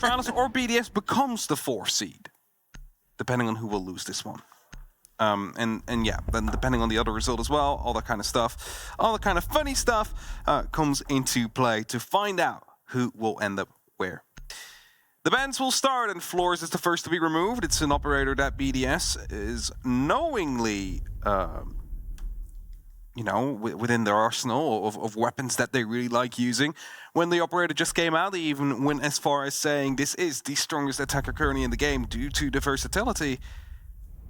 Neutralis or BDS becomes the 4 seed, depending on who will lose this one. And yeah, then depending on the other result as well, all that kind of stuff, all the kind of funny stuff comes into play to find out who will end up where. The bans will start, and Floors is the first to be removed. It's an operator that BDS is knowingly, within their arsenal of weapons that they really like using. When the operator just came out, they even went as far as saying this is the strongest attacker currently in the game due to the versatility.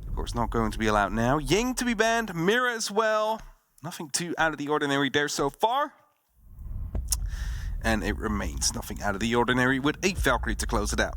Of course, not going to be allowed now. Ying to be banned, Mira as well. Nothing too out of the ordinary there so far. And it remains nothing out of the ordinary with a Valkyrie to close it out.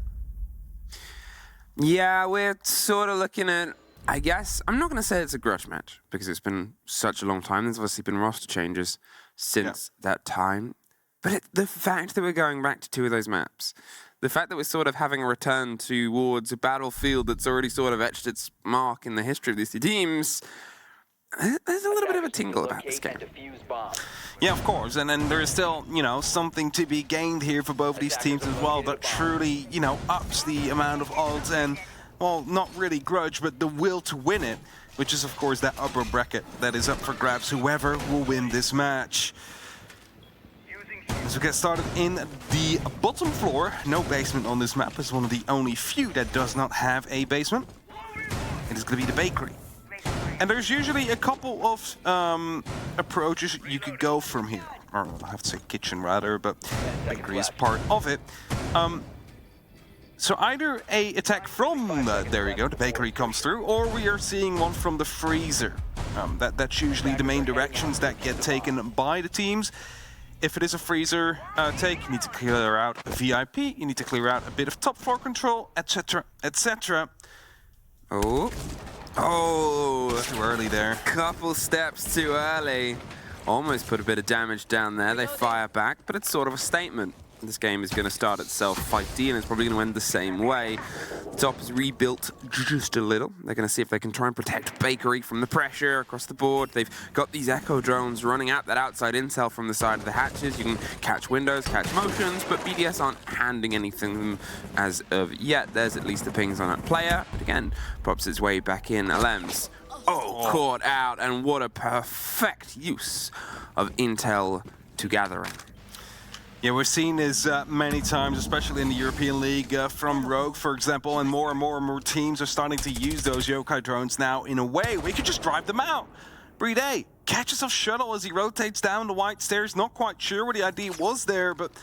Yeah, we're sort of looking at, I guess, I'm not going to say it's a grudge match because it's been such a long time. There's obviously been roster changes since that time. But the fact that we're going back to 2 of those maps, the fact that we're sort of having a return towards a battlefield that's already sort of etched its mark in the history of these 2 teams, there's a little bit of a tingle about this game. Yeah, of course, and then there is still, something to be gained here for both these teams as well that truly, ups the amount of odds and, well, not really grudge, but the will to win it, which is, of course, that upper bracket that is up for grabs, whoever will win this match. As we get started in the bottom floor, no basement on this map. It's one of the only few that does not have a basement. It is going to be the bakery. And there's usually a couple of approaches you could go from here. Or I have to say kitchen rather, but bakery is part of it. So either a attack from there you go, the bakery comes through, or we are seeing one from the freezer. That's usually the main directions that get taken by the teams. If it is a freezer take, you need to clear out a VIP, you need to clear out a bit of top floor control, etc., etc. Oh, too early there. Couple steps too early. Almost put a bit of damage down there. They fire back, but it's sort of a statement. This game is going to start itself 5D, and it's probably going to end the same way. The top is rebuilt just a little. They're going to see if they can try and protect Bakery from the pressure across the board. They've got these echo drones running out that outside intel from the side of the hatches. You can catch windows, catch motions, but BDS aren't handing anything as of yet. There's at least the pings on that player. But again, pops its way back in. Alems. Caught out, and what a perfect use of intel to gathering. Yeah, we've seen this many times, especially in the European League from Rogue, for example, and more teams are starting to use those yokai drones now in a way we could just drive them out. Brede catches a shuttle as he rotates down the white stairs, not quite sure what the idea was there, but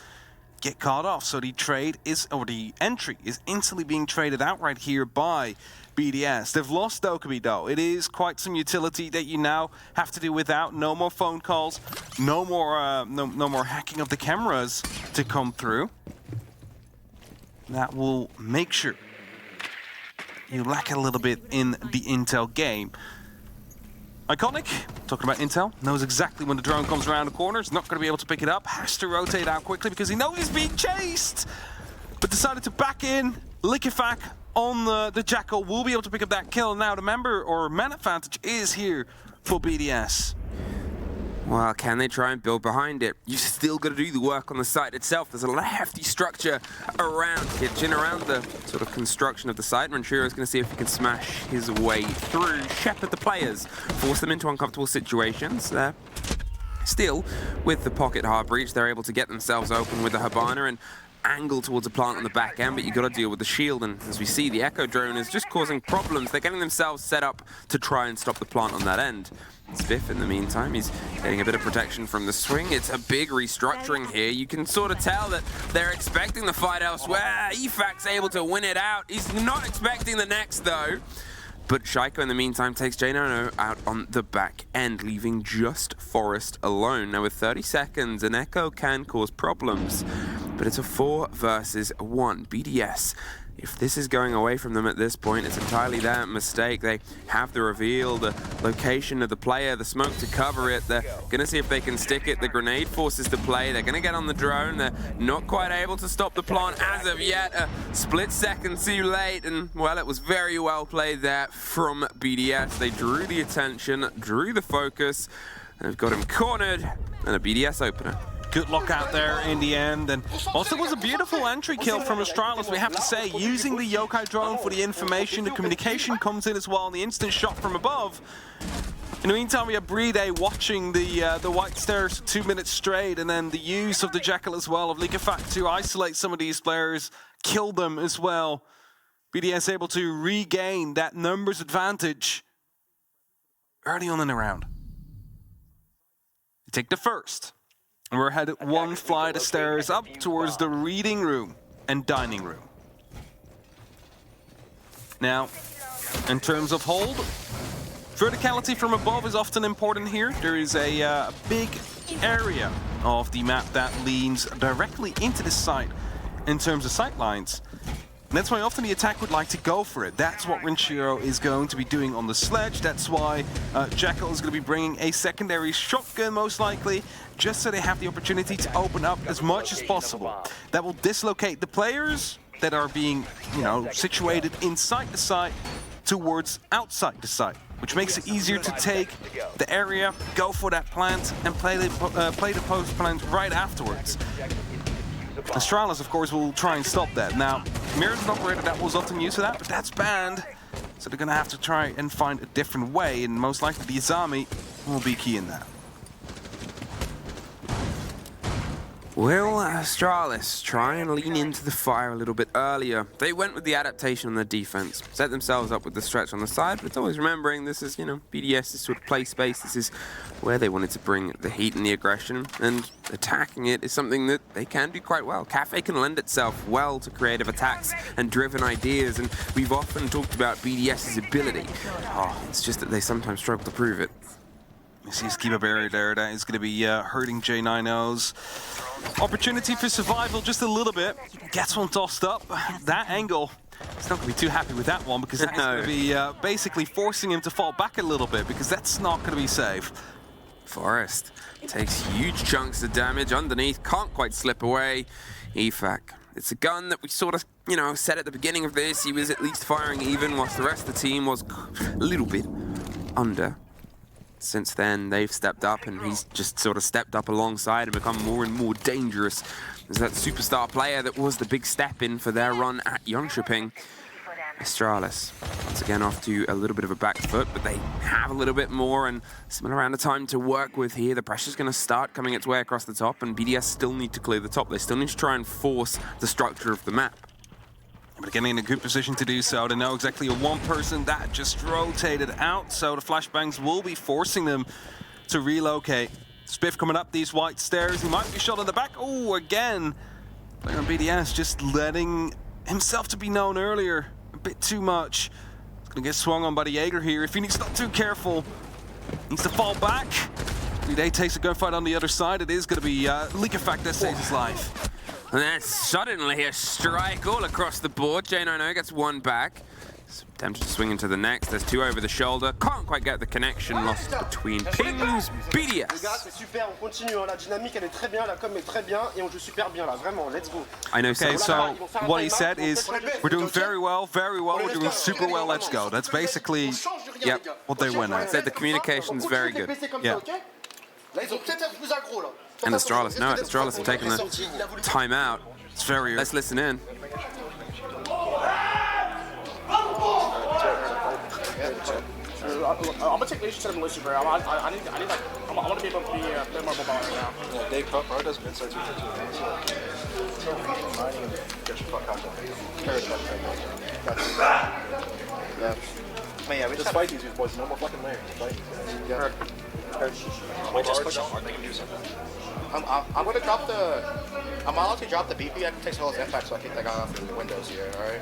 get caught off. So the trade is, or the entry is instantly being traded out right here by BDS. They've lost Dokkaebi though. It is quite some utility that you now have to do without. No more phone calls, no more hacking of the cameras to come through. That will make sure you lack a little bit in the intel game. Iconic, talking about intel, knows exactly when the drone comes around the corner. It's not going to be able to pick it up. Has to rotate out quickly because he knows he's being chased. But decided to back in. Liquefac on the Jackal will be able to pick up that kill. Now the member or man advantage is here for BDS. Well, can they try and build behind it? You still got to do the work on the site itself. There's a lot of hefty structure around kitchen, around the sort of construction of the site. Manchiro is going to see if he can smash his way through, shepherd the players, force them into uncomfortable situations. Still, with the pocket hard breach, they're able to get themselves open with the Habana and angle towards a plant on the back end, but you got to deal with the shield, and as we see, the Echo drone is just causing problems. They're getting themselves set up to try and stop the plant on that end. Spiff, in the meantime, he's getting a bit of protection from the swing. It's a big restructuring here. You can sort of tell that they're expecting the fight elsewhere. Efac's able to win it out. He's not expecting the next, though. But Shaiko, in the meantime, takes J-Nono out on the back end, leaving just Forest alone. Now, with 30 seconds, an Echo can cause problems, but it's a 4 versus 1. BDS, if this is going away from them at this point, it's entirely their mistake. They have the reveal, the location of the player, the smoke to cover it. They're going to see if they can stick it. The grenade forces the play. They're going to get on the drone. They're not quite able to stop the plant as of yet. A split second too late, and, well, it was very well played there from BDS. They drew the attention, drew the focus, and have got him cornered, and a BDS opener. good luck out there in the end. And also was a beautiful entry kill from Astralis, we have to say, using the yokai drone for the information. The communication comes in as well, and the instant shot from above. In the meantime, we have Bride watching the white stairs for 2 minutes straight, and then the use of the Jackal as well, of Liquefact to isolate some of these players, kill them as well. BDS able to regain that numbers advantage early on in the round. We take the first, and we're headed one flight of stairs up towards the reading room and dining room. Now, in terms of hold, verticality from above is often important here. There is a big area of the map that leans directly into the site in terms of sight lines. And that's why often the attack would like to go for it. That's what Renshiro is going to be doing on the sledge. That's why Jackal is going to be bringing a secondary shotgun, most likely, just so they have the opportunity to open up as much as possible. That will dislocate the players that are being, situated inside the site towards outside the site, which makes it easier to take the area, go for that plant, and play the post plant right afterwards. Astralis, of course, will try and stop that. Now, Mir is an operator that was often used to that, but that's banned, so they're going to have to try and find a different way, and most likely the Izami will be key in that. Will Astralis try and lean into the fire a little bit earlier? They went with the adaptation on the defense, set themselves up with the stretch on the side, but it's always remembering this is, BDS's sort of play space. This is where they wanted to bring the heat and the aggression, and attacking it is something that they can do quite well. Cafe can lend itself well to creative attacks and driven ideas, and we've often talked about BDS's ability. It's just that they sometimes struggle to prove it. You see a schema barrier there that is going to be hurting J90's opportunity for survival just a little bit. Gets one tossed up. That angle, he's not going to be too happy with that one, because that's going to be basically forcing him to fall back a little bit, because that's not going to be safe. Forrest takes huge chunks of damage underneath, can't quite slip away. EFAC. It's a gun that we sort of, said at the beginning of this, he was at least firing even, whilst the rest of the team was a little bit under. Since then, they've stepped up, and he's just sort of stepped up alongside and become more and more dangerous as that superstar player that was the big step in for their run at Jönköping. Astralis, once again, off to a little bit of a back foot, but they have a little bit more and similar amount of time to work with here. The pressure's going to start coming its way across the top, and BDS still need to clear the top. They still need to try and force the structure of the map. But getting in a good position to do so. They know exactly a one person that just rotated out, so the flashbangs will be forcing them to relocate. Spiff coming up these white stairs. He might be shot in the back. Oh, again. Player on BDS just letting himself to be known earlier a bit too much. He's going to get swung on by the Jaeger here. If he's not too careful, needs to fall back. Day takes a gunfight on the other side. It is going to be Liquefact that saves his life. And then suddenly a strike all across the board. J90 gets one back. Tempted to swing into the next. There's two over the shoulder. Can't quite get the connection. Lost between pings. BDS. I know. Okay, so what he said is, we're doing very well, we're doing super well, let's go. That's basically, what they went at. Said the communication's very good. Yeah. And Astralis, no, Astralis have taken the time out. It's very... Let's listen in. I'm gonna take leadership to the militia, bro. I want to be able to be a bit more mobile right now. Yeah, Dave Pro does mid side 2 Yeah, we just fight these boys. No more fucking layers. Yeah. We just push hard. They can do something. I'm gonna drop the. I'm allowed to drop the BP. I can take some of those impacts so I kick that guy off the windows here. All right.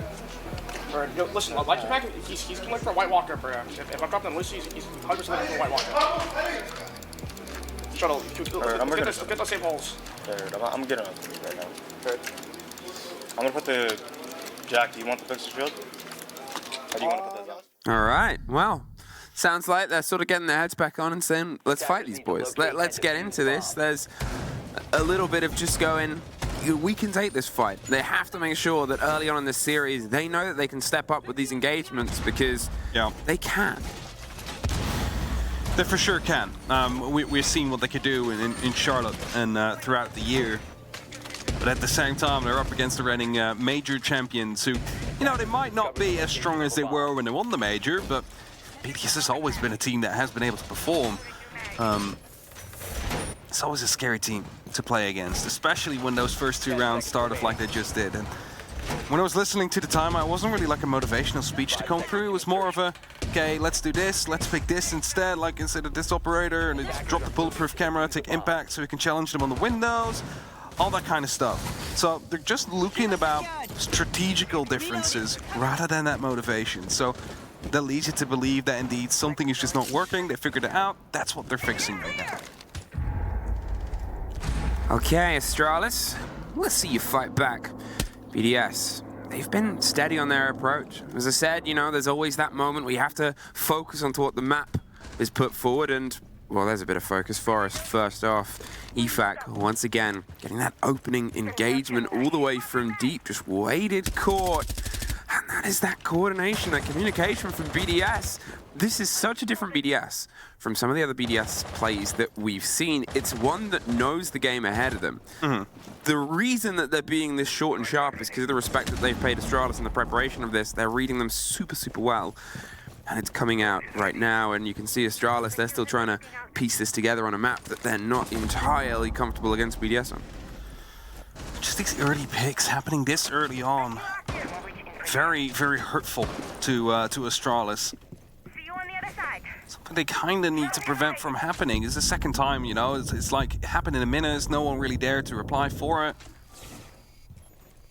Alright, yo, listen, like back, he's looking for a White Walker, bro. If I drop them loose, he's 100% looking for a White Walker. Shuttle, get those same holes. I'm getting up right now. Third. I'm gonna put the Jack. Do you want the pistol shield? Or do you want to put those out? All right, well, sounds like they're sort of getting their heads back on and saying, let's fight these boys. Let's get into this. There's a little bit of just going, we can take this fight. They have to make sure that early on in this series, they know that they can step up with these engagements because they can. They for sure can. We've seen what they could do in Charlotte and throughout the year. But at the same time, they're up against the reigning major champions who, you know, they might not be as strong as they were when they won the major, but BDS has always been a team that has been able to perform. It's always a scary team to play against, especially when those first 2 rounds start off like they just did. And when I was listening to the timer, it wasn't really like a motivational speech to come through. It was more of a, okay, let's do this, let's pick this instead, like instead of this operator, and it's drop the bulletproof camera, take impact so we can challenge them on the windows, all that kind of stuff. So they're just looking about strategical differences rather than that motivation. So that leads you to believe that indeed something is just not working. They figured it out. That's what they're fixing right now. Okay, Astralis, let's see you fight back. BDS, they've been steady on their approach. As I said, you know, there's always that moment where you have to focus onto what the map is put forward, and, well, there's a bit of focus for us. First off, EFAC, once again, getting that opening engagement all the way from deep, just waited court. And that is that coordination, that communication from BDS. This is such a different BDS from some of the other BDS plays that we've seen. It's one that knows the game ahead of them. The reason that they're being this short and sharp is because of the respect that they've paid Astralis in the preparation of this. They're reading them super, super well. And it's coming out right now, and you can see Astralis, they're still trying to piece this together on a map that they're not entirely comfortable against BDS on. Just these early picks happening this early on. Very, very hurtful to Astralis. Something they kind of need to prevent from happening. It's the second time, you know, it's like it happened in a minute, no one really dared to reply for it.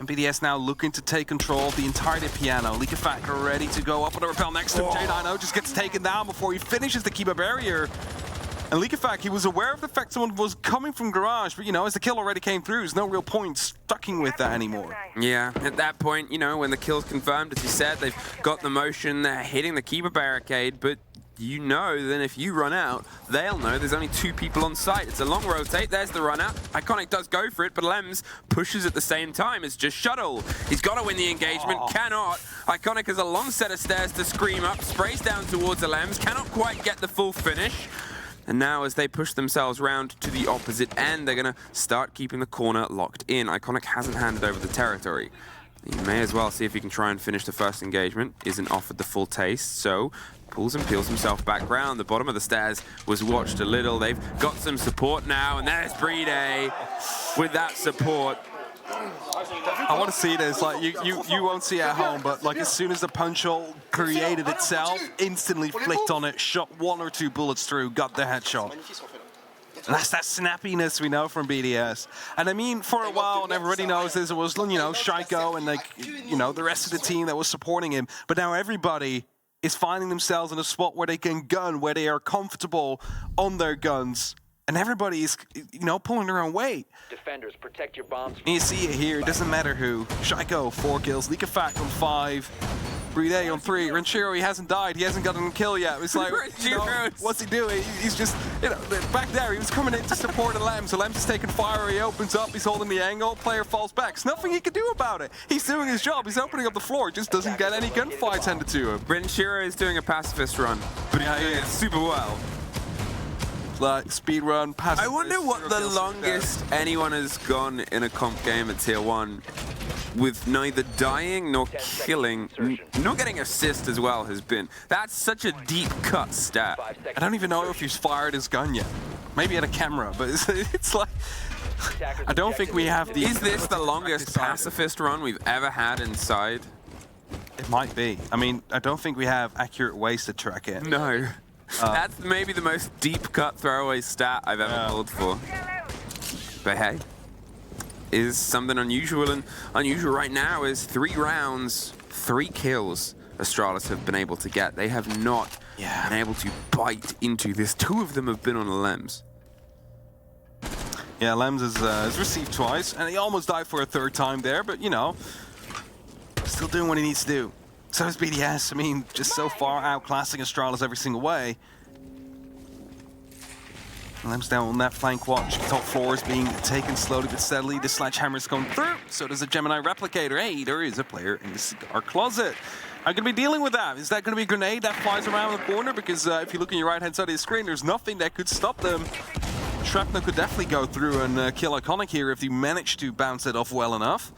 And BDS now looking to take control of the entire piano. Leakafactor ready to go up on the rappel next to him. J9O just gets taken down before he finishes the Kiba barrier. And Leakafactor, he was aware of the fact someone was coming from garage, but you know, as the kill already came through, there's no real point stucking with that anymore. Yeah, at that point, you know, when the kill's confirmed, as you said, they've got the motion, they're hitting the Kiba barricade, but you know then if you run out, they'll know there's only 2 people on site. It's a long rotate, there's the run out. Iconic does go for it, but Lems pushes at the same time. It's just Shuttle. He's got to win the engagement, cannot. Iconic has a long set of stairs to scream up, sprays down towards the Lems, cannot quite get the full finish. And now as they push themselves round to the opposite end, they're going to start keeping the corner locked in. Iconic hasn't handed over the territory. You may as well see if he can try and finish the first engagement. Isn't offered the full taste, so pulls and peels himself back round. The bottom of the stairs was watched a little. They've got some support now, and there's Brede with that support. I want to see this. Like you won't see it at home, but like as soon as the punch hole created itself, instantly flicked on it, shot 1 or 2 bullets through, got the headshot. And that's that snappiness we know from BDS. And I mean, for a while, and everybody knows this, it was, you know, Shaiko and like, you know, the rest of the team that was supporting him. But now everybody is finding themselves in a spot where they can gun, where they are comfortable on their guns. And everybody is, you know, pulling their own weight. Defenders, protect your bombs. And you see it here, it doesn't matter who. Shaiko, 4 kills, Leakafactor on 5. Brede on 3. Renshiro, he hasn't died. He hasn't gotten a kill yet. It's like, you know, what's he doing? He's just, you know, back there, he was coming in to support the Lems. So Lems is taking fire. He opens up. He's holding the angle. Player falls back. There's nothing he can do about it. He's doing his job. He's opening up the floor. Just doesn't get any gunfights handed to him. Renshiro is doing a pacifist run, but he's doing it super well. Like speed run, pass. I wonder what the longest anyone has gone in a comp game at Tier 1 with neither dying nor killing, nor getting assist as well has been. That's such a deep cut stat. I don't even know if he's fired his gun yet. Maybe at a camera, but it's like, I don't think we have the... Is this the longest pacifist run we've ever had inside? It might be. I mean, I don't think we have accurate ways to track it. No. That's maybe the most deep cut throwaway stat I've ever pulled for. But hey, is something unusual, and unusual right now is 3 rounds, 3 kills Astralis have been able to get. They have not been able to bite into this. 2 of them have been on the Lems. Yeah, Lems has received twice, and he almost died for a 3rd time there, but you know, still doing what he needs to do. So is BDS. I mean, just so far outclassing Astralis every single way. Lamps down on that flank watch. Top floor is being taken slowly but steadily. The sledgehammer's going through. So does a Gemini replicator. Hey, there is a player in the cigar closet. I'm going to be dealing with that. Is that going to be a grenade that flies around the corner? Because if you look on your right-hand side of the screen, there's nothing that could stop them. Shrapnel could definitely go through and kill Iconic here if you manage to bounce it off well enough.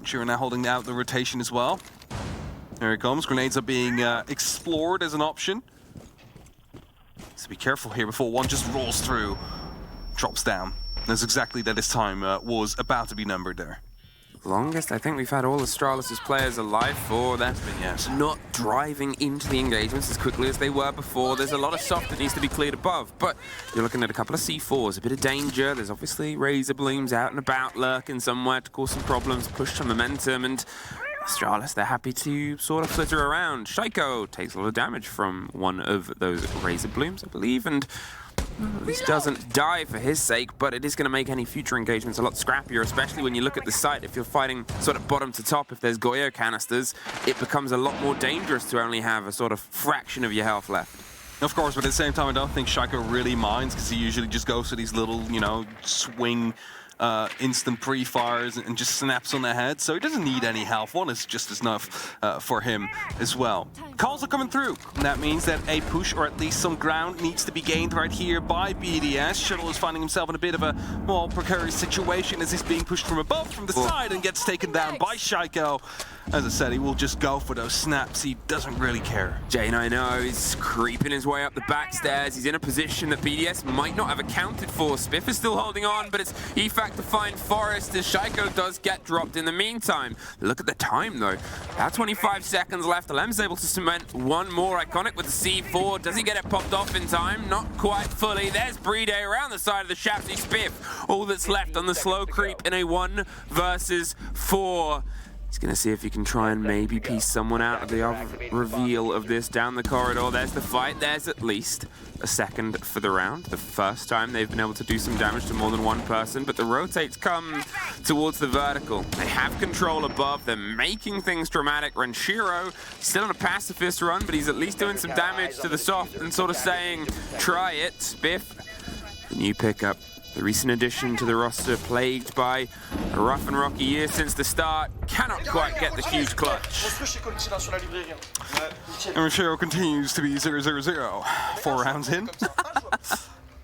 Sure, now holding out the rotation as well. There it comes. Grenades are being explored as an option. So be careful here before one just rolls through, drops down. That's exactly that his time was about to be numbered there. Longest I think we've had all Astralis' players alive for. They're not driving into the engagements as quickly as they were before. There's a lot of soft that needs to be cleared above, but you're looking at a couple of C4s, a bit of danger. There's obviously razor blooms out and about, lurking somewhere to cause some problems, push some momentum, and Astralis, they're happy to sort of flitter around. Shaiko takes a lot of damage from one of those razor blooms, I believe, and at least doesn't die for his sake, but it is going to make any future engagements a lot scrappier, especially when you look at the site. If you're fighting sort of bottom to top, if there's Goyo canisters, it becomes a lot more dangerous to only have a sort of fraction of your health left. Of course, but at the same time, I don't think Shaiko really minds, because he usually just goes for these little, you know, swing instant pre-fires and just snaps on the head, so he doesn't need any health. One is just enough for him as well. Calls are coming through, and that means that a push or at least some ground needs to be gained right here by BDS. Shuttle is finding himself in a bit of a, well, precarious situation as he's being pushed from above, from the side, and gets taken down by Shaiko. As I said, he will just go for those snaps. He doesn't really care. Jane, I know, he's creeping his way up the back stairs. He's in a position that BDS might not have accounted for. Spiff is still holding on, but it's EFAC to find Forest as Shaiko does get dropped in the meantime. Look at the time, though. About 25 seconds left. Lem's able to cement one more. Iconic with the C4. Does he get it popped off in time? Not quite fully. There's Brede around the side of the Shafty. Spiff, all that's left on the slow creep in a 1 versus 4. He's going to see if he can try and maybe piece someone out of the reveal of this down the corridor. There's the fight. There's at least a second for the round. The first time they've been able to do some damage to more than one person, but the rotates come towards the vertical. They have control above. They're making things dramatic. Renshiro still on a pacifist run, but he's at least doing some damage to the soft and sort of saying, try it. Spiff, the new pickup. The recent addition to the roster, plagued by a rough and rocky year since the start, cannot quite get the huge clutch. And Renshiro continues to be 0-0-0. 4 rounds in.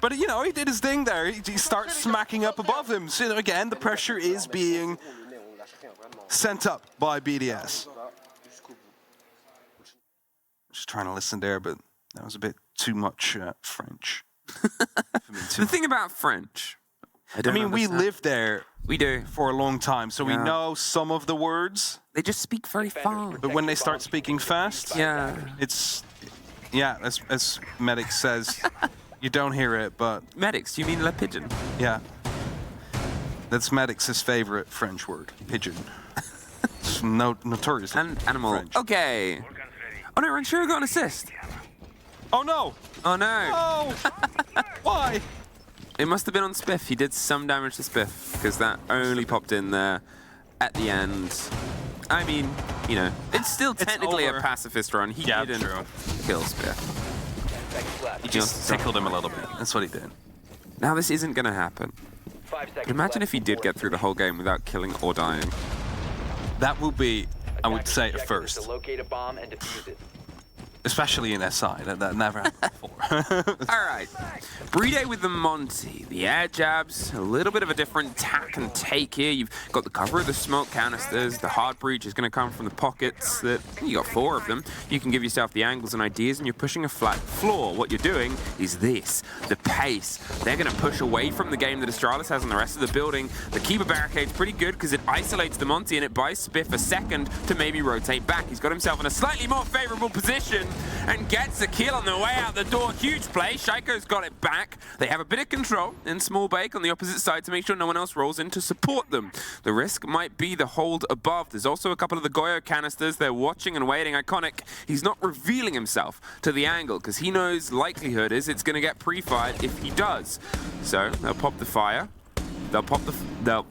But, you know, he did his thing there. He starts smacking up above him. So, again, the pressure is being sent up by BDS. Just trying to listen there, but that was a bit too much French. The thing about French, I mean, we lived there. We do. For a long time, so we know some of the words. They just speak very fast. But when they start speaking fast, it's, as Medic says, you don't hear it, but... Medics, you mean la pigeon? Yeah. That's Medic's favorite French word, pigeon. It's notorious. And animal. French. Okay. Oh no, Renshiro got an assist. Oh no! Oh no! Oh! Why? It must have been on Spiff. He did some damage to Spiff, because that only popped in there at the end. I mean, you know, it's still technically a pacifist run. He didn't kill Spiff. He just tickled him a little bit. That's what he did. Now this isn't going to happen. But imagine if he did get through the whole game without killing or dying. That would be, I would say, a first. Locate a bomb and defuse it. Especially in SI, that never happened before. All right, Brede with the Monty, the air jabs, a little bit of a different tack and take here. You've got the cover of the smoke canisters. The hard breach is going to come from the pockets. You got 4 of them. You can give yourself the angles and ideas, and you're pushing a flat floor. What you're doing is this, the pace. They're going to push away from the game that Astralis has on the rest of the building. The Keeper barricade's pretty good because it isolates the Monty, and it buys Spiff a second to maybe rotate back. He's got himself in a slightly more favorable position and gets a kill on the way out the door. Huge play. Shaiko's got it back. They have a bit of control in small bake on the opposite side to make sure no one else rolls in to support them. The risk might be the hold above. There's also a couple of the Goyo canisters. They're watching and waiting. Iconic, he's not revealing himself to the angle because he knows likelihood is it's going to get pre-fired if he does. So they'll pop the fire. They'll pop the they'll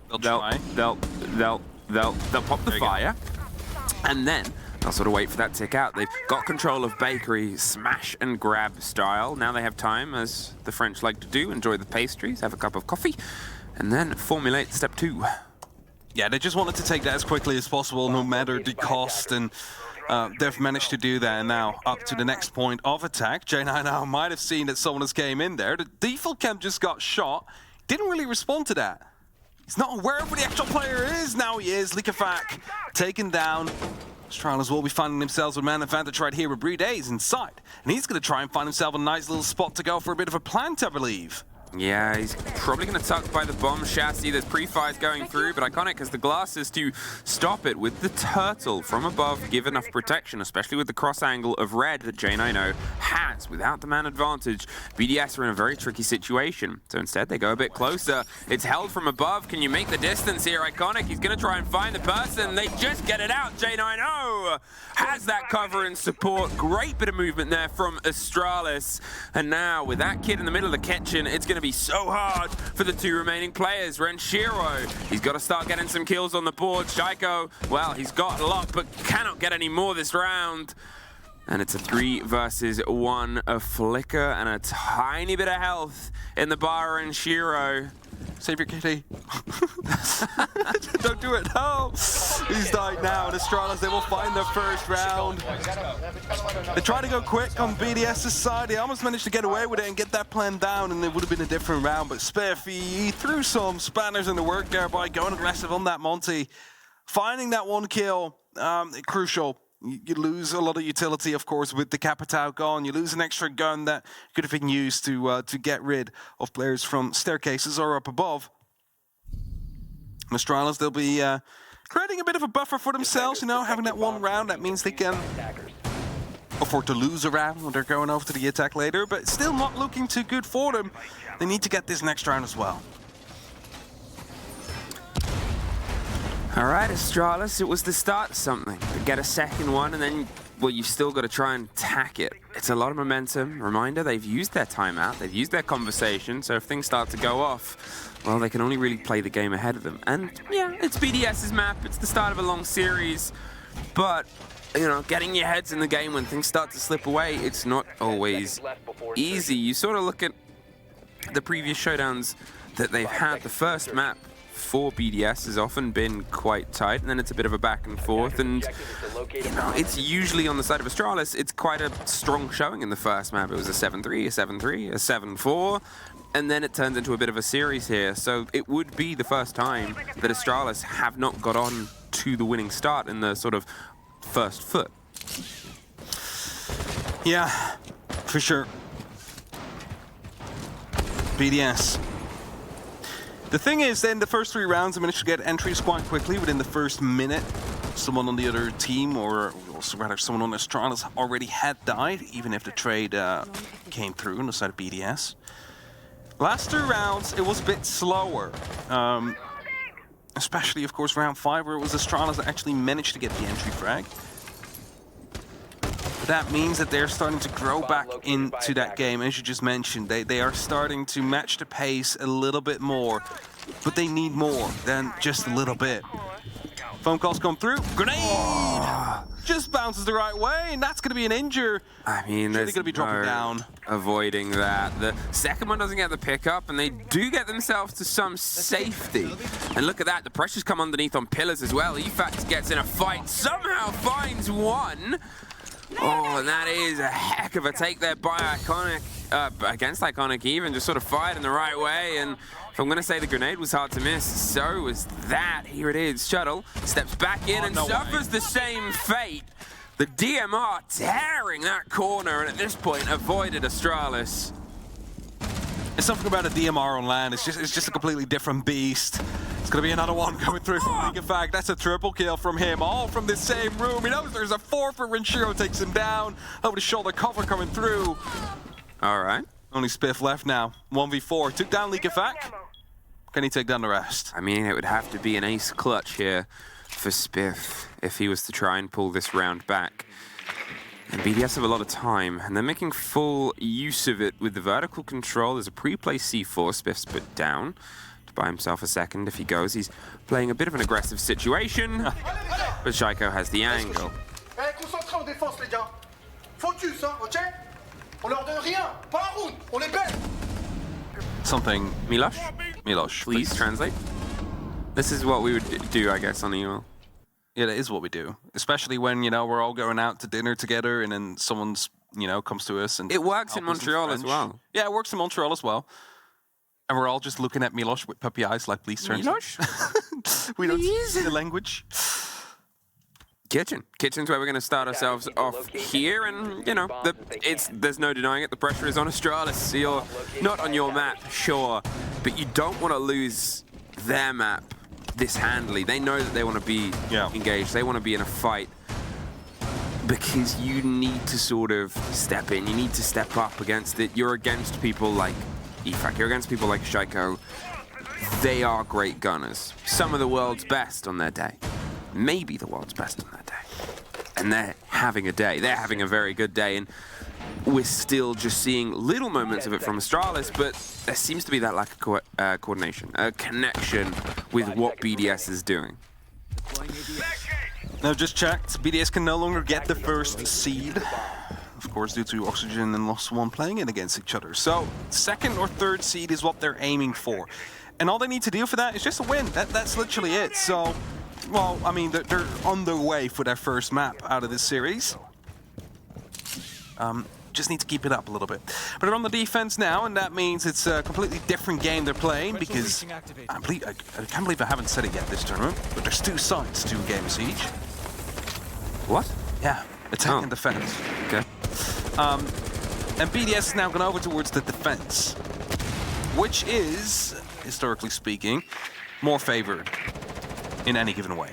pop the fire. And then They'll sort of wait for that tick out. They've got control of bakery smash and grab style. Now they have time, as the French like to do, enjoy the pastries, have a cup of coffee, and then formulate step 2. Yeah, they just wanted to take that as quickly as possible, no matter the cost, and they've managed to do that. And now up to the next point of attack. J9 now might have seen that someone has came in there. The default camp just got shot. Didn't really respond to that. He's not aware of where the actual player is. Now he is. Likafak taken down. Astralis will be finding themselves with man advantage right here with BDS inside. And he's going to try and find himself a nice little spot to go for a bit of a plant, I believe. Yeah, he's probably going to tuck by the bomb chassis. There's pre-fires going through, but Iconic has the glasses to stop it with the turtle from above, give enough protection, especially with the cross angle of red that J9 has. Without the man advantage, BDS are in a very tricky situation. So instead, they go a bit closer. It's held from above. Can you make the distance here? Iconic, he's going to try and find the person. They just get it out. J9 has that cover and support. Great bit of movement there from Astralis. And now, with that kid in the middle of the kitchen, it's going to be so hard for the 2 remaining players. Renshiro, he's got to start getting some kills on the board. Shaiko, well, he's got a lot, but cannot get any more this round. And it's a 3 versus 1, a flicker and a tiny bit of health in the bar. Renshiro, Save your kitty. Don't do it. No. He's died now. And Astralis, they will find their first round. They try to go quick on BDS's side. They almost managed to get away with it and get that plan down, and it would have been a different round. But Spiff, he threw some spanners in the work there by going aggressive on that Monty. Finding that 1 kill, crucial. You lose a lot of utility, of course, with the Capitao gone. You lose an extra gun that could have been used to get rid of players from staircases or up above. Astralis, they'll be creating a bit of a buffer for themselves, you know, having that 1 round. That means they can afford to lose a round when they're going over to the attack later, but it's still not looking too good for them. They need to get this next round as well. All right, Astralis, it was the start of something. To get a second one, and then, well, you've still got to try and tack it. It's a lot of momentum. Reminder, they've used their timeout, they've used their conversation, so if things start to go off, well, they can only really play the game ahead of them. And, yeah, it's BDS's map, it's the start of a long series, but, you know, getting your heads in the game when things start to slip away, it's not always easy. You sort of look at the previous showdowns that they've had. The first map for BDS has often been quite tight, and then it's a bit of a back and forth, and you know, it's usually on the side of Astralis, it's quite a strong showing in the first map. It was a 7-3, a 7-3, a 7-4, and then it turns into a bit of a series here. So it would be the first time that Astralis have not got on to the winning start in the sort of first foot. Yeah, for sure. BDS. The thing is, then the first 3 rounds, I managed to get entries quite quickly within the first minute. Someone on the other team, or rather someone on Astralis, already had died, even if the trade came through on the side of BDS. Last 2 rounds, it was a bit slower. Especially, of course, round 5, where it was Astralis that actually managed to get the entry frag. But that means that they're starting to grow back into that game, as you just mentioned. They are starting to match the pace a little bit more, but they need more than just a little bit. Phone calls come through. Grenade! Oh. Just bounces the right way, and that's going to be an injure. I mean, there's going to be dropping down. Avoiding that. The second one doesn't get the pickup, and they do get themselves to some safety. And look at that, the pressure's come underneath on pillars as well. Efax gets in a fight, somehow finds one. Oh, and that is a heck of a take there by Iconic, against Iconic even, just sort of fired in the right way. And if I'm going to say the grenade was hard to miss, so was that. Here it is. Shuttle steps back in and suffers the same fate. The DMR tearing that corner, and at this point avoided Astralis. There's something about a DMR on land. It's just a completely different beast. It's going to be another one coming through from League of Fact. That's a triple kill from him, all from the same room. He knows there's a 4 for Renshiro, takes him down. Over the shoulder cover coming through. All right. Only Spiff left now. 1v4. Took down League of Fact. Can he take down the rest? I mean, it would have to be an ace clutch here for Spiff if he was to try and pull this round back. And BDS have a lot of time, and they're making full use of it with the vertical control. There's a pre-play C4. Spiff's put down to buy himself a second if he goes. He's playing a bit of an aggressive situation, but Shaiko has the angle. défense, les gars. Focus, hein, ok? On leur donne rien, pas un round, on les baisse. Something. Milosh, please translate. This is what we would do, I guess, on email. Yeah, that is what we do. Especially when, you know, we're all going out to dinner together and then someone's, you know, comes to us and... It works in Montreal as well. Yeah, it works in Montreal as well. And we're all just looking at Milosh with puppy eyes like, please translate. Milosh? We don't speak the language. Kitchen's where we're going to start ourselves off here, and, you know, there's no denying it. The pressure is on Astralis. So you're not on your map, sure, but you don't want to lose their map this handily. They know that they want to be engaged. They want to be in a fight because you need to sort of step in. You need to step up against it. You're against people like Ifak. You're against people like Shaiko. They are great gunners. Some of the world's best on their day. Maybe the world's best on that day. And they're having a day. They're having a very good day. And we're still just seeing little moments of it from Astralis, but there seems to be that lack of coordination, a connection with what BDS is doing. Now, just checked. BDS can no longer get the first seed. Of course, due to Oxygen and Lost One playing it against each other. So, second or third seed is what they're aiming for. And all they need to do for that is just a win. That's literally it. So, well, I mean, they're on their way for their first map out of this series. Just need to keep it up a little bit. But they're on the defense now, and that means it's a completely different game they're playing because I can't believe I haven't said it yet this tournament, but there's two sides to a game of Siege. What? Yeah, attack and defense. Okay. And BDS is now gone over towards the defense, which is, historically speaking, more favored in any given way.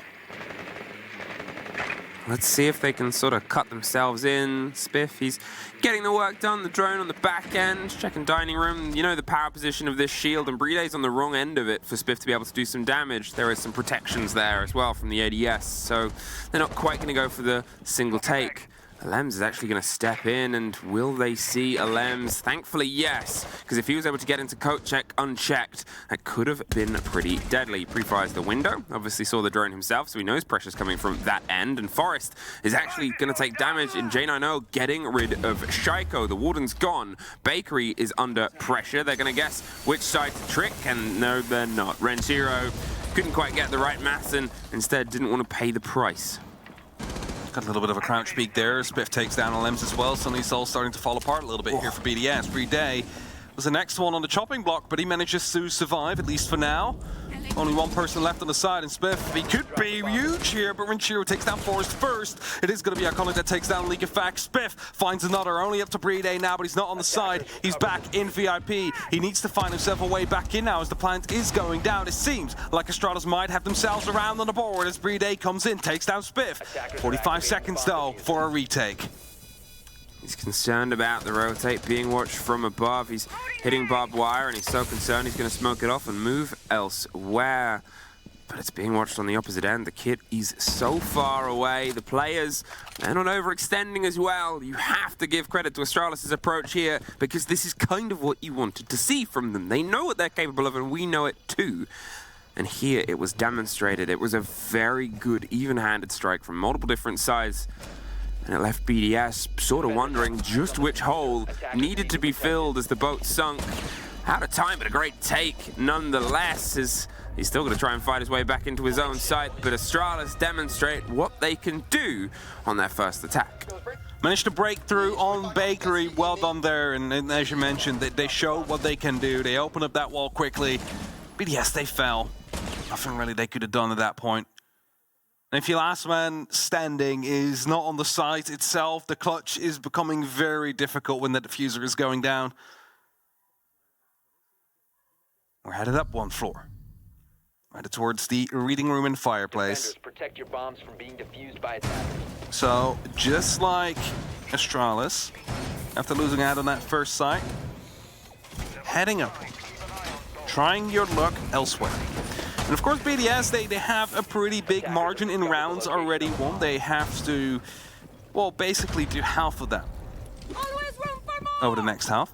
Let's see if they can sort of cut themselves in. Spiff, he's getting the work done. The drone on the back end, checking dining room. You know the power position of this shield, and Bride's on the wrong end of it for Spiff to be able to do some damage. There is some protections there as well from the ADS, so they're not quite going to go for the single take. Alems is actually going to step in, and will they see Alems? Thankfully, yes, because if he was able to get into coat check unchecked, that could have been pretty deadly. Pre-fires the window, obviously saw the drone himself, so he knows pressure's coming from that end, and Forrest is actually going to take damage in J90, getting rid of Shaiko. The Warden's gone. Bakery is under pressure. They're going to guess which side to trick, and no, they're not. Renshiro couldn't quite get the right maths, and instead didn't want to pay the price. Got a little bit of a crouch peek there. Spiff takes down Alems as well. Suddenly it's all starting to fall apart a little bit here for BDS. Bride was the next one on the chopping block, but he manages to survive, at least for now. Only one person left on the side, and Spiff, he could be huge here, but Renshiro takes down Forrest first. It is going to be Iconic that takes down League of Facts. Spiff finds another, only up to Bride now, but he's not on the side. He's back in VIP. He needs to find himself a way back in now as the plant is going down. It seems like Astralis might have themselves around on the board as Bride comes in, takes down Spiff. 45 seconds, though, for a retake. He's concerned about the rotate being watched from above. He's hitting barbed wire, and he's so concerned he's going to smoke it off and move elsewhere. But it's being watched on the opposite end. The kit is so far away. The players, they're not overextending as well. You have to give credit to Astralis' approach here, because this is kind of what you wanted to see from them. They know what they're capable of, and we know it too. And here it was demonstrated. It was a very good, even-handed strike from multiple different sides. And it left BDS sort of wondering just which hole needed to be filled as the boat sunk. Out of time, but a great take nonetheless, as he's still going to try and fight his way back into his own site, but Astralis demonstrate what they can do on their first attack. Managed to break through on Bakery. Well done there, and as you mentioned, they showed what they can do. They opened up that wall quickly. BDS, they fell. Nothing really they could have done at that point. And if your last man standing is not on the site itself, the clutch is becoming very difficult when the diffuser is going down. We're headed up one floor. Headed towards the reading room and fireplace. Protect your bombs from being defused by attackers. So, just like Astralis, after losing out on that first site, heading up, trying your luck elsewhere. And of course, BDS, they have a pretty big margin in rounds already won. They have to, well, basically do half of that over the next half.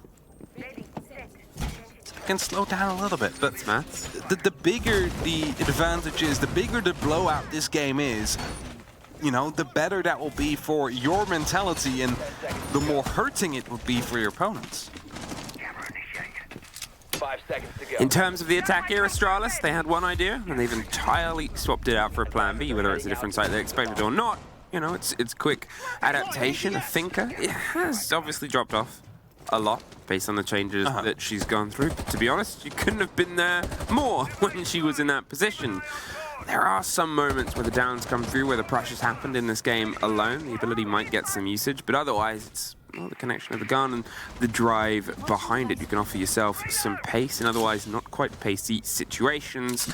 Can slow down a little bit, but the bigger the advantage is, the bigger the blowout this game is, you know, the better that will be for your mentality and the more hurting it will be for your opponents. 5 seconds to go. In terms of the attack here, Astralis, they had one idea, and they've entirely swapped it out for a plan B, whether it's a different site they expected or not. You know, it's quick adaptation, a thinker. It has obviously dropped off a lot based on the changes that she's gone through. To be honest, she couldn't have been there more when she was in that position. There are some moments where the downs come through, where the pressures happened in this game alone. The ability might get some usage, but otherwise it's the connection of the gun and the drive behind it. You can offer yourself some pace in otherwise not quite pacey situations.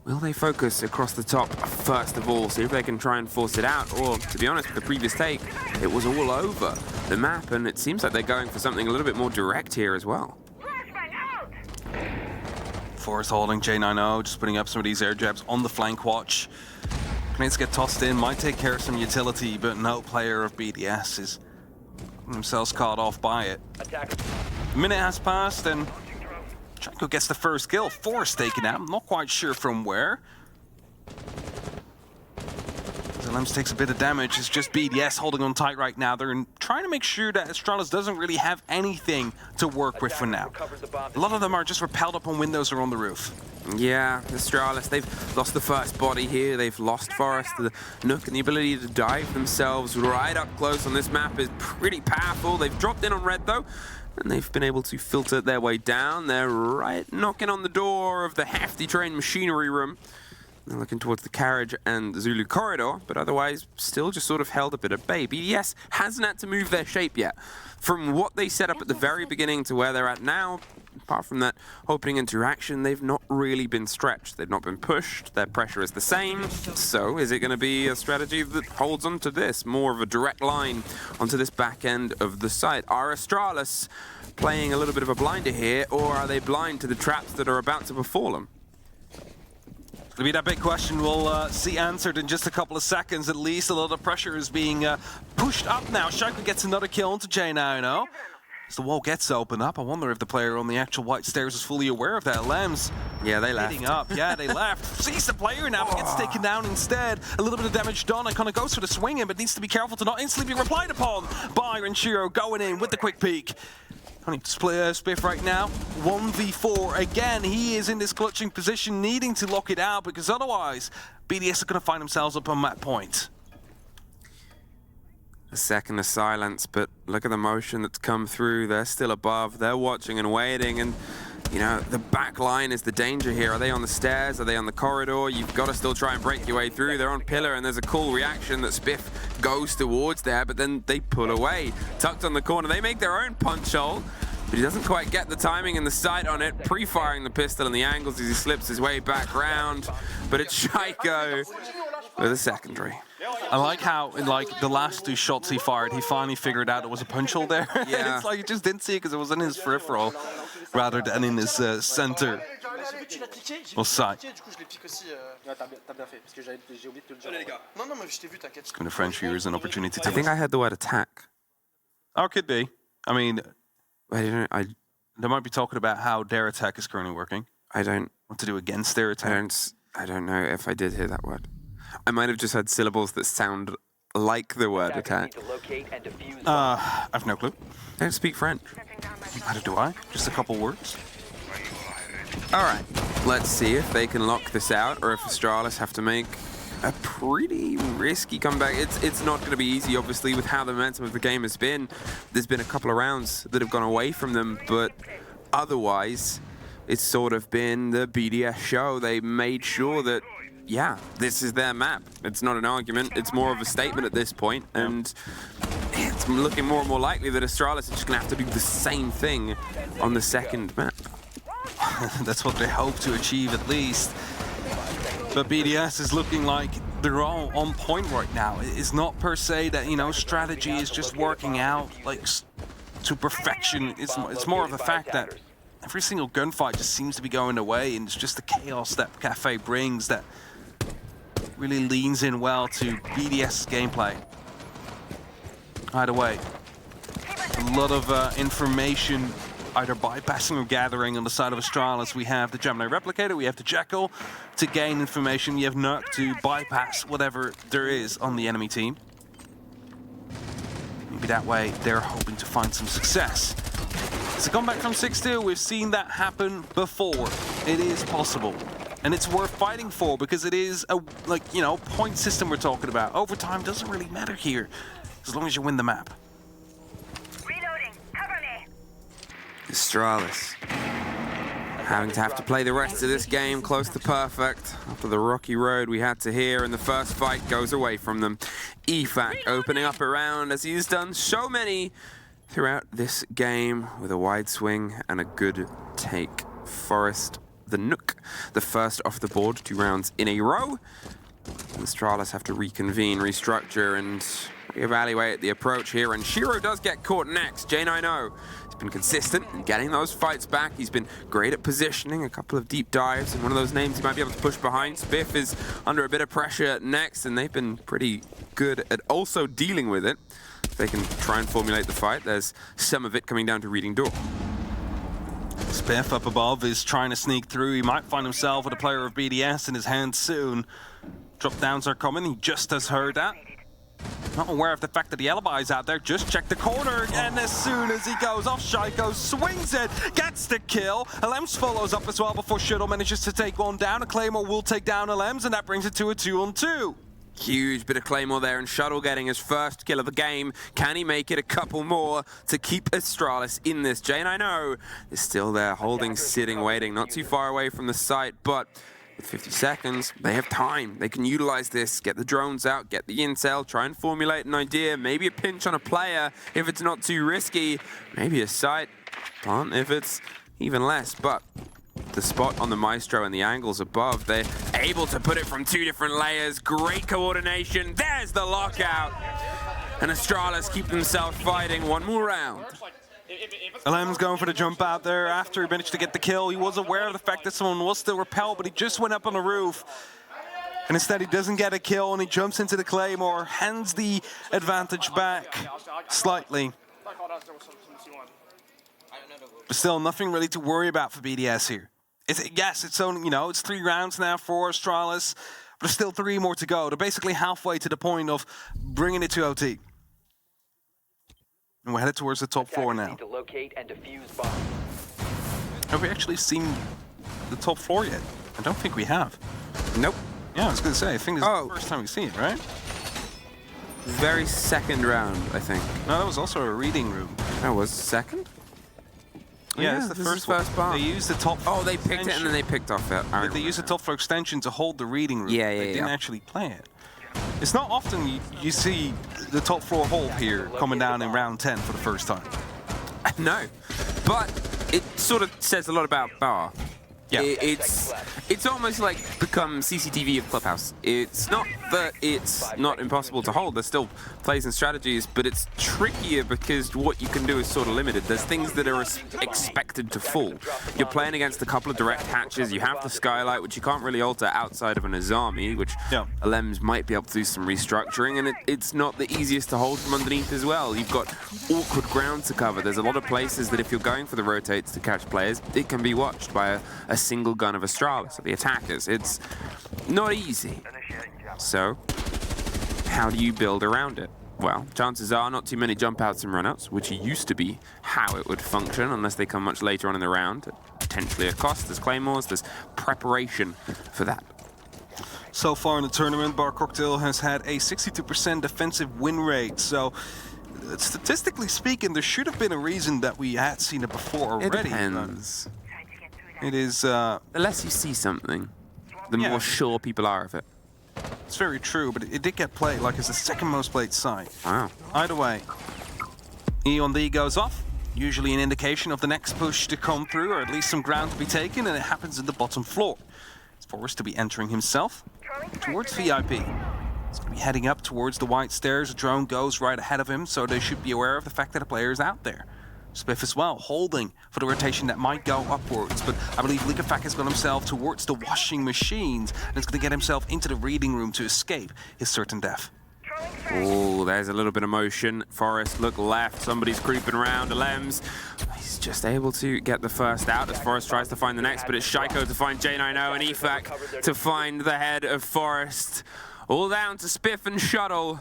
Will they focus across the top first of all, see if they can try and force it out? Or, to be honest, with the previous take, it was all over the map, and it seems like they're going for something a little bit more direct here as well. Force holding J90, just putting up some of these air jabs on the flank watch. Grenades get tossed in, might take care of some utility, but no player of BDS is themselves caught off by it. A minute has passed, and Chanko gets the first kill. Force taken out, I'm not quite sure from where. Lems takes a bit of damage. It's just BDS holding on tight right now. They're trying to make sure that Astralis doesn't really have anything to work with for now. A lot of them are just repelled up on windows or on the roof. Yeah, Astralis, they've lost the first body here. They've lost Forest, the Nook, and the ability to dive themselves right up close on this map is pretty powerful. They've dropped in on red, though, and they've been able to filter their way down. They're right knocking on the door of the hefty train machinery room. They're looking towards the carriage and the Zulu corridor, but otherwise still just sort of held a bit at bay. BDS hasn't had to move their shape yet. From what they set up at the very beginning to where they're at now, apart from that opening interaction, they've not really been stretched. They've not been pushed. Their pressure is the same. So is it going to be a strategy that holds on to this? More of a direct line onto this back end of the site. Are Astralis playing a little bit of a blinder here, or are they blind to the traps that are about to befall them? It'll be that big question we'll see answered in just a couple of seconds at least. A lot of pressure is being pushed up now. Shaco gets another kill onto J90. As the wall gets opened up, I wonder if the player on the actual white stairs is fully aware of that. Lems. Yeah, they left. Up. Yeah, they left. Sees the player now, but gets taken down instead. A little bit of damage done. It kind of goes for the swing in, but needs to be careful to not instantly be replied upon by Renshiro going in with the quick peek. Only Spiff right now, 1v4. Again, he is in this clutching position, needing to lock it out, because otherwise, BDS are going to find themselves up on that point. A second of silence, but look at the motion that's come through. They're still above. They're watching and waiting, and you know, the back line is the danger here. Are they on the stairs? Are they on the corridor? You've got to still try and break your way through. They're on pillar, and there's a cool reaction that Spiff goes towards there, but then they pull away. Tucked on the corner, they make their own punch hole, but he doesn't quite get the timing and the sight on it, pre-firing the pistol and the angles as he slips his way back round. But it's Shaiko with a secondary. I like how, in like the last two shots he fired, he finally figured out it was a punch hole there. Yeah. It's like he just didn't see it because it was in his peripheral rather than in his center. Or side. And the French here is an opportunity to. I think I heard the word attack. Oh, could be. I mean, They might be talking about how their attack is currently working. What to do against their attack. I don't know if I did hear that word. I might have just had syllables that sound like the word attack. I've no clue. I don't speak French. Neither do I. Just a couple words. All right, let's see if they can lock this out, or if Astralis have to make a pretty risky comeback. It's not going to be easy, obviously, with how the momentum of the game has been. There's been a couple of rounds that have gone away from them, but otherwise, it's sort of been the BDS show. They made sure that, yeah, this is their map. It's not an argument. It's more of a statement at this point, and it's looking more and more likely that Astralis are just going to have to do the same thing on the second map. That's what they hope to achieve, at least. But BDS is looking like they're all on point right now. It's not per se that, you know, strategy is just working out like to perfection. It's more of the fact that every single gunfight just seems to be going away, and it's just the chaos that Cafe brings that really leans in well to BDS's gameplay. Either way, a lot of information either bypassing or gathering on the side of Astralis. We have the Gemini Replicator, we have the Jackal to gain information, we have Nuke to bypass whatever there is on the enemy team. Maybe that way they're hoping to find some success. It's a comeback from 6-2. We've seen that happen before. It is possible. And it's worth fighting for because it is a, point system we're talking about. Overtime doesn't really matter here as long as you win the map. Reloading. Cover me. Astralis having to have to play the rest of this game close to perfect after the rocky road we had to hear, and the first fight goes away from them. EFAC opening up a round as he's done so many throughout this game with a wide swing and a good take. Forest, the Nuke, the first off the board, 2 rounds in a row. The Astralis have to reconvene, restructure, and reevaluate the approach here, and Shiro does get caught next. J90, he's been consistent in getting those fights back. He's been great at positioning, a couple of deep dives, and one of those names he might be able to push behind. Spiff is under a bit of pressure next, and they've been pretty good at also dealing with it. If they can try and formulate the fight, there's some of it coming down to reading door. Spiff up above is trying to sneak through. He might find himself with a player of BDS in his hands soon. Drop downs are coming, he just has heard that. Not aware of the fact that the alibi's out there, just check the corner, and as soon as he goes off, Shaiko swings it, gets the kill. Alems follows up as well before Shuttle manages to take one down. A Claymore will take down Alems, and that brings it to a 2-on-2. Huge bit of Claymore there, and Shuttle getting his first kill of the game. Can he make it a couple more to keep Astralis in this? J90 is still there, holding, sitting, waiting, not too far away from the site, but with 50 seconds, they have time. They can utilize this, get the drones out, get the intel, try and formulate an idea, maybe a pinch on a player if it's not too risky, maybe a site plant if it's even less, but the spot on the Maestro and the angles above, they're able to put it from 2 different layers. Great coordination. There's the lockout. And Astralis keep themselves fighting one more round. Alem's going for the jump out there after he managed to get the kill. He was aware of the fact that someone was still repelled, but he just went up on the roof. And instead he doesn't get a kill, and he jumps into the Claymore, hands the advantage back slightly. But still, nothing really to worry about for BDS here. It's only, it's 3 rounds now for Astralis, but there's still 3 more to go. They're basically halfway to the point of bringing it to OT. And we're headed towards the top 4 now. To locate and defuse bombs. Have we actually seen the top 4 yet? I don't think we have. Nope. Yeah, I was going to say, I think this is the first time we've seen it, right? Very second round, I think. No, that was also a reading room. That was second? Yeah, it's the first bomb. They used the top floor they picked it and then they picked off it. They used the top floor extension to hold the reading room. Yeah, They didn't actually play it. It's not often you see the top floor hold here coming down in round 10 for the first time. No, but it sort of says a lot about Bar. Yeah. It's almost like become CCTV of Clubhouse. It's not that it's not impossible to hold. There's still plays and strategies, but it's trickier because what you can do is sort of limited. There's things that are expected to fall. You're playing against a couple of direct hatches. You have the skylight, which you can't really alter outside of an Azami, which Alems might be able to do some restructuring, and it's not the easiest to hold from underneath as well. You've got awkward ground to cover. There's a lot of places that if you're going for the rotates to catch players, it can be watched by a single gun of Astralis, the attackers. It's not easy. So, how do you build around it? Well, chances are not too many jump outs and run outs, which used to be how it would function, unless they come much later on in the round, at potentially a cost. There's Claymores, there's preparation for that. So far in the tournament, Bar Cocktail has had a 62% defensive win rate, so statistically speaking, there should have been a reason that we had seen it before already. It depends. It is... the less you see something, the more sure people are of it. It's very true, but it did get played like it's the second most played side. Wow. Either way, E on D goes off, usually an indication of the next push to come through, or at least some ground to be taken, and it happens in the bottom floor. It's Forrest to be entering himself towards VIP. He's going to be heading up towards the white stairs. A drone goes right ahead of him, so they should be aware of the fact that a player is out there. Spiff as well, holding for the rotation that might go upwards, but I believe Likafak has got himself towards the washing machines and is going to get himself into the reading room to escape his certain death. Oh, there's a little bit of motion. Forrest, look left. Somebody's creeping around. Alems. He's just able to get the first out as Forrest tries to find the next, but it's Shaiko to find J90 and Efak to find the head of Forrest. All down to Spiff and Shuttle.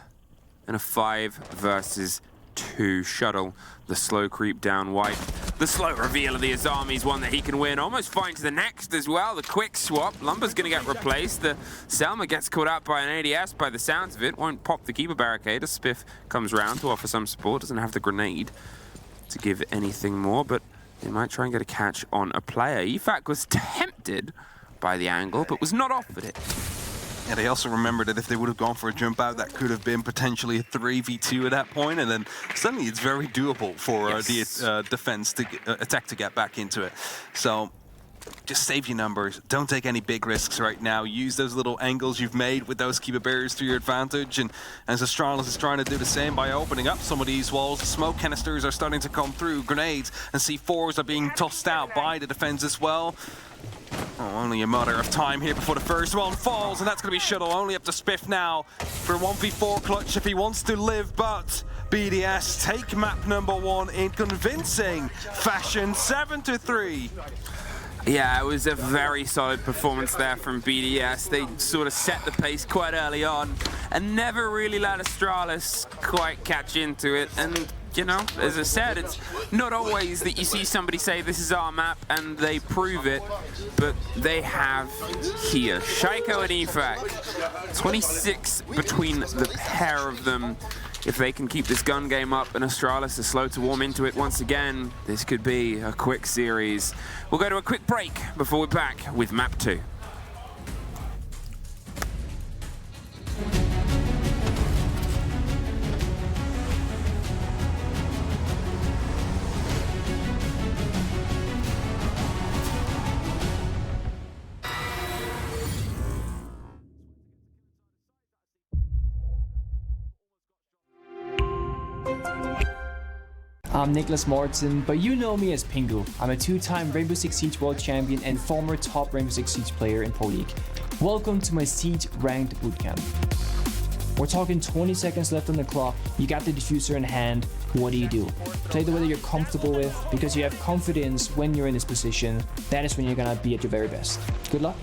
And a 5 versus 2 Shuttle. The slow creep down white. The slow reveal of the Azami's one that he can win. Almost finds the next as well. The quick swap. Lumber's going to get replaced. The Selma gets caught out by an ADS by the sounds of it. Won't pop the keeper barricade as Spiff comes round to offer some support. Doesn't have the grenade to give anything more, but they might try and get a catch on a player. Efak was tempted by the angle, but was not offered it. Yeah, they also remembered that if they would have gone for a jump out, that could have been potentially a 3v2 at that point, and then suddenly it's very doable for the defense to attack to get back into it. So just save your numbers. Don't take any big risks right now. Use those little angles you've made with those keeper barriers to your advantage, and as Astralis is trying to do the same by opening up some of these walls, the smoke canisters are starting to come through, grenades and C4s are being tossed out by the defense as well. Oh, only a matter of time here before the first one falls, and that's going to be Shuttle. Only up to Spiff now for 1v4 clutch if he wants to live, but BDS take map number 1 in convincing fashion, 7-3. Yeah, it was a very solid performance there from BDS. They sort of set the pace quite early on and never really let Astralis quite catch into it. And you know, as I said, it's not always that you see somebody say this is our map and they prove it, but they have here. Shaiko and Efak, 26 between the pair of them. If they can keep this gun game up and Astralis is slow to warm into it once again, this could be a quick series. We'll go to a quick break before we're back with map 2. I'm Nicholas Morton, but you know me as Pingu. I'm a 2-time Rainbow Six Siege World Champion and former top Rainbow Six Siege player in Pro League. Welcome to my Siege Ranked Bootcamp. We're talking 20 seconds left on the clock, you got the diffuser in hand, what do? Play the way that you're comfortable with, because you have confidence when you're in this position. That is when you're gonna be at your very best. Good luck.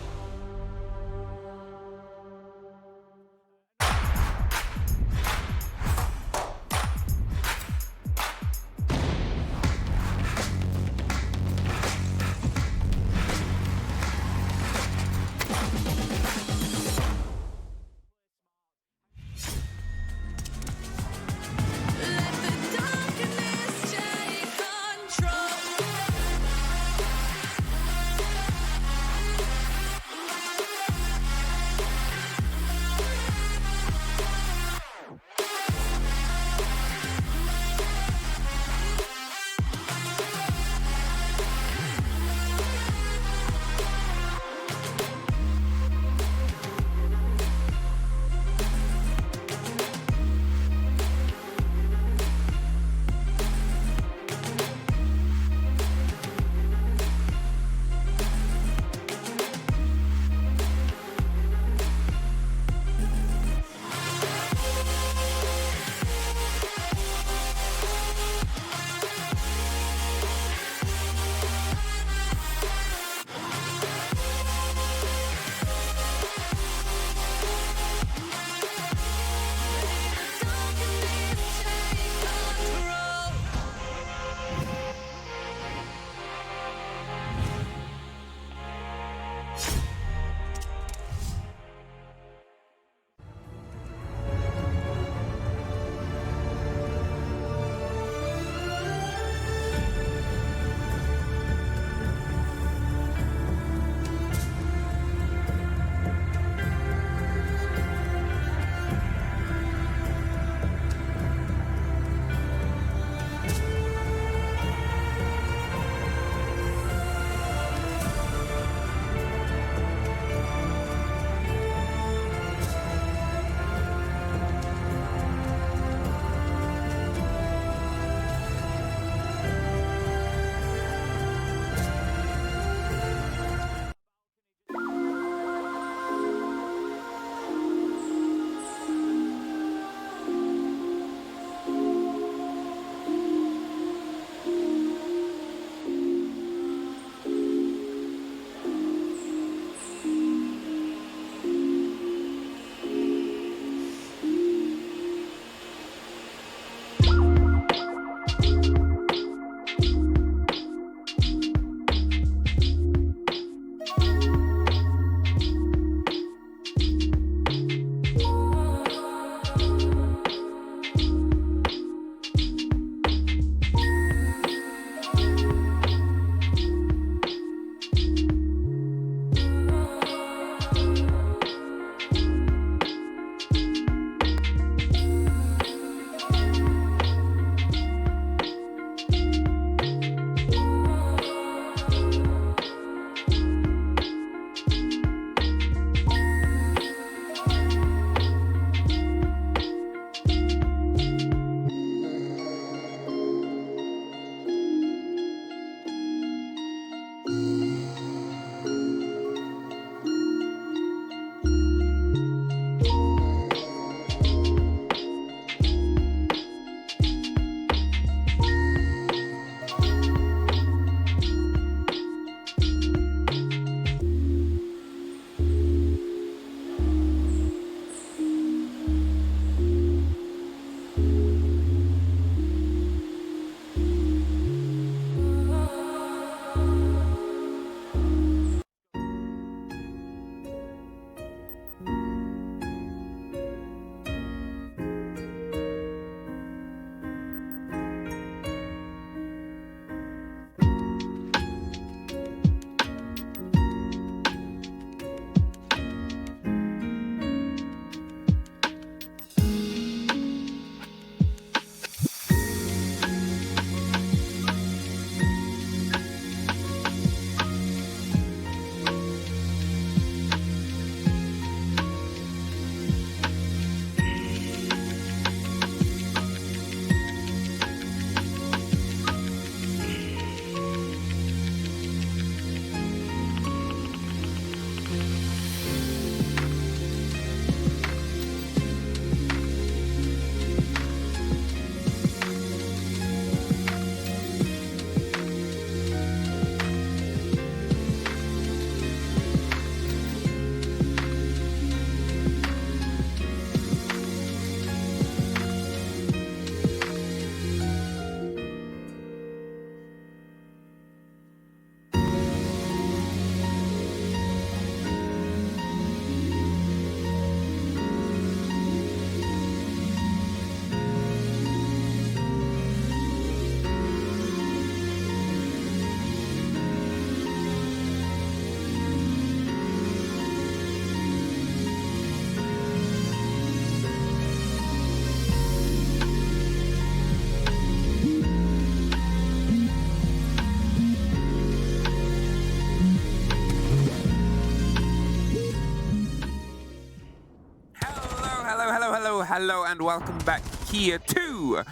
Hello and welcome back here to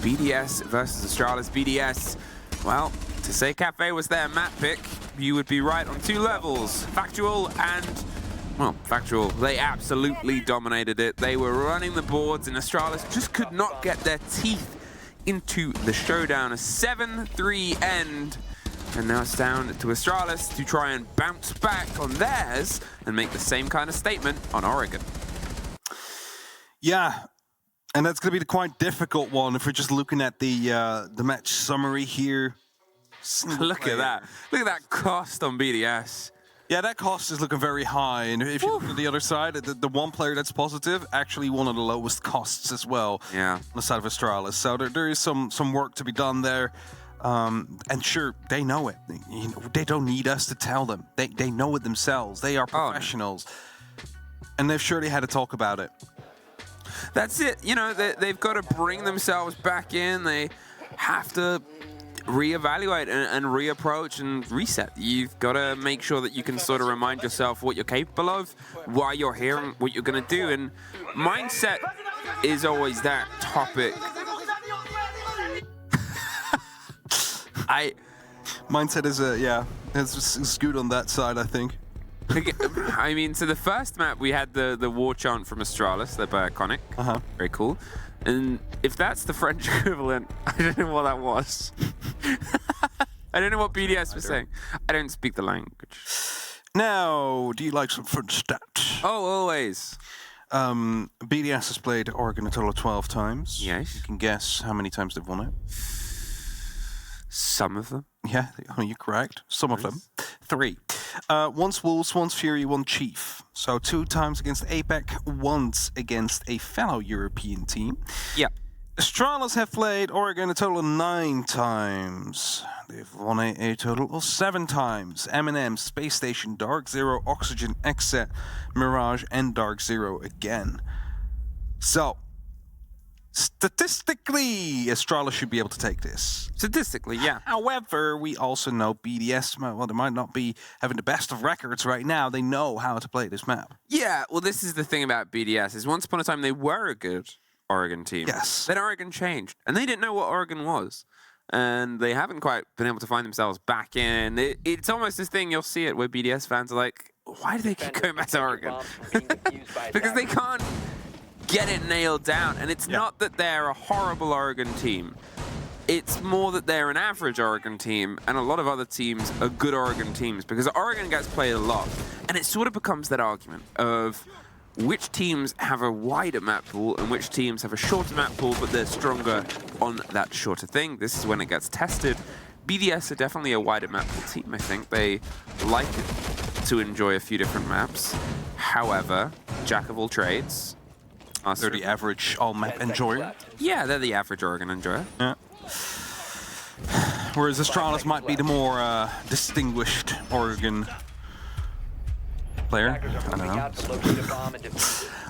BDS versus Astralis. BDS, well, to say Cafe was their map pick, you would be right on 2 levels. Factual and, well, factual. They absolutely dominated it. They were running the boards and Astralis just could not get their teeth into the showdown. A 7-3 end. And now it's down to Astralis to try and bounce back on theirs and make the same kind of statement on Oregon. Yeah, and that's going to be the quite difficult one if we're just looking at the match summary here. Look at that. Look at that cost on BDS. Yeah, that cost is looking very high. And if you look at the other side, the one player that's positive, actually one of the lowest costs as well. Yeah. On the side of Astralis. So there is some work to be done there. And sure, they know it. You know, they don't need us to tell them. They know it themselves. They are professionals. Oh, no. And they've surely had a talk about it. That's it. You know, they've got to bring themselves back in. They have to reevaluate and reapproach and reset. You've got to make sure that you can sort of remind yourself what you're capable of, why you're here, and what you're going to do. And mindset is always that topic. Mindset is it's good on that side, I think. I mean, so the first map we had the war chant from Astralis, led by Iconic. Very cool. And if that's the French equivalent, I don't know what that was. I don't know what BDS was saying. I don't speak the language. Now, do you like some fun stats? Oh, always. BDS has played Oregon a total of 12 times. Yes. You can guess how many times they've won it. Some of them. Yeah, you're correct. Some of them. 3. Once Wolves, once Fury, one Chief. So 2 times against APAC, once against a fellow European team. Yeah. Astralis have played Oregon a total of 9 times. They've won a total of 7 times. M&M, Space Station, Dark Zero, Oxygen, Exet, Mirage, and Dark Zero again. So, statistically, Astralis should be able to take this. Statistically, yeah. However, we also know BDS, well, they might not be having the best of records right now. They know how to play this map. Yeah, well, this is the thing about BDS, is once upon a time they were a good Oregon team. Yes. Then Oregon changed, and they didn't know what Oregon was. And they haven't quite been able to find themselves back in. It's almost this thing, you'll see it, where BDS fans are like, why do they keep going back to Oregon? Because they can't get it nailed down. And it's not that they're a horrible Oregon team. It's more that they're an average Oregon team, and a lot of other teams are good Oregon teams, because Oregon gets played a lot. And it sort of becomes that argument of which teams have a wider map pool and which teams have a shorter map pool, but they're stronger on that shorter thing. This is when it gets tested. BDS are definitely a wider map pool team, I think. They like to enjoy a few different maps. However, jack of all trades. They're the average all-map enjoyer. Yeah, they're the average Oregon enjoyer. Yeah. Whereas Astralis might be the more distinguished Oregon player. I don't know.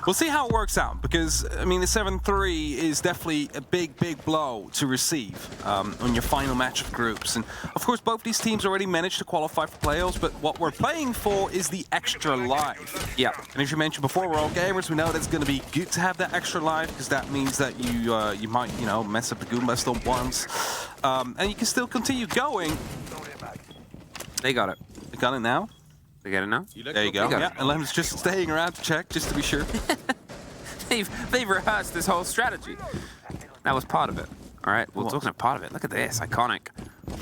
We'll see how it works out, because, I mean, the 7-3 is definitely a big, big blow to receive on your final match of groups. And, of course, both these teams already managed to qualify for playoffs, but what we're playing for is the extra life. Yeah. And as you mentioned before, we're all gamers. We know that it's going to be good to have that extra life, because that means that you might, you know, mess up the Goomba Stomp once. And you can still continue going. They got it. They got it now? They get it now? There you go. Yeah, and Lem's just staying around to check, just to be sure. They've rehearsed this whole strategy. That was part of it. All right, well, talking of part of it, look at this, Iconic.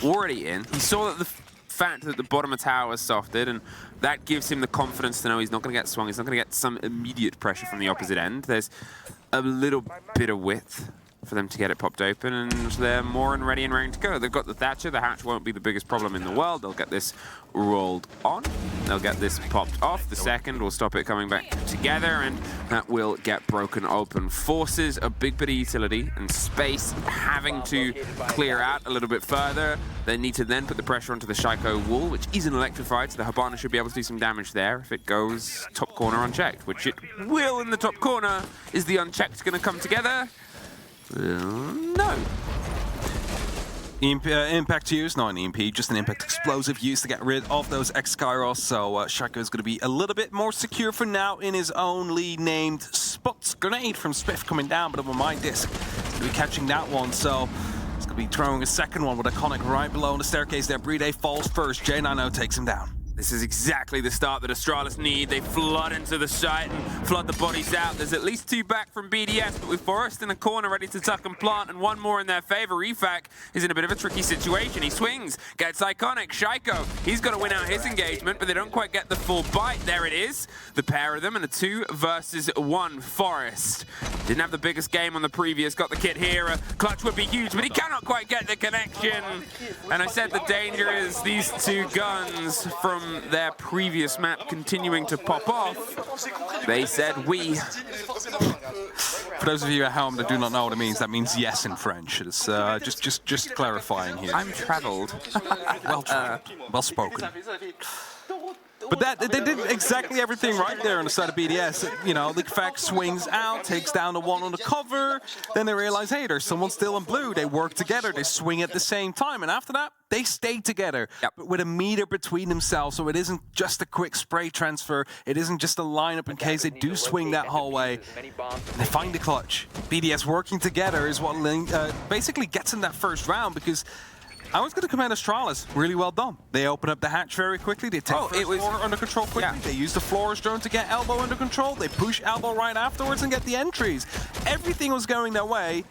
Already in. He saw that the fact that the bottom of tower was softed, and that gives him the confidence to know he's not going to get swung. He's not going to get some immediate pressure from the opposite end. There's a little bit of width for them to get it popped open, and they're more and ready and raring to go. They've got the Thatcher. The hatch won't be the biggest problem in the world. They'll get this rolled on. They'll get this popped off. The second will stop it coming back together, and that will get broken open. Forces a big bit of utility and space, having to clear out a little bit further. They need to then put the pressure onto the Shaiko wall, which isn't electrified, so the Habana should be able to do some damage there if it goes top corner unchecked, which it will in the top corner. Is the unchecked going to come together? No. Impact use, not an EMP, just an impact explosive used to get rid of those X-Kairos. So Shaiko is going to be a little bit more secure for now in his only named spots. Grenade from Spiff coming down, but over my disc, he's going to be catching that one. So he's going to be throwing a second one with Iconic right below on the staircase there. Bride falls first. J90 takes him down. This is exactly the start that Astralis need. They flood into the site and flood the bodies out. There's at least 2 back from BDS, but with Forrest in the corner ready to tuck and plant, and 1 more in their favor. Efac is in a bit of a tricky situation. He swings, gets Iconic. Shaiko, he's got to win out his engagement, but they don't quite get the full bite. There it is. The pair of them in a 2 versus 1. Forrest didn't have the biggest game on the previous. Got the kit here. A clutch would be huge, but he cannot quite get the connection. And I said the danger is these 2 guns from their previous map continuing to pop off. They said we. For those of you at home that do not know what it means, that means yes in French. It's just clarifying here. I'm traveled. Well spoken. But they did exactly everything right there on the side of BDS. You know, Efac swings out, takes down the one on the cover. Then they realize, hey, there's someone still in blue. They work together. They swing at the same time. And after that, they stay together. Yep. But with a meter between themselves. So it isn't just a quick spray transfer. It isn't just a lineup in case they do swing that hallway. They find the clutch. BDS working together is what basically gets in that first round, because I was going to commend Astralis. Really well done. They open up the hatch very quickly. They take floor under control quickly. Yeah. They use the floors drone to get Elbow under control. They push Elbow right afterwards and get the entries. Everything was going their way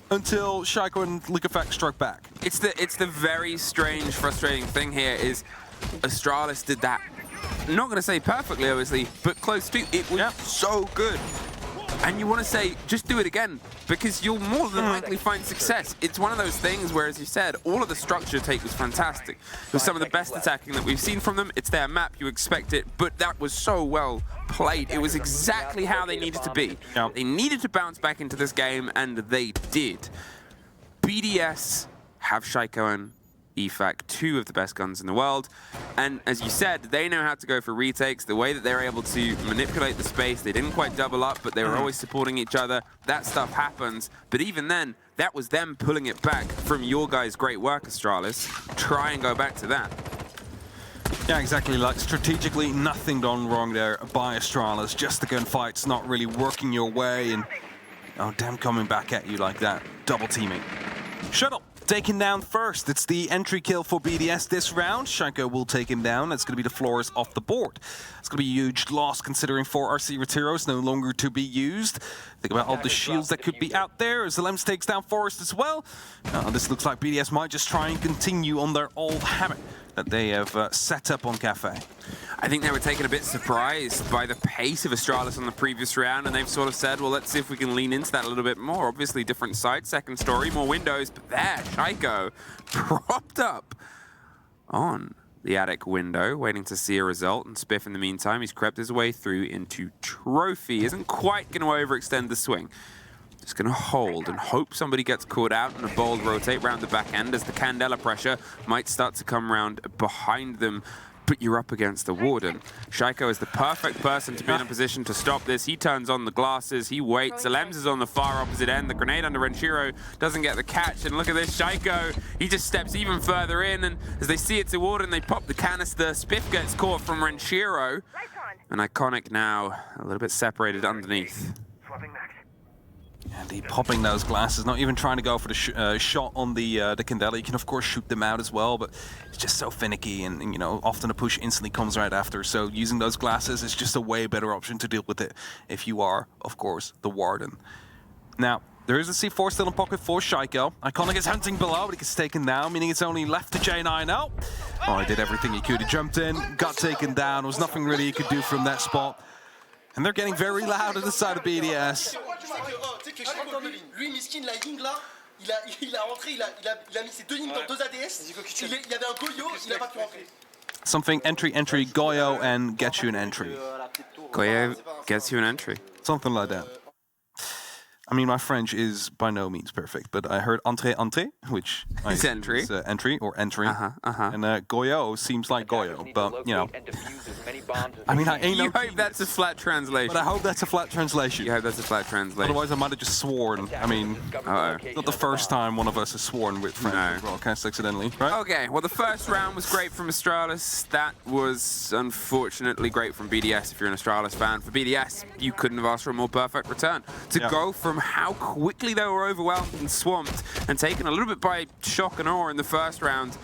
until Shaiko and Efac struck back. It's the very strange, frustrating thing here is Astralis did that. I'm not going to say perfectly, obviously, but close to. It was so good. And you want to say, just do it again, because you'll more than likely find success. It's one of those things where, as you said, all of the structure take was fantastic. It was some of the best attacking that we've seen from them. It's their map, you expect it, but that was so well played. It was exactly how they needed to be. Yep. They needed to bounce back into this game, and they did. BDS have Shaiko and Efac, 2 of the best guns in the world, and as you said, they know how to go for retakes. The way that they're able to manipulate the space, they didn't quite double up, but they were always supporting each other. That stuff happens, but even then, that was them pulling it back from your guys' great work, Astralis. Try and go back to that. Yeah, exactly. Like, strategically, nothing done wrong there by Astralis. Just the gunfights not really working your way, and oh, damn, coming back at you like that. Double teaming. Shuttle taken down first. It's the entry kill for BDS this round. Shaiko will take him down. That's going to be the floors off the board. It's going to be a huge loss considering 4 RC Retiros no longer to be used. Think about all the shields that could be out there. Zalems takes down Forrest as well. This looks like BDS might just try and continue on their old habit that they have set up on Cafe. I think they were taken a bit surprised by the pace of Astralis on the previous round, and they've sort of said, well, let's see if we can lean into that a little bit more. Obviously, different side, second story, more windows, but there, Shaiko propped up on the attic window, waiting to see a result, and Spiff, in the meantime, he's crept his way through into Trophy. Isn't quite going to overextend the swing. Just going to hold and hope somebody gets caught out and a bold rotate round the back end as the Candela pressure might start to come round behind them. But you're up against the Warden. Shaiko is the perfect person to be in a position to stop this. He turns on the glasses, he waits. Zalems is on the far opposite end. The grenade under Renshiro doesn't get the catch. And look at this, Shaiko, he just steps even further in. And as they see it's a Warden, they pop the canister. Spiff gets caught from Renshiro. And Iconic now a little bit separated underneath. And he popping those glasses, not even trying to go for the shot on the Candela. You can, of course, shoot them out as well, but it's just so finicky, and you know, often a push instantly comes right after. So using those glasses is just a way better option to deal with it if you are, of course, the Warden. Now, there is a C4 still in pocket for Shaiko. Iconic is hunting below, but he gets taken down, meaning it's only left to J90. Oh, he did everything he could. He jumped in, got taken down. There was nothing really he could do from that spot. And they're getting very loud at the side of BDS. Lui, miskin, la ying là, il a rentré, il a mis ses 2 lignes dans 2 ADS. Il y avait un Goyo, il n'a pas pu rentrer. Something entry, Goyo, and get you an entry. Goyo gets you an entry. Something like that. I mean, my French is by no means perfect, but I heard entrée, which is entry. Is, entry or entry. And Goyo seems like Goyo, but, you know. I mean, I ain't You hope that's a flat translation. But I hope that's a flat translation. You hope that's a flat translation. Otherwise, I might have just sworn. I mean, it's not the first time one of us has sworn with French broadcast accidentally, right? Okay, well, the first round was great from Astralis. That was unfortunately great from BDS if you're an Astralis fan. For BDS, you couldn't have asked for a more perfect return. To go from how quickly they were overwhelmed and swamped and taken a little bit by shock and awe in the first round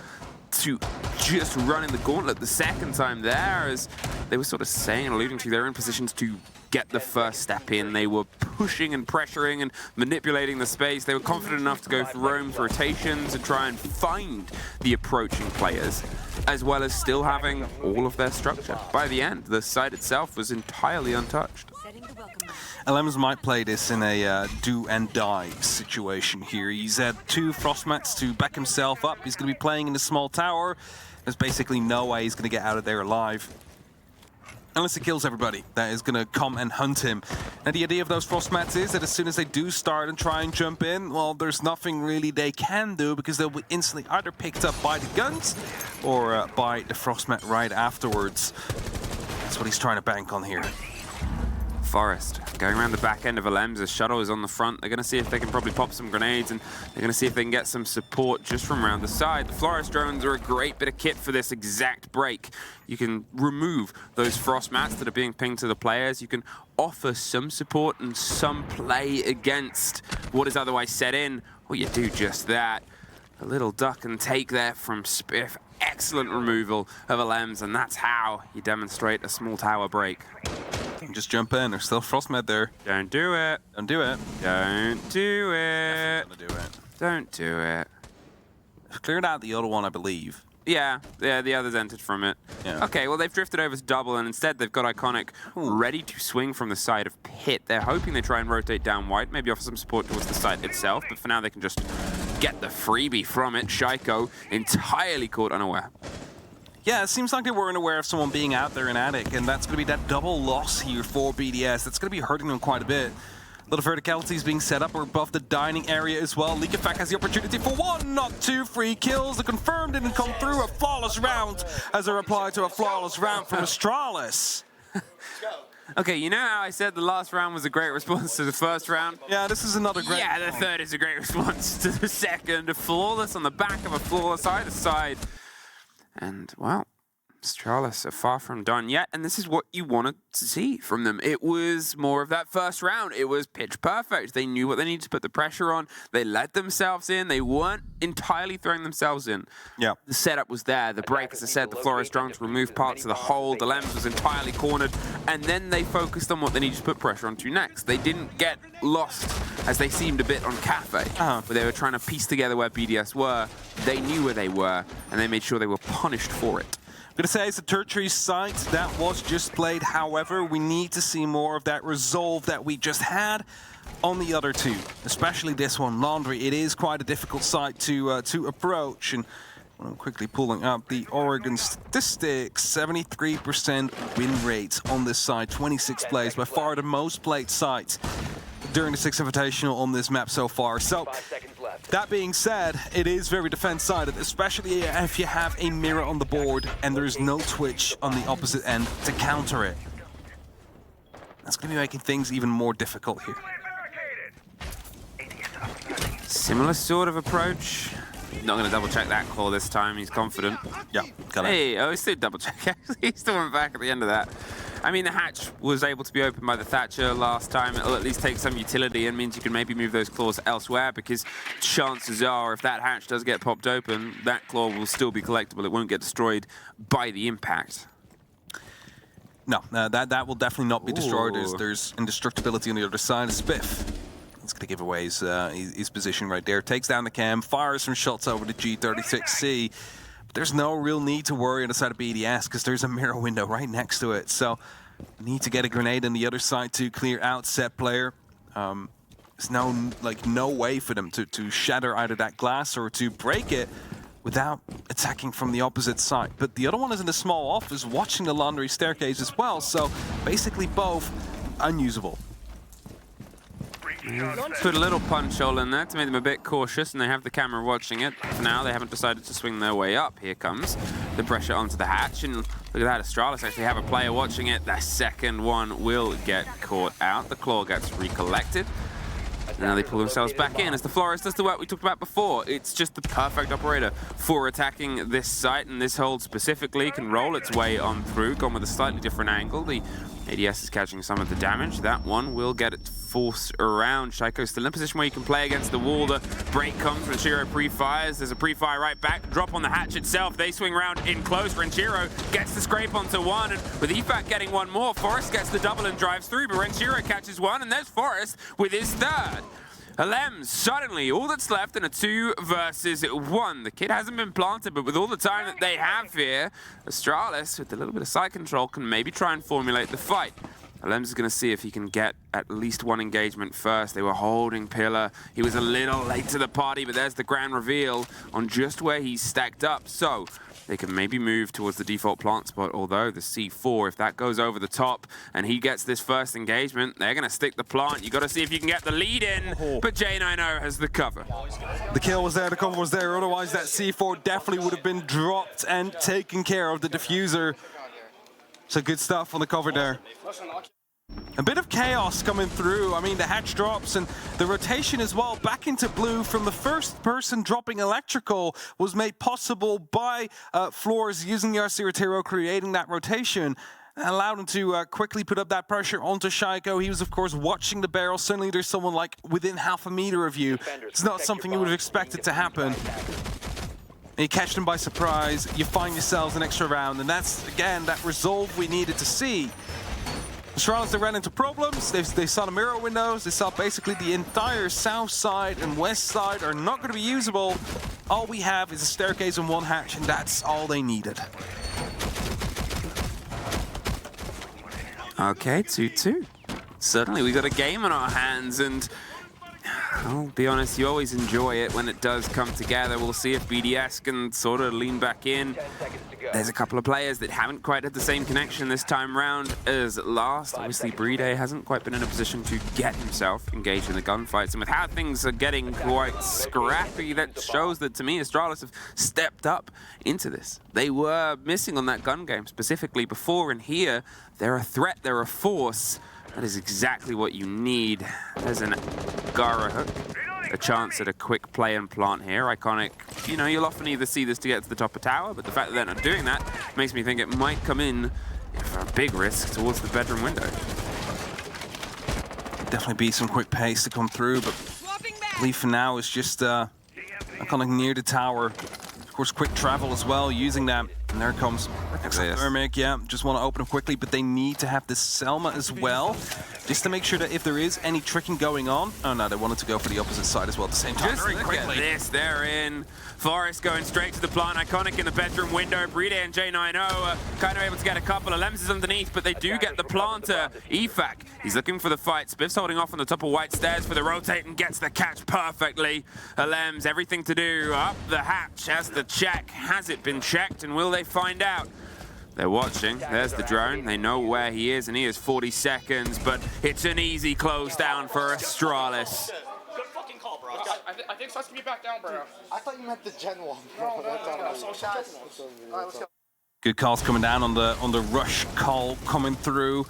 to just running the gauntlet the second time there, as they were sort of saying and alluding to, they're in positions to get the first step in. They were pushing and pressuring and manipulating the space. They were confident enough to go for roams, rotations, and try and find the approaching players, as well as still having all of their structure. By the end, the site itself was entirely untouched. LMs might play this in a do and die situation here. He's had 2 frost mats to back himself up. He's going to be playing in a small tower. There's basically no way he's going to get out of there alive. Unless he kills everybody that is going to come and hunt him. And the idea of those frost mats is that as soon as they do start and try and jump in, well, there's nothing really they can do because they'll be instantly either picked up by the guns or by the frost mat right afterwards. That's what he's trying to bank on here. Forest going around the back end of LMs. The shuttle is on the front. They're going to see if they can probably pop some grenades, and they're going to see if they can get some support just from around the side. The Florist drones are a great bit of kit for this exact break. You can remove those frost mats that are being pinged to the players. You can offer some support and some play against what is otherwise set in. Well, you do just that. A little duck and take there from Spiff. Excellent removal of LMs, and that's how you demonstrate a small tower break. Just jump in. There's still frost med there. Don't do it. Don't do it. Don't do it. Don't do it. Don't do it. I've cleared out the other one, I believe. Yeah, the others entered from it. Yeah. Okay, well, they've drifted over to double, and instead they've got Iconic ready to swing from the side of Pit. They're hoping they try and rotate down white, maybe offer some support towards the site itself, but for now they can just get the freebie from it. Shaiko entirely caught unaware. Yeah, it seems like they weren't aware of someone being out there in Attic, and that's going to be that double loss here for BDS. That's going to be hurting them quite a bit. A lot of verticalities being set up above the dining area as well. Leakefak has the opportunity for 1, not 2 free kills. The confirm didn't come through. A flawless round as a reply to a flawless round from Astralis. Okay, you know how I said the last round was a great response to the first round? Yeah, this is another great Yeah, the third is a great response to the second. A flawless on the back of a flawless either side. And, well, Astralis are far from done yet, and this is what you wanted to see from them. It was more of that first round. It was pitch perfect. They knew what they needed to put the pressure on. They let themselves in. They weren't entirely throwing themselves in. Yeah. The setup was there. The break, as I said, the Florist drones removed parts of the hole. The Lems was entirely cornered, and then they focused on what they needed to put pressure onto next. They didn't get lost, as they seemed a bit on Cafe, where they were trying to piece together where BDS were. They knew where they were, and they made sure they were punished for it. I'm going to say it's a tertiary site that was just played. However, we need to see more of that resolve that we just had on the other two, especially this one, Laundry. It is quite a difficult site to approach, and I'm quickly pulling up the Oregon statistics. 73% win rate on this side, 26 plays, by far the most played site during the 6th Invitational on this map so far. So, that being said, it is very defense-sided, especially if you have a mirror on the board and there's no Twitch on the opposite end to counter it. That's going to be making things even more difficult here. Similar sort of approach. Not going to double-check that call this time. He's confident. Yeah, got it. Hey, oh, he still double-check. He still went back at the end of that. I mean, the hatch was able to be opened by the Thatcher last time. It'll at least take some utility and means you can maybe move those claws elsewhere, because chances are if that hatch does get popped open, that claw will still be collectible. It won't get destroyed by the impact. No, that will definitely not be destroyed. There's indestructibility on the other side. Spiff. He's going to give away his position right there. Takes down the cam, fires some shots over the G36C. There's no real need to worry on the side of BDS because there's a mirror window right next to it. So, need to get a grenade on the other side to clear out set player. There's no way for them to shatter either that glass or to break it without attacking from the opposite side. But the other one is in the small office watching the laundry staircase as well. So, basically both unusable. Put a little punch hole in there to make them a bit cautious, and they have the camera watching it. For now, they haven't decided to swing their way up. Here comes the pressure onto the hatch, and look at that, Astralis actually have a player watching it. The second one will get caught out. The claw gets recollected. And now they pull themselves back in as the Florist does the work we talked about before. It's just the perfect operator for attacking this site, and this hold specifically can roll its way on through, gone with a slightly different angle. The ADS is catching some of the damage. That one will get it forced around. Shaiko's still in a position where you can play against the wall. The break comes. Ranchiro pre-fires. There's a pre-fire right back. Drop on the hatch itself. They swing around in close. Ranchiro gets the scrape onto one, and with EFAC getting one more, Forrest gets the double and drives through, but Ranchiro catches one, and there's Forrest with his third. Alems, suddenly, all that's left in a 2 versus 1. The kid hasn't been planted, but with all the time that they have here, Astralis, with a little bit of side control, can maybe try and formulate the fight. Alems is going to see if he can get at least one engagement first. They were holding Pillar. He was a little late to the party, but there's the grand reveal on just where he's stacked up. So they can maybe move towards the default plant spot, although the C4, if that goes over the top and he gets this first engagement, they're going to stick the plant. You got to see if you can get the lead in, but J90 has the cover. The kill was there, the cover was there, otherwise that C4 definitely would have been dropped and taken care of. The diffuser. So good stuff on the cover there. A bit of chaos coming through. I mean, the hatch drops and the rotation as well back into blue from the first person dropping electrical was made possible by Floors using the RC Rotero, creating that rotation. Allowed him to quickly put up that pressure onto Shaiko. He was, of course, watching the barrel. Suddenly there's someone like within half a meter of you. It's not something you would have expected to happen. You catch them by surprise, you find yourselves an extra round, and that's, again, that resolve we needed to see. Astralis, they ran into problems, they saw the mirror windows, they saw basically the entire south side and west side are not going to be usable. All we have is a staircase and one hatch, and that's all they needed. Okay, 2-2. Certainly, we got a game on our hands, and I'll be honest, you always enjoy it when it does come together. We'll see if BDS can sort of lean back in. There's a couple of players that haven't quite had the same connection this time round as last. Obviously, Brede hasn't quite been in a position to get himself engaged in the gunfights. And with how things are getting quite scrappy, that shows that, to me, Astralis have stepped up into this. They were missing on that gun game, specifically before, and here, they're a threat, they're a force. That is exactly what you need. There's an Gara hook. A chance at a quick play and plant here. Iconic, you know, you'll often either see this to get to the top of tower, but the fact that they're not doing that makes me think it might come in for a big risk towards the bedroom window. Definitely be some quick pace to come through, but I believe for now it's just Iconic near the tower. Of course, quick travel as well, using that. And there comes Thermic, yeah, just want to open them quickly, but they need to have this Selma as well, just to make sure that if there is any tricking going on. Oh no, they wanted to go for the opposite side as well at the same time. Just look at this, they're in. Forrest going straight to the plant. Iconic in the bedroom window. Brede and J90 kind of able to get a couple of Lemses underneath, but they do get the planter. EFAC, he's looking for the fight. Spiff's holding off on the top of white stairs for the rotate and gets the catch perfectly. Alems, everything to do. Up the hatch has the check. Has it been checked, and will they find out? They're watching. There's the drone. They know where he is, and he is 40 seconds, but it's an easy close down for Astralis. Good fucking call, bro. I think it's supposed to be back down, bro. I thought you meant the Gen 1. No. Good calls coming down on the rush call coming through.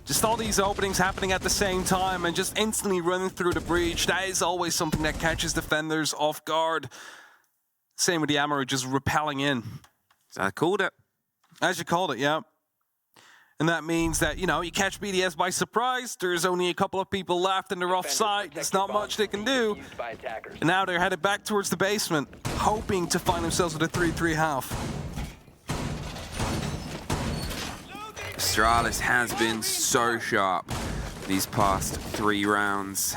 Just all these openings happening at the same time and just instantly running through the breach. That is always something that catches defenders off guard. Same with the Amaru just repelling in. So I called it. As you called it, yeah. And that means that, you know, you catch BDS by surprise. There's only a couple of people left and they're offside. There's not much they can do. And now they're headed back towards the basement, hoping to find themselves with a 3-3 half. Astralis has been so sharp these past 3 rounds.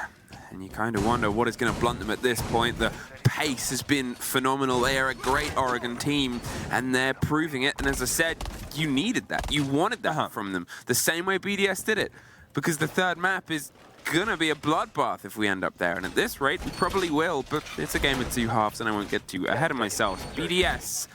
And you kind of wonder what is going to blunt them at this point. The pace has been phenomenal. They are a great Oregon team, and they're proving it. And as I said, you needed that. You wanted that from them. The same way BDS did it. Because the third map is going to be a bloodbath if we end up there. And at this rate, we probably will. But it's a game of 2 halves, and I won't get too ahead of myself. BDS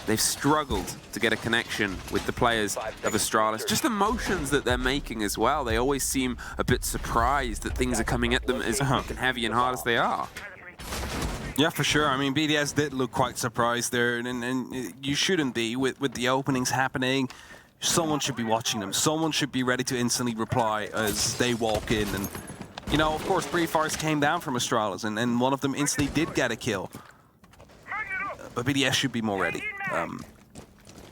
they've struggled to get a connection with the players of Astralis. Just the motions that they're making as well. They always seem a bit surprised that things are coming at them as fucking heavy and hard as they are. Yeah, for sure. I mean, BDS did look quite surprised there, and you shouldn't be with the openings happening. Someone should be watching them. Someone should be ready to instantly reply as they walk in. And, you know, of course, Briefars came down from Astralis, and one of them instantly did get a kill. But BDS should be more ready.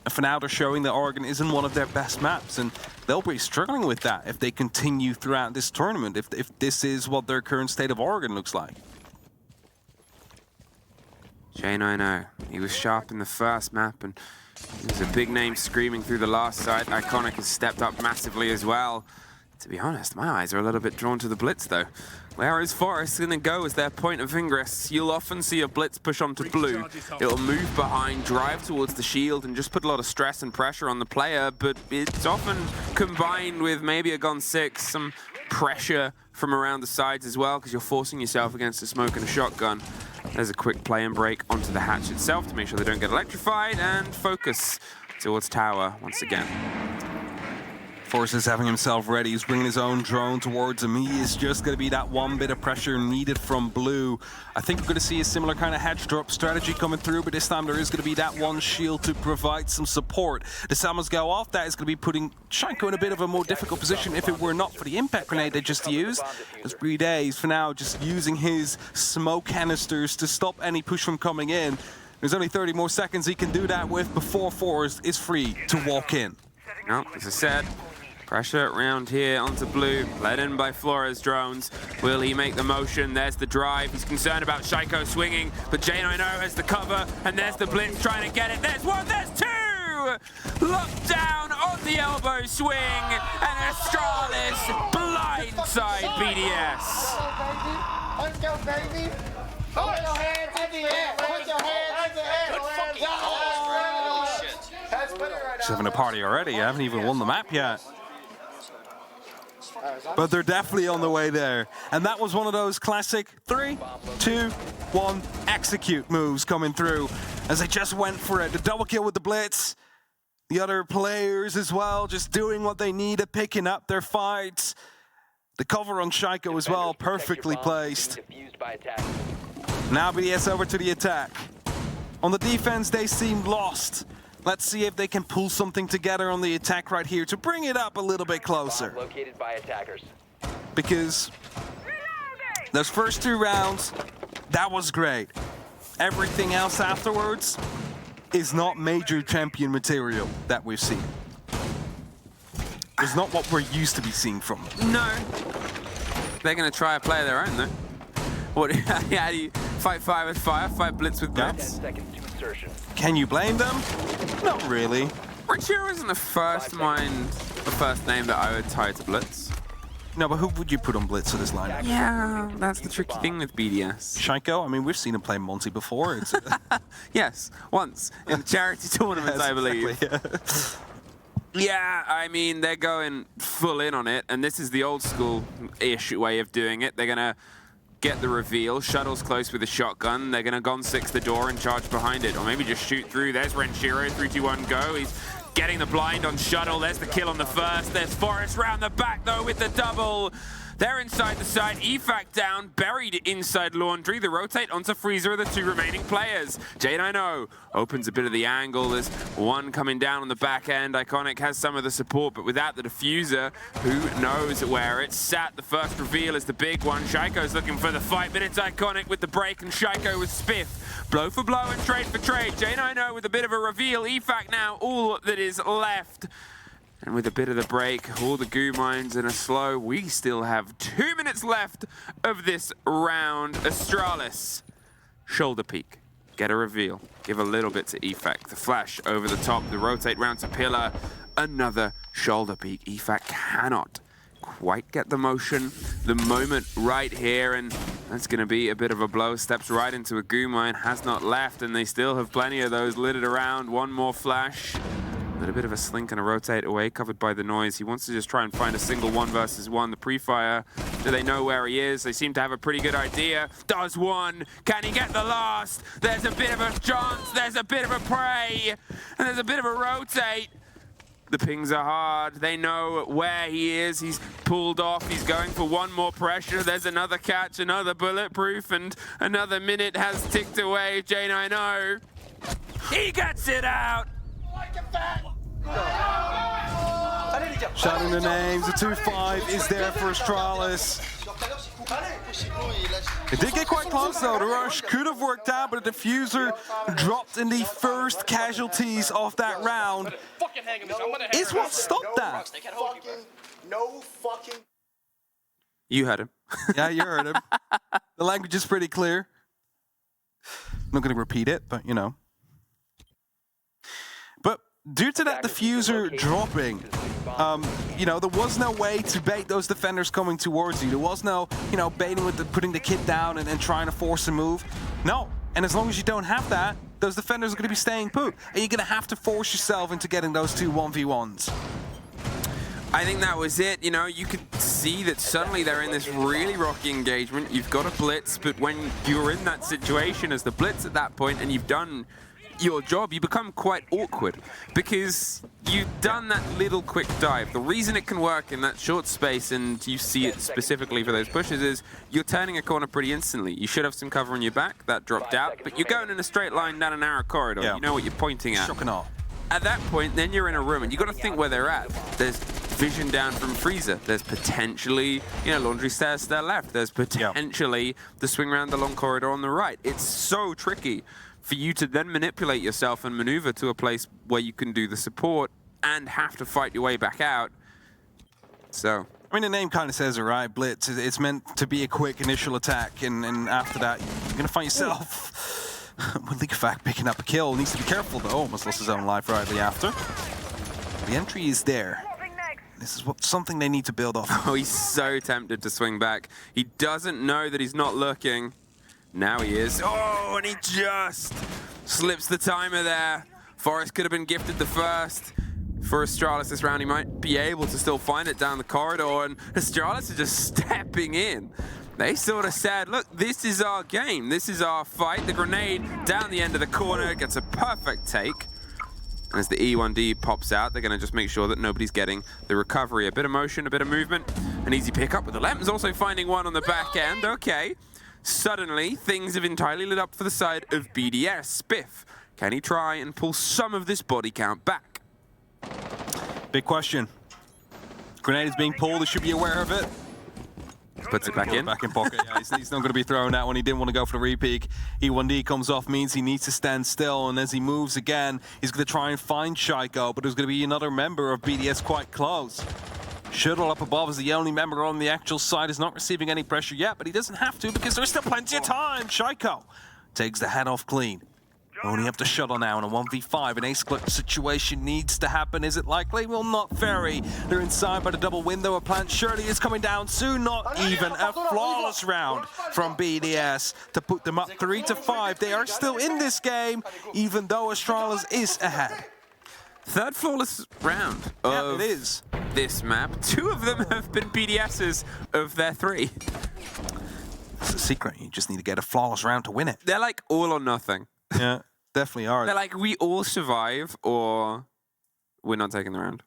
For now, they're showing that Oregon isn't one of their best maps, and they'll be struggling with that if they continue throughout this tournament, if this is what their current state of Oregon looks like. J90, he was sharp in the first map, and there's a big name screaming through the last site. Iconic has stepped up massively as well. To be honest, my eyes are a little bit drawn to the Blitz, though. Where is Forest going to go as their point of ingress? You'll often see a Blitz push onto blue. It'll move behind, drive towards the shield, and just put a lot of stress and pressure on the player, but it's often combined with maybe a Gon 6, some pressure from around the sides as well, because you're forcing yourself against a smoke and a shotgun. There's a quick play and break onto the hatch itself to make sure they don't get electrified, and focus towards tower once again. Force is having himself ready. He's bringing his own drone towards him. He is just going to be that one bit of pressure needed from blue. I think we're going to see a similar kind of hatch drop strategy coming through, but this time there is going to be that one shield to provide some support. The Samus go off. That is going to be putting Shaiko in a bit of a more difficult position if it were not for the impact grenade they just used. As BDS, for now, just using his smoke canisters to stop any push from coming in. There's only 30 more seconds he can do that with before Forrest is free to walk in. Well, as I said, pressure around here onto blue, led in by Flores drones. Will he make the motion? There's the drive. He's concerned about Shaiko swinging, but J90 has the cover, and there's the Blitz trying to get it. There's one, there's two! Locked down on the elbow swing, and Astralis blindside BDS. Let's go, baby! Put your hands in the air! Put your hands in the air! Good fucking Just having a party already. I haven't even won the map yet. But they're definitely on the way there. And that was one of those classic 3, 2, 1, execute moves coming through as they just went for it. The double kill with the Blitz. The other players as well, just doing what they needed, picking up their fights. The cover on Shaiko as well, perfectly placed. Now BDS over to the attack. On the defense, they seem lost. Let's see if they can pull something together on the attack right here to bring it up a little bit closer. Located by attackers. Because those first 2 rounds, that was great. Everything else afterwards is not major champion material that we've seen. It's not what we're used to be seeing from them. No. They're going to try a play of their own, though. What? How do you fight fire with fire, fight Blitz with Blitz? 10 seconds to insertion. Can you blame them? Not really. Richiro isn't the first name that I would tie to Blitz. No, but who would you put on Blitz for this lineup? Yeah, that's the tricky thing with BDS. Shaiko? I mean, we've seen him play Monty before. It's, yes, once in charity tournaments, yes, I believe. Exactly, Yeah, I mean, they're going full in on it, and this is the old school-ish way of doing it. They're going to get the reveal, Shuttle's close with a shotgun, they're going to Gon 6 the door and charge behind it, or maybe just shoot through. There's Renshiro, 3, 2, 1, go. He's getting the blind on Shuttle, there's the kill on the first. There's Forrest round the back, though, with the double. They're inside the side, EFAC down, buried inside Laundry. The rotate onto Freezer are the 2 remaining players. J90 opens a bit of the angle. There's one coming down on the back end. Iconic has some of the support, but without the diffuser, who knows where it's sat. The first reveal is the big one. Shaiko's looking for the fight, but it's Iconic with the break, and Shaiko with Spiff. Blow for blow and trade for trade. J90 with a bit of a reveal. EFAC now all that is left. And with a bit of the break, all the goo mines in a slow, we still have 2 minutes left of this round. Astralis, shoulder peek, get a reveal, give a little bit to EFAC. The flash over the top, the rotate round to pillar, another shoulder peek. EFAC cannot quite get the motion, the moment right here, and that's going to be a bit of a blow. Steps right into a goo mine, has not left, and they still have plenty of those littered around. One more flash. But a bit of a slink and a rotate away, covered by the noise. He wants to just try and find a single 1 versus 1. The pre-fire, do they know where he is? They seem to have a pretty good idea. Does one. Can he get the last? There's a bit of a chance. There's a bit of a prey. And there's a bit of a rotate. The pings are hard. They know where he is. He's pulled off. He's going for one more pressure. There's another catch, another bulletproof, and another minute has ticked away. J90. He gets it out. Shouting the names. The 2-5 is there for Astralis. It did get quite close though. The rush could have worked out, but the diffuser dropped in the first casualties of that round. Is what stopped that. No fucking. You heard him. Yeah, you heard him. The language is pretty clear. I'm not going to repeat it, but you know. But due to that diffuser dropping, you know, there was no way to bait those defenders coming towards you. There was no, you know, baiting with putting the kit down and trying to force a move. No. And as long as you don't have that, those defenders are going to be staying put. And you're going to have to force yourself into getting those 2 1v1s. I think that was it. You know, you could see that suddenly they're in this really rocky engagement. You've got a blitz, but when you're in that situation as the blitz at that point and you've done your job, you become quite awkward because you've done that little quick dive. The reason it can work in that short space, and you see it specifically for those pushes, is you're turning a corner pretty instantly. You should have some cover on your back. That dropped out, but you're going in a straight line down a narrow corridor. Yeah. You know what you're pointing at. Shocking all. At that point, then you're in a room, and you've got to think where they're at. There's vision down from Freezer. There's potentially, you know, laundry stairs to their left. There's potentially the swing around the long corridor on the right. It's so tricky for you to then manipulate yourself and maneuver to a place where you can do the support and have to fight your way back out. So, I mean, the name kind of says it, right? Blitz. It's meant to be a quick initial attack, and after that, you're going to find yourself with Leakfact picking up a kill. Needs to be careful, though. Almost lost his own life rightly after. The entry is there. This is something they need to build off. Oh, he's so tempted to swing back. He doesn't know that he's not looking. Now he is. Oh, and he just slips the timer there. Forrest could have been gifted the first. For Astralis this round, he might be able to still find it down the corridor, and Astralis is just stepping in. They sort of said, look, this is our game. This is our fight. The grenade down the end of the corner gets a perfect take. And as the E1D pops out, they're going to just make sure that nobody's getting the recovery. A bit of motion, a bit of movement. An easy pickup with the Lemons also finding one on the back end. Okay. Suddenly, things have entirely lit up for the side of BDS. Spiff, can he try and pull some of this body count back? Big question. Grenade is being pulled. He should be aware of it. Puts it back in. Back in pocket. Yeah, he's not going to be throwing that one. He didn't want to go for the repeak. E1D comes off, means he needs to stand still. And as he moves again, he's going to try and find Shaiko. But there's going to be another member of BDS quite close. Shuttle up above is the only member on the actual side. Is not receiving any pressure yet, but he doesn't have to because there's still plenty of time. Shaiko takes the head off clean. Only up to Shuttle now in a 1v5. An ace-clip situation needs to happen. Is it likely? Well, not very. They're inside by the double window. A plant surely is coming down soon. Not even a flawless round from BDS to put them up 3-5. They are still in this game, even though Astralis is ahead. Third flawless round of this map. 2 of them have been BDSs of their 3. It's a secret. You just need to get a flawless round to win it. They're like all or nothing. Yeah, definitely are. They're like, we all survive or we're not taking the round.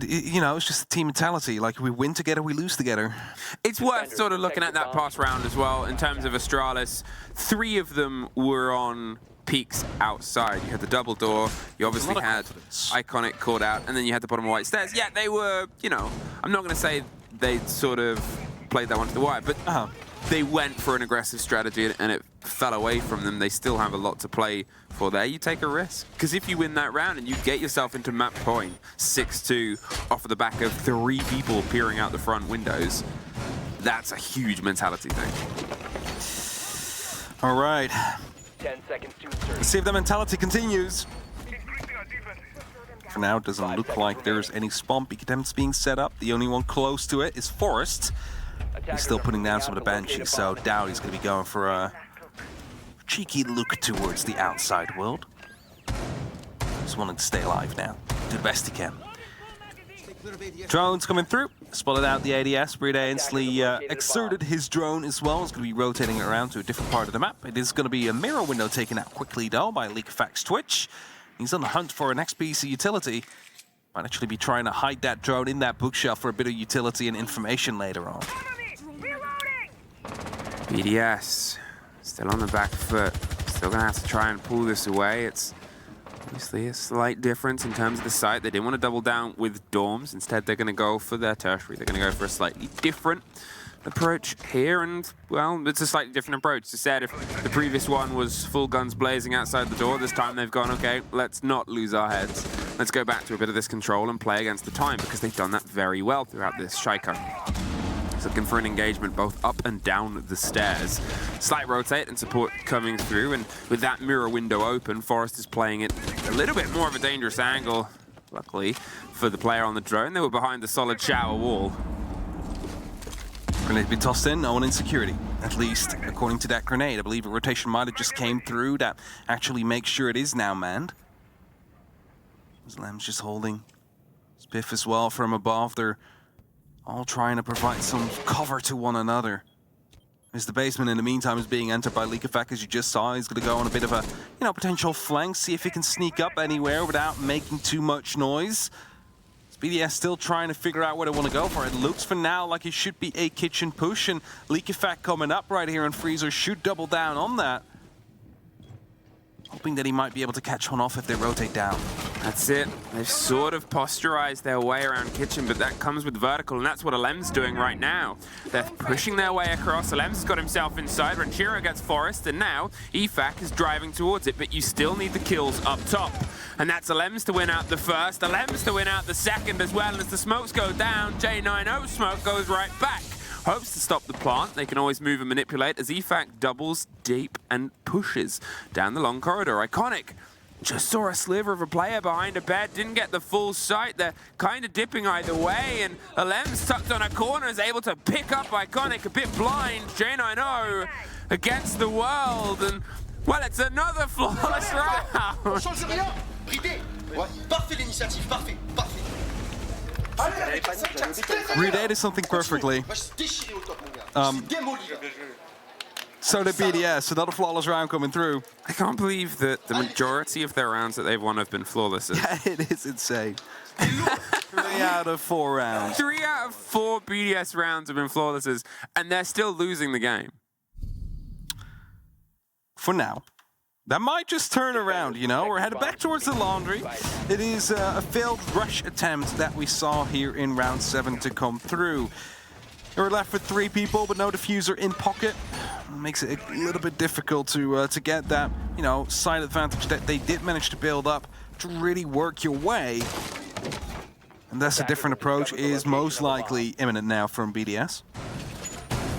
You know, it's just a team mentality. Like, we win together, we lose together. It's worth sort of looking at that past round as well in terms of Astralis. 3 of them were on peaks outside. You had the double door, you obviously had Iconic called out, and then you had the bottom of white stairs. Yeah, they were, you know, I'm not going to say they sort of played that one to the wire, but they went for an aggressive strategy and it fell away from them. They still have a lot to play for there. You take a risk. Because if you win that round and you get yourself into map point 6-2 off of the back of 3 people peering out the front windows, that's a huge mentality thing. All right. 10 seconds to Let's see if the mentality continues. For now, it doesn't look like there's any spawn peak attempts being set up. The only one close to it is Forrest. He's still putting down some of the Banshees, so doubt he's going to be going for a cheeky look towards the outside world. Just wanting to stay alive now. Do the best he can. Drones coming through. Spotted out the ADS. Brede instantly exerted his drone as well. It's going to be rotating it around to a different part of the map. It is going to be a mirror window taken out quickly, though, by Leakfact's Twitch. He's on the hunt for an XPC utility. Might actually be trying to hide that drone in that bookshelf for a bit of utility and information later on. BDS, still on the back foot. Still going to have to try and pull this away. It's obviously a slight difference in terms of the site. They didn't want to double down with dorms. Instead, they're going to go for their tertiary. They're going to go for a slightly different approach here. And, well, it's a slightly different approach. As I said, if the previous one was full guns blazing outside the door, this time they've gone, okay, let's not lose our heads. Let's go back to a bit of this control and play against the time, because they've done that very well throughout this Shaiko. He's looking for an engagement both up and down the stairs. Slight rotate and support coming through, and with that mirror window open, Forrest is playing it a little bit more of a dangerous angle. Luckily for the player on the drone, they were behind the solid shower wall. Grenade be tossed in, no one in security. At least, according to that grenade. I believe a rotation might have just came through that actually makes sure it is now manned. Lam's just holding Spiff as well from above. They're all trying to provide some cover to one another. As the basement in the meantime is being entered by Leakfact, as you just saw. He's going to go on a bit of a, potential flank, see if he can sneak up anywhere without making too much noise. BDS still trying to figure out where they want to go for. It looks for now like it should be a kitchen push, and Leakfact coming up right here, and Freezer should double down on that. Hoping that he might be able to catch one off if they rotate down. That's it. They've sort of posturized their way around kitchen, but that comes with vertical, and that's what Alem's doing right now. They're pushing their way across. Alem's got himself inside. Ranchero gets Forrest, and now EFAC is driving towards it, but you still need the kills up top. And that's Alem's to win out the first, Alem's to win out the second, as well as the smokes go down. J90 smoke goes right back. Hopes to stop the plant. They can always move and manipulate as EFAC doubles deep and pushes down the long corridor. Iconic just saw a sliver of a player behind a bed, didn't get the full sight. They're kind of dipping either way, and Alem's tucked on a corner, is able to pick up Iconic, a bit blind. J90 against the world, and well, it's another flawless round. Change rien, Bride. Parfait l'initiative, parfait, parfait. Redid something perfectly. So did BDS, another flawless round coming through. I can't believe that the majority of their rounds that they've won have been flawless. Yeah, it is insane. 3 out of 4 rounds. 3 out of 4 BDS rounds have been flawlesses, and they're still losing the game. For now. That might just turn around, We're headed back towards the laundry. It is a failed rush attempt that we saw here in round 7 to come through. They were left with 3 people, but no diffuser in pocket. It makes it a little bit difficult to get that, side advantage that they did manage to build up to really work your way. And thus a different approach is most likely imminent now from BDS.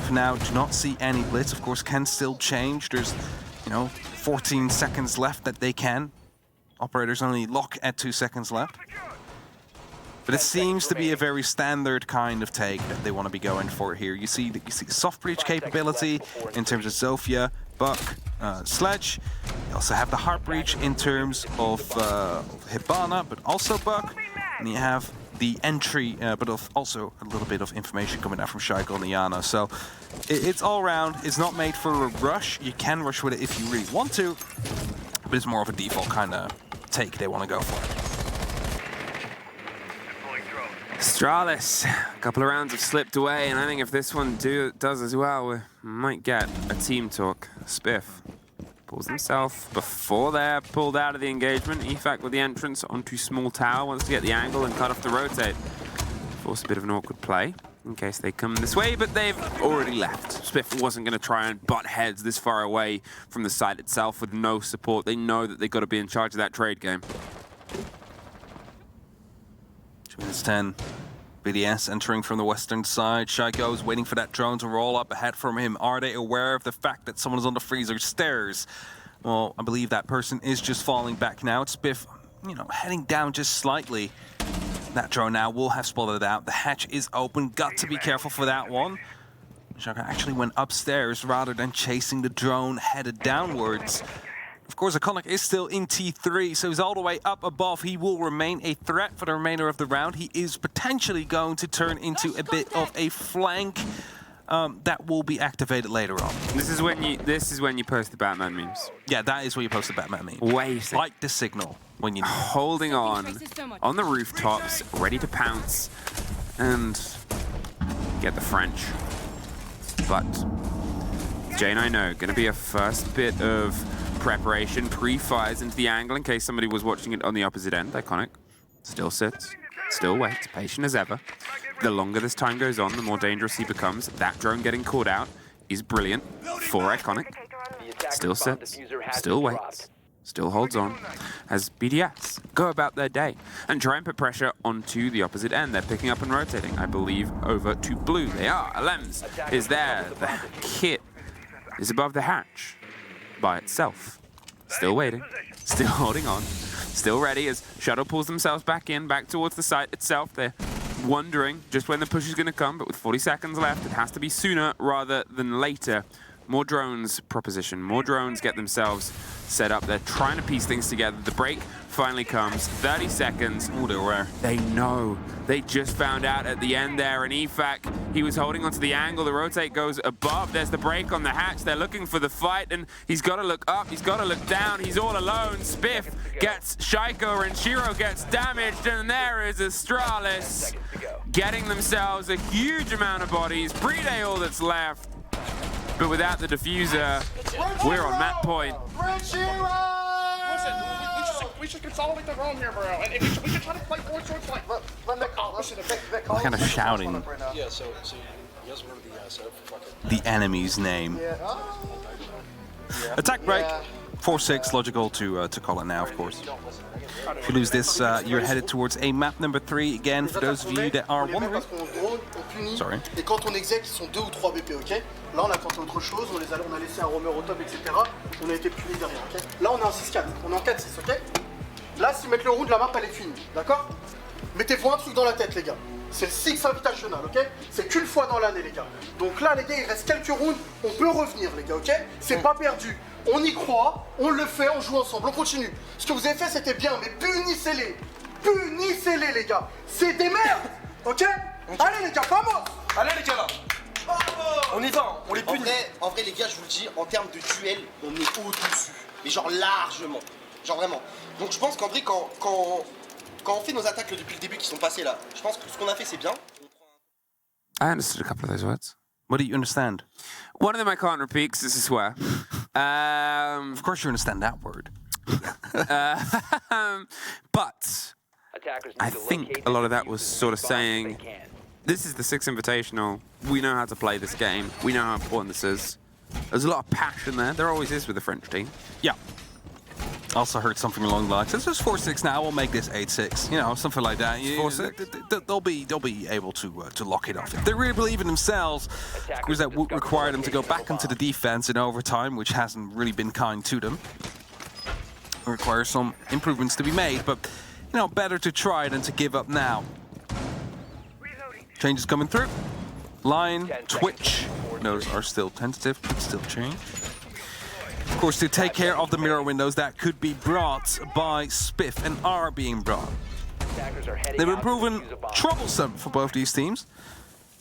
For now, do not see any blitz. Of course, can still change. There's, 14 seconds left that they can. Operators only lock at 2 seconds left. But it seems to be a very standard kind of take that they want to be going for here. You see the soft breach capability in terms of Zofia, Buck, Sledge. You also have the hard breach in terms of Hibana, but also Buck. And you have the entry, but also a little bit of information coming out from Shaiko and Iana. So it's all round. It's not made for a rush. You can rush with it if you really want to, but it's more of a default kind of take they want to go for. Astralis, a couple of rounds have slipped away, and I think if this one does as well, we might get a team talk. Spiff pulls himself before they're pulled out of the engagement. EFAC with the entrance onto small tower, wants to get the angle and cut off the rotate. Force a bit of an awkward play in case they come this way, but they've already left. Spiff wasn't going to try and butt heads this far away from the site itself with no support. They know that they've got to be in charge of that trade game. 2 minutes 10. BDS entering from the western side. Shaiko is waiting for that drone to roll up ahead from him. Are they aware of the fact that someone is on the freezer stairs? Well, I believe that person is just falling back now. It's Spiff, heading down just slightly. That drone now will have spotted it out. The hatch is open. Got to be careful for that one. Shaiko actually went upstairs rather than chasing the drone headed downwards. Of course, Iconic is still in T3, so he's all the way up above. He will remain a threat for the remainder of the round. He is potentially going to turn into a bit of a flank that will be activated later on. This is when you post the Batman memes. Yeah, that is where you post the Batman meme. Waiting. Like the signal when you need it. Holding on the rooftops, ready to pounce and get the French. But Jane, I know, going to be a first bit of preparation, pre-fires into the angle in case somebody was watching it on the opposite end. Iconic still sits, still waits, patient as ever. The longer this time goes on, the more dangerous he becomes. That drone getting caught out is brilliant for Iconic. Still sits, still waits, still holds on as BDS go about their day and try and put pressure onto the opposite end. They're picking up and rotating, I believe, over to blue. They are. Alems is there. The kit is above the hatch by itself. Still waiting, still holding on, still ready as Shuttle pulls themselves back in, back towards the site itself. They're wondering just when the push is going to come, but with 40 seconds left, it has to be sooner rather than later. More drones proposition, more drones get themselves set up. They're trying to piece things together. The break finally comes, 30 seconds. Oh, they're aware. They know. They just found out at the end there, and EFAC, he was holding onto the angle. The rotate goes above. There's the break on the hatch. They're looking for the fight, and he's got to look up. He's got to look down. He's all alone. Spiff gets Shaiko, and Shiro gets damaged, and there is Astralis getting themselves a huge amount of bodies. Bride all that's left. But without the diffuser, we're on that point. Listen, we should consolidate the roam here, bro. And we should try to play forward towards like. What kind of shouting? Yeah, so you guys remember the setup for fucking. The enemy's name. Attack break. 4-6, logical to call it now, of course. If you lose this, you're headed towards a map number 3 again. For those of you that are wondering. Sorry. Et quand on exec, ils sont 2 ou 3 BP, ok? Là, on a tenté autre chose, on a laissé un roamer au top, etc. On a été punis derrière, ok? Là, on est en 6-4, on est en 4-6, ok? Là, s'ils mettent le round, la map, elle est finie, d'accord? Mettez-vous un truc dans la tête, les gars. C'est le 6 Invitational, ok? C'est qu'une fois dans l'année, les gars. Donc là, les gars, il reste quelques rounds, on peut revenir, les gars, ok? C'est pas perdu. On y croit, on le fait, on joue ensemble, on continue. Ce que vous avez fait, c'était bien, mais punissez-les. Punissez-les, les gars. C'est des merdes, ok? Allez, les gars, vamos! Allez, les gars, là. On y va, on les punit. En vrai, les gars, je vous le dis, en termes de duel, on est au-dessus. Mais genre largement. Genre vraiment. Donc je pense qu'en vrai, quand on fait nos attaques depuis le début qui sont passées là, je pense que ce qu'on a fait, c'est bien. I understood a couple of those words. What do you understand? One of them I can't repeat because it's a swear. Of course you understand that word. But I think a lot of that was sort of saying, this is the 6th Invitational. We know how to play this game. We know how important this is. There's a lot of passion there. There always is with the French team. Yeah. Also heard something along the lines. This is 4-6 now. We'll make this 8-6. You know, something like that. 4-6. They'll be able to lock it off. If they really believe in themselves, of course, that would require them to go back into the defense in overtime, which hasn't really been kind to them. It requires some improvements to be made, but you know, better to try than to give up now. Changes coming through. Line, Twitch. Those are still tentative, but still change. Of course, to take care of the mirror windows that could be brought by Spiff and are being brought. They've been proven troublesome for both these teams,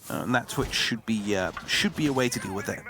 and that Twitch should be a way to deal with that.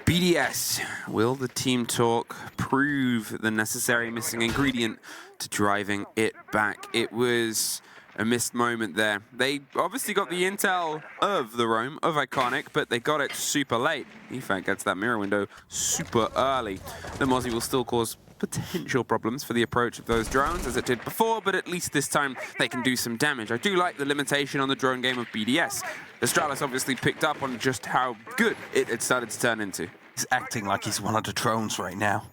BDS, will the team talk prove the necessary missing ingredient to driving it back? It was a missed moment there. They obviously got the intel of the roam, of Iconic, but they got it super late. EFAC gets that mirror window super early. The Mozzie will still cause potential problems for the approach of those drones, as it did before, but at least this time they can do some damage. I do like the limitation on the drone game of BDS. Astralis obviously picked up on just how good it had started to turn into. He's acting like he's one of the drones right now.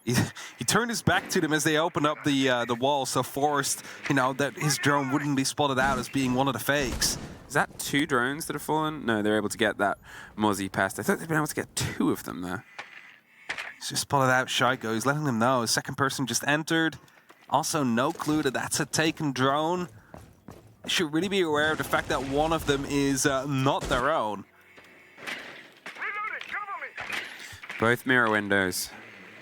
He turned his back to them as they opened up the wall, so forced, you know, that his drone wouldn't be spotted out as being one of the fakes. Is that 2 drones that have fallen? No, they're able to get that Mozzie past. I thought they'd been able to get 2 of them there. He's just spotted out Shaiko. He's letting them know. His second person just entered. Also, no clue that that's a taken drone. They should really be aware of the fact that one of them is not their own. Both mirror windows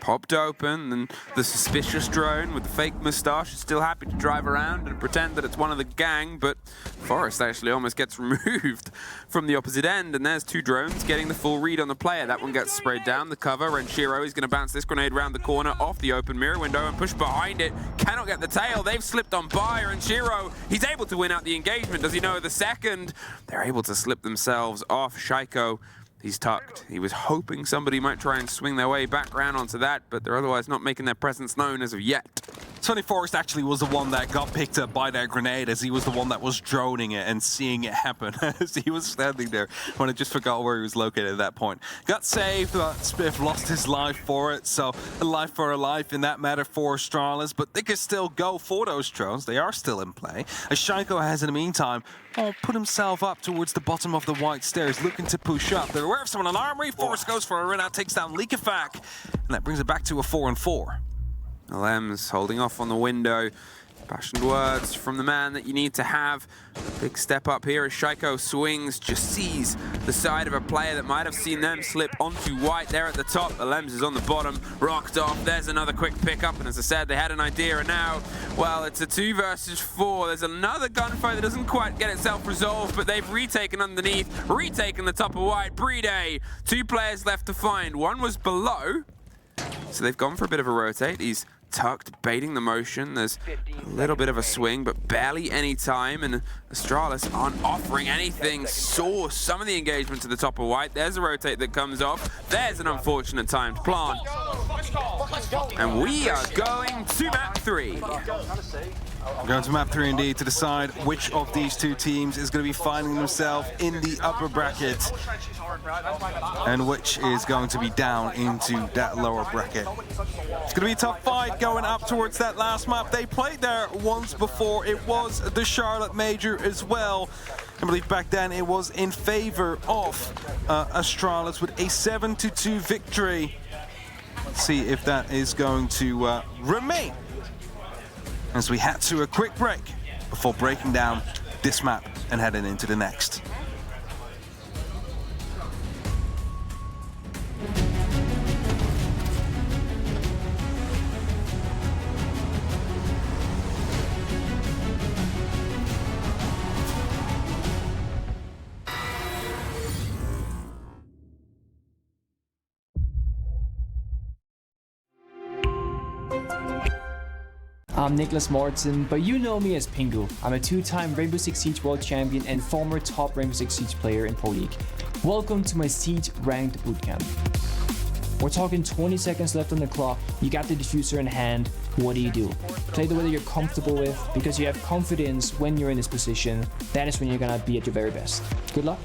popped open, and the suspicious drone with the fake moustache is still happy to drive around and pretend that it's one of the gang, but Forrest actually almost gets removed from the opposite end, and there's two drones getting the full read on the player. That one gets sprayed down the cover, and Shiro is going to bounce this grenade around the corner off the open mirror window and push behind it. Cannot get the tail. They've slipped on Bayer, and Shiro, he's able to win out the engagement. Does he know the second? They're able to slip themselves off. Shaiko, he's tucked. He was hoping somebody might try and swing their way back around onto that, but they're otherwise not making their presence known as of yet. Tony Forrest actually was the one that got picked up by that grenade, as he was the one that was droning it and seeing it happen as he was standing there when I just forgot where he was located at that point. Got saved, but Spiff lost his life for it, so a life for a life in that matter for Astralis, but they can still go for those drones. They are still in play. As Shaiko has in the meantime put himself up towards the bottom of the white stairs, looking to push up. They're aware of someone in armory. Forrest goes for a run out, takes down Leakafak, and that brings it back to a 4-4. Lems holding off on the window. Passionate words from the man that you need to have. Big step up here as Shaiko swings, just sees the side of a player that might have seen them slip onto white there at the top. The Lems is on the bottom, rocked off. There's another quick pickup, and as I said, they had an idea, and now, well, it's a 2 versus 4. There's another gunfight that doesn't quite get itself resolved, but they've retaken underneath, retaken the top of white. Brede, 2 players left to find. One was below, so they've gone for a bit of a rotate. He's tucked, baiting the motion. There's a little bit of a swing, but barely any time, and Astralis aren't offering anything. Saw some of the engagement to the top of white. There's a rotate that comes off. There's an unfortunate timed plant. And we are going to map 3. Going to map 3 indeed, to decide which of these two teams is going to be finding themselves in the upper bracket and which is going to be down into that lower bracket. It's going to be a tough fight going up towards that last map. They played there once before. It was the Charlotte Major as well. I believe back then it was in favor of Astralis with a 7-2 victory. Let's see if that is going to remain, as we head to a quick break before breaking down this map and heading into the next. I'm Nicholas Morton, but you know me as Pingu. I'm a 2-time Rainbow Six Siege World Champion and former top Rainbow Six Siege player in Pro League. Welcome to my Siege Ranked Bootcamp. We're talking 20 seconds left on the clock, you got the diffuser in hand, what do? Play the way that you're comfortable with, because you have confidence when you're in this position. That is when you're gonna be at your very best. Good luck.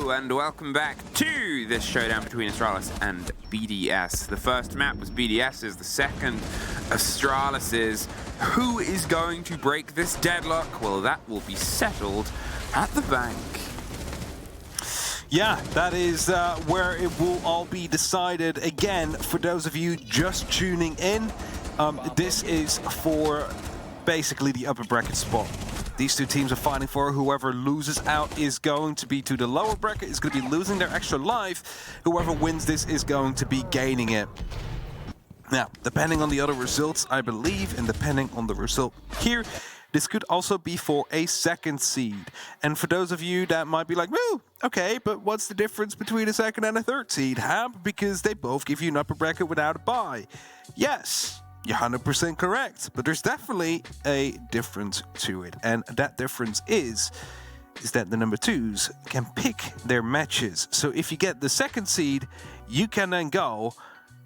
Hello and welcome back to this showdown between Astralis and BDS. The first map was BDS's, the second Astralis's. Who is going to break this deadlock? Well, that will be settled at the bank. Yeah, that is where it will all be decided. Again, for those of you just tuning in, this is for basically the upper bracket spot. These two teams are fighting for. Whoever loses out is going to be to the lower bracket, is going to be losing their extra life. Whoever wins this is going to be gaining it. Now, depending on the other results, I believe, and depending on the result here, this could also be for a second seed. And for those of you that might be like, well, okay, but what's the difference between a second and a third seed? Because they both give you an upper bracket without a bye. Yes. You're 100% correct, but there's definitely a difference to it. And that difference is that the number 2s can pick their matches. So if you get the second seed, you can then go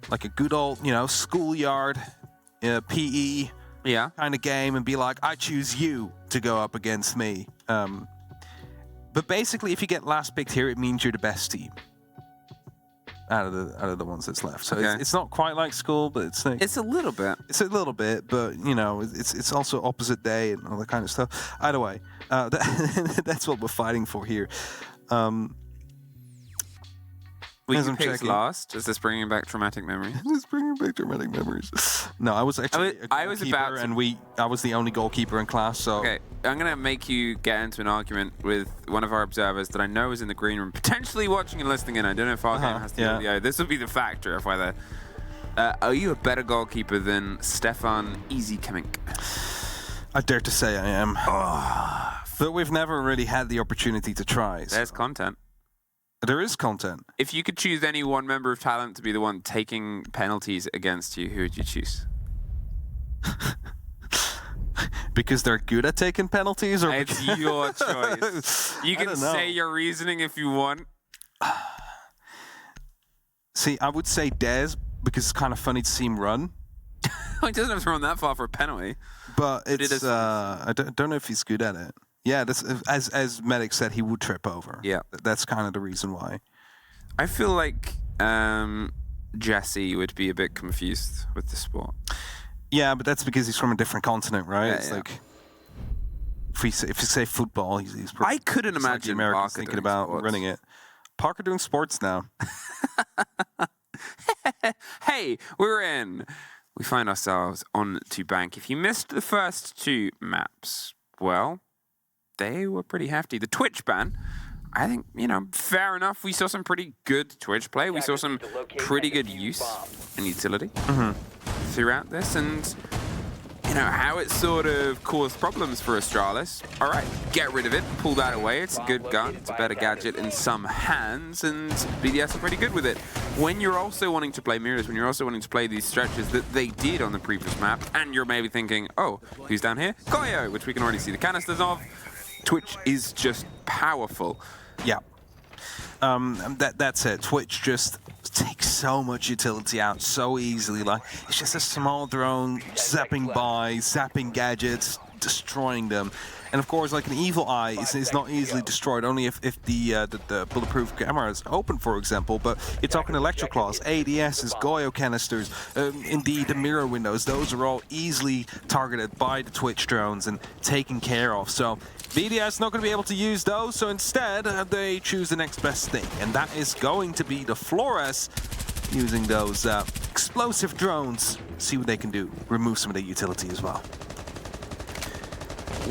like a good old, schoolyard PE kind of game and be like, I choose you to go up against me. But basically, if you get last picked here, it means you're the best team out of the ones that's left. So it's not quite like school, but it's a little bit. It's a little bit, but it's also opposite day and all that kind of stuff. Either way, that's what we're fighting for here. Will you pick last? Is this bringing back traumatic memories? It's bringing back traumatic memories. No, I was actually I was the only goalkeeper in class. So okay, I'm gonna make you get into an argument with one of our observers that I know is in the green room, potentially watching and listening in. I don't know if our game has to do with the This will be the factor of whether. Are you a better goalkeeper than Stefan Easykemink? I dare to say I am. But we've never really had the opportunity to try. So. There's content. There is content. If you could choose any one member of talent to be the one taking penalties against you, who would you choose? Because they're good at taking penalties? Or it's your choice. You can say your reasoning if you want. See, I would say Dez, because it's kind of funny to see him run. He doesn't have to run that far for a penalty. But it's I don't know if he's good at it. Yeah, that's, as Medic said, he would trip over. Yeah. That's kind of the reason why. I feel like Jesse would be a bit confused with the sport. Yeah, but that's because he's from a different continent, right? Yeah, it's like, if you say football, he's probably, I couldn't imagine like the Americans Parker thinking about sports. running it. Parker doing sports now. Hey, we're in. We find ourselves on to bank. If you missed the first two maps, well, they were pretty hefty. The Twitch ban, I think, fair enough. We saw some pretty good Twitch play. We saw some pretty good use and utility throughout this. And, how it sort of caused problems for Astralis. All right, get rid of it. Pull that away. It's a good gun. It's a better gadget in some hands. And BDS are pretty good with it. When you're also wanting to play mirrors, when you're also wanting to play these stretches that they did on the previous map, and you're maybe thinking, oh, who's down here? Goyo, which we can already see the canisters of. Twitch is just powerful. Yeah. That's it. Twitch just takes so much utility out so easily. Like, it's just a small drone zapping by, zapping gadgets, destroying them. And of course, like an evil eye is not easily destroyed, only if the bulletproof camera is open, for example. But you're talking electroclaws, ADSs, Goyo canisters, indeed the mirror windows. Those are all easily targeted by the Twitch drones and taken care of. So BDS not going to be able to use those, so instead they choose the next best thing, and that is going to be the Flores, using those explosive drones. See what they can do. Remove some of the utility as well.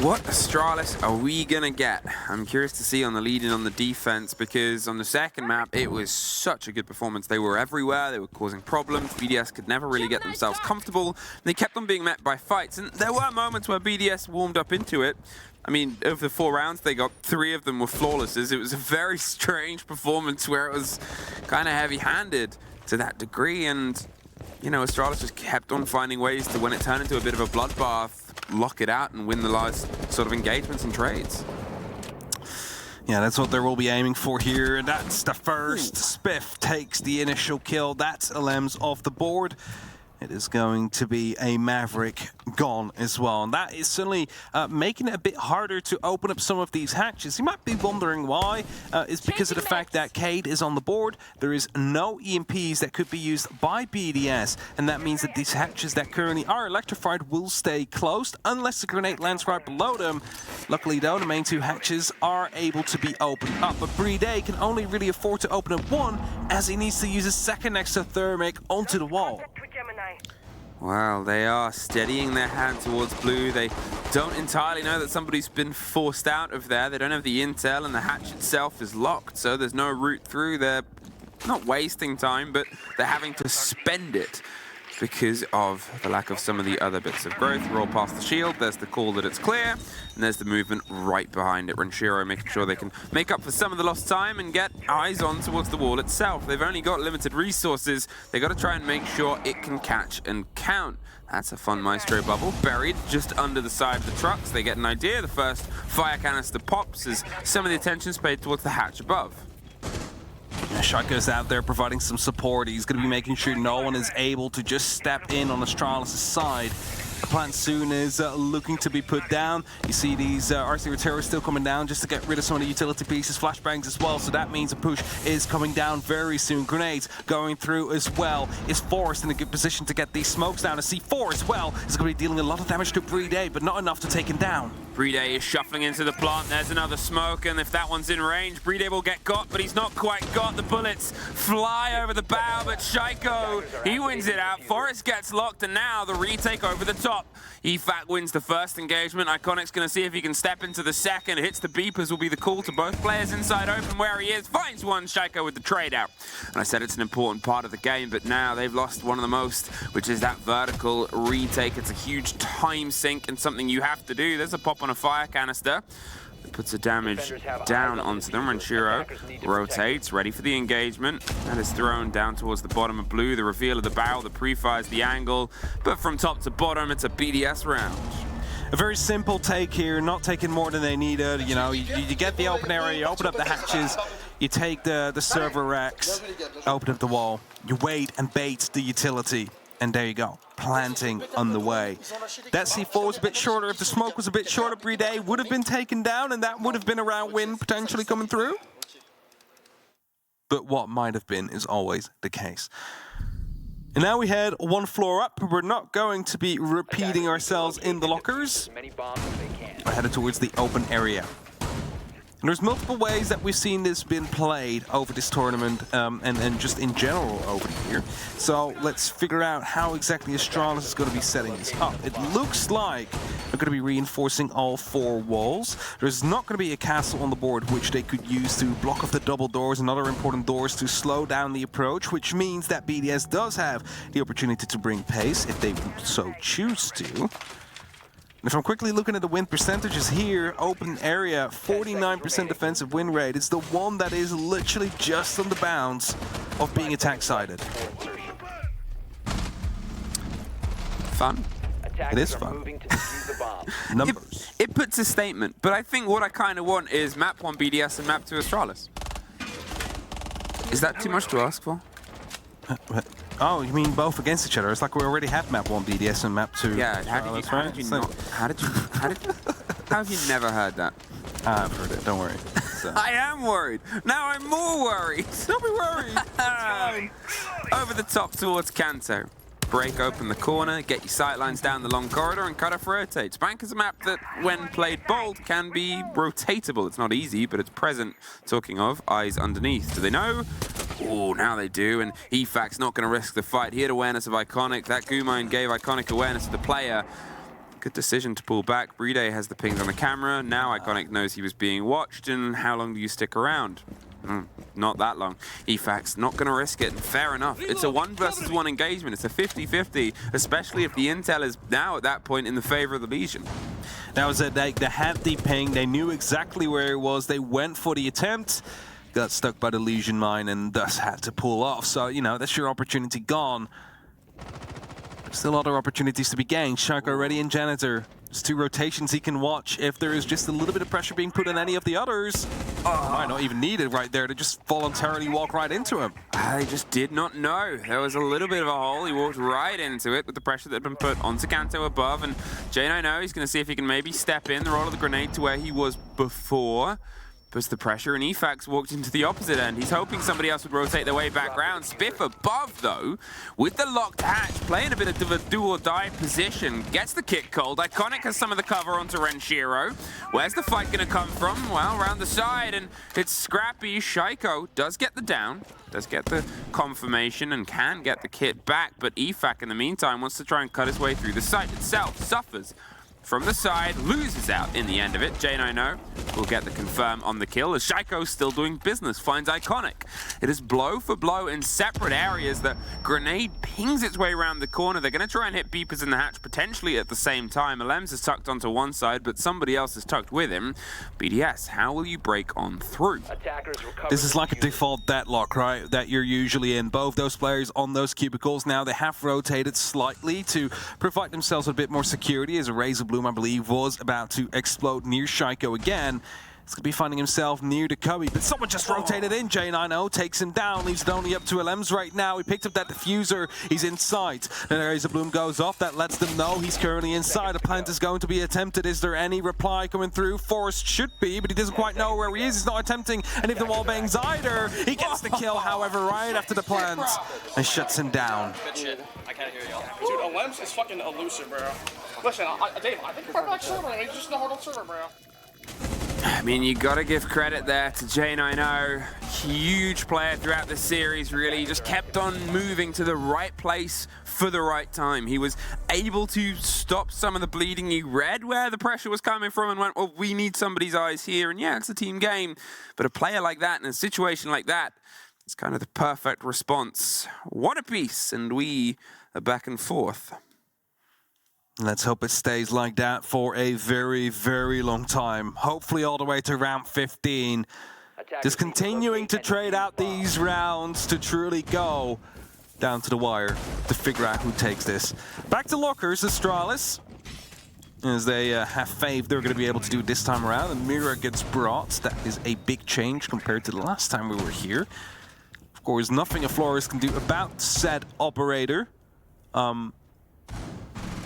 What Astralis are we going to get? I'm curious to see on the lead and on the defense, because on the second map, it was such a good performance. They were everywhere. They were causing problems. BDS could never really get themselves comfortable. They kept on being met by fights, and there were moments where BDS warmed up into it. I mean, over the 4 rounds, they got 3 of them were flawlesses. It was a very strange performance where it was kind of heavy-handed to that degree, and Astralis just kept on finding ways to, when it turned into a bit of a bloodbath, lock it out and win the last sort of engagements and trades. Yeah, that's what they will be aiming for here, and that's the first. Spiff takes the initial kill. That's Alems off the board. It is going to be a Maverick gone as well. And that is certainly making it a bit harder to open up some of these hatches. You might be wondering why. It's because of the fact that Cade is on the board. There is no EMPs that could be used by BDS, and that means that these hatches that currently are electrified will stay closed unless the grenade lands right below them. Luckily though, the main two hatches are able to be opened up, but Brede can only really afford to open up one, as he needs to use a second extra thermic onto the wall. Well, they are steadying their hand towards blue. They don't entirely know that somebody's been forced out of there. They don't have the intel, and the hatch itself is locked, so there's no route through. They're not wasting time, but they're having to spend it because of the lack of some of the other bits of growth. Roll past the shield, there's the call that it's clear, and there's the movement right behind it. Renshiro making sure they can make up for some of the lost time and get eyes on towards the wall itself. They've only got limited resources. They've got to try and make sure it can catch and count. That's a fun Maestro bubble, buried just under the side of the trucks. They get an idea. The first fire canister pops as some of the attention's paid towards the hatch above. Shaiko's out there providing some support. He's going to be making sure no one is able to just step in on Astralis' side. The plant soon is looking to be put down. You see these RC terrorists still coming down just to get rid of some of the utility pieces, flashbangs as well, so that means a push is coming down very soon. Grenades going through as well. Is Forrest in a good position to get these smokes down? To C4 as well is going to be dealing a lot of damage to Brede, but not enough to take him down. Brede is shuffling into the plant. There's another smoke, and if that one's in range, Brede will get got, but he's not quite got. The bullets fly over the bow, but Shaiko, he wins it out. Forrest gets locked, and now the retake over the top. EFAC wins the first engagement. Iconic's going to see if he can step into the second. Hits the beepers will be the call to both players inside open where he is. Finds one, Shaiko with the trade out. And I said it's an important part of the game, but now they've lost one of the most, which is that vertical retake. It's a huge time sink and something you have to do. There's a pop on a fire canister. It puts the damage down onto them. Renshiro rotates, ready for the engagement. That is thrown down towards the bottom of blue. The reveal of the barrel, the pre-fires, the angle. But from top to bottom, it's a BDS round. A very simple take here, not taking more than they needed. You know, you get the open area, you open up the hatches, you take the server racks, open up the wall, you wait and bait the utility. And there you go, planting on the way. That C4 was a bit shorter. If the smoke was a bit shorter, Brede would have been taken down, and that would have been a round win potentially coming through. But what might have been is always the case. And now we head one floor up. We're not going to be repeating ourselves in the lockers. We're headed towards the open area. And there's multiple ways that we've seen this been played over this tournament and just in general over here. So let's figure out how exactly Astralis is going to be setting this up. It looks like they're going to be reinforcing all four walls. There's not going to be a castle on the board which they could use to block off the double doors and other important doors to slow down the approach, which means that BDS does have the opportunity to bring pace if they so choose to. If I'm quickly looking at the win percentages here, open area, 49% defensive win rate. It's the one that is literally just on the bounds of being attack-sided. Fun. It is fun. Numbers. It puts a statement, but I think what I kind of want is map 1 BDS and map 2 Astralis. Is that too much to ask for? Oh, you mean both against each other? It's like we already have map 1 BDS and map 2. Yeah, how have you never heard that? I've heard it, don't worry. So. I am worried. Now I'm more worried. Don't be worried. Over the top towards Kanto. Break open the corner, get your sightlines down the long corridor, and cut off rotates. Bank is a map that, when played bold, can be rotatable. It's not easy, but it's present. Talking of, eyes underneath. Do they know? Oh, now they do, and EFAC's not going to risk the fight. He had awareness of Iconic. That Gumine gave Iconic awareness of the player. Good decision to pull back. Brede has the pings on the camera. Now Iconic knows he was being watched, and how long do you stick around? Not that long. EFAC's not going to risk it. Fair enough. It's a 1 versus 1 engagement. It's a 50-50, especially if the intel is now at that point in the favor of the Legion. That was it. They had the ping. They knew exactly where it was. They went for the attempt. Got stuck by the Legion mine and thus had to pull off. So, you know, that's your opportunity gone. Still other opportunities to be gained. Shark already in Janitor. There's 2 rotations he can watch if there is just a little bit of pressure being put on any of the others. Might not even need it right there to just voluntarily walk right into him. They just did not know. There was a little bit of a hole. He walked right into it with the pressure that had been put onto Kanto above. And J9O, he's going to see if he can maybe step in the role of the grenade to where he was before. Puts the pressure, and Efax walked into the opposite end. He's hoping somebody else would rotate their way back round. Spiff above, though, with the locked hatch, playing a bit of a do-or-die position. Gets the kick cold. Iconic has some of the cover onto Renshiro. Where's the fight going to come from? Well, around the side, and it's scrappy. Shaiko does get the down, does get the confirmation, and can get the kit back, but Efax, in the meantime, wants to try and cut his way through the site itself. Suffers from the side, loses out in the end of it. J9O will get the confirm on the kill as Shaiko's still doing business, finds Iconic. It is blow for blow in separate areas. The grenade pings its way around the corner. They're going to try and hit Beepers in the hatch potentially at the same time. Alems is tucked onto one side, but somebody else is tucked with him. BDS, how will you break on through? This is like a default deadlock, right, that you're usually in. Both those players on those cubicles now, they have rotated slightly to provide themselves a bit more security as a Razor Bloom, I believe, was about to explode near Shaiko again. He's going to be finding himself near the cubby, but someone just rotated in. J9O takes him down, leaves it only up to Alems right now. He picked up that diffuser. He's inside. Then Razor Bloom goes off. That lets them know he's currently inside. A plant is going to be attempted. Is there any reply coming through? Forrest should be, but he doesn't quite know where he is. He's not attempting any of the wall bangs either. He gets the kill, however, right after the plant and shuts him down. Good shit. I can't hear y'all. Dude, Alems is fucking elusive, bro. Listen, Dave, I think we're back server. I mean, just the hard server, bro. I mean, you got to give credit there to J9O. Huge player throughout the series, really. He just kept on moving to the right place for the right time. He was able to stop some of the bleeding. He read where the pressure was coming from and went, well, we need somebody's eyes here. And yeah, it's a team game. But a player like that in a situation like that, it's kind of the perfect response. What a piece. And we are back and forth. Let's hope it stays like that for a very, very long time. Hopefully all the way to round 15. Just continuing to trade out these rounds to truly go down to the wire to figure out who takes this. Back to lockers, Astralis. As they have faith they're going to be able to do it this time around. And Mira gets brought. That is a big change compared to the last time we were here. Of course, nothing a Flores can do about said operator.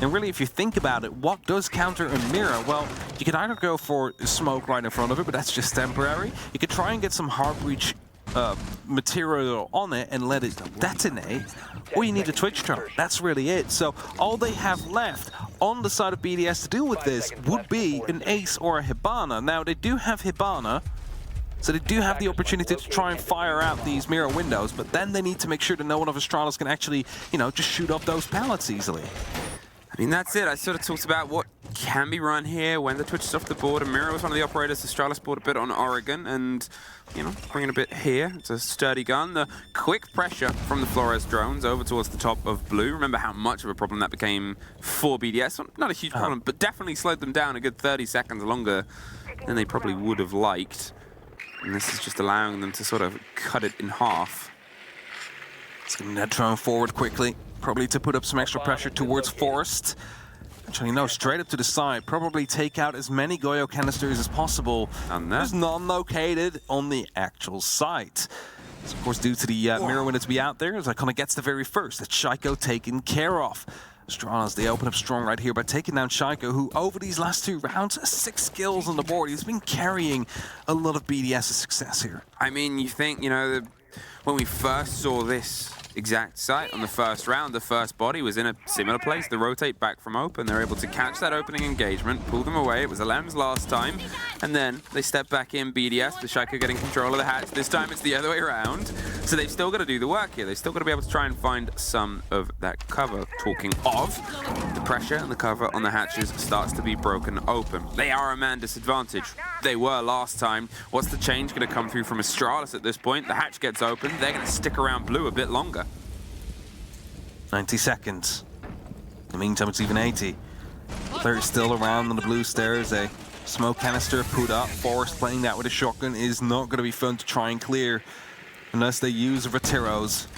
And really, if you think about it, what does counter a Mira? Well, you could either go for smoke right in front of it, but that's just temporary. You could try and get some hard breach material on it and let it detonate, or you need a Twitch trap. That's really it. So all they have left on the side of BDS to do with this would be an Ace or a Hibana. Now, they do have Hibana, so they do have the opportunity to try and fire out these mirror windows, but then they need to make sure that no one of Astralis can actually, you know, just shoot off those pallets easily. I mean, that's it. I sort of talked about what can be run here when the Twitch is off the board. And Mira was one of the operators. Astralis bought a bit on Oregon and, you know, bringing a bit here. It's a sturdy gun. The quick pressure from the Flores drones over towards the top of Blue. Remember how much of a problem that became for BDS. Not a huge problem, but definitely slowed them down a good 30 seconds longer than they probably would have liked. And this is just allowing them to sort of cut it in half. It's getting that drone forward quickly. Probably to put up some extra pressure towards Forrest. Actually, no, straight up to the side. Probably take out as many Goyo canisters as possible. And there's none located on the actual site. It's of course due to the mirror window to be out there, as Iconic gets the very first. That's Shaiko taken care of. Astralis, they open up strong right here by taking down Shaiko, who over these last 2 rounds has 6 kills on the board. He's been carrying a lot of BDS's success here. I mean, you think, you know, when we first saw this exact site on the first round, the first body was in a similar place. They rotate back from open. They're able to catch that opening engagement, pull them away. It was Alems last time. And then they step back in BDS, with Shaiko getting control of the hatch. This time it's the other way around. So they've still got to do the work here. They've still got to be able to try and find some of that cover. Talking of, the pressure and the cover on the hatches starts to be broken open. They are a man disadvantage. They were last time. What's the change going to come through from Astralis at this point? The hatch gets open. They're going to stick around Blue a bit longer. 90 seconds. In the meantime, it's even 80. They're still around on the blue stairs. A smoke canister put up. Forrest playing that with a shotgun is not going to be fun to try and clear unless they use Retiros.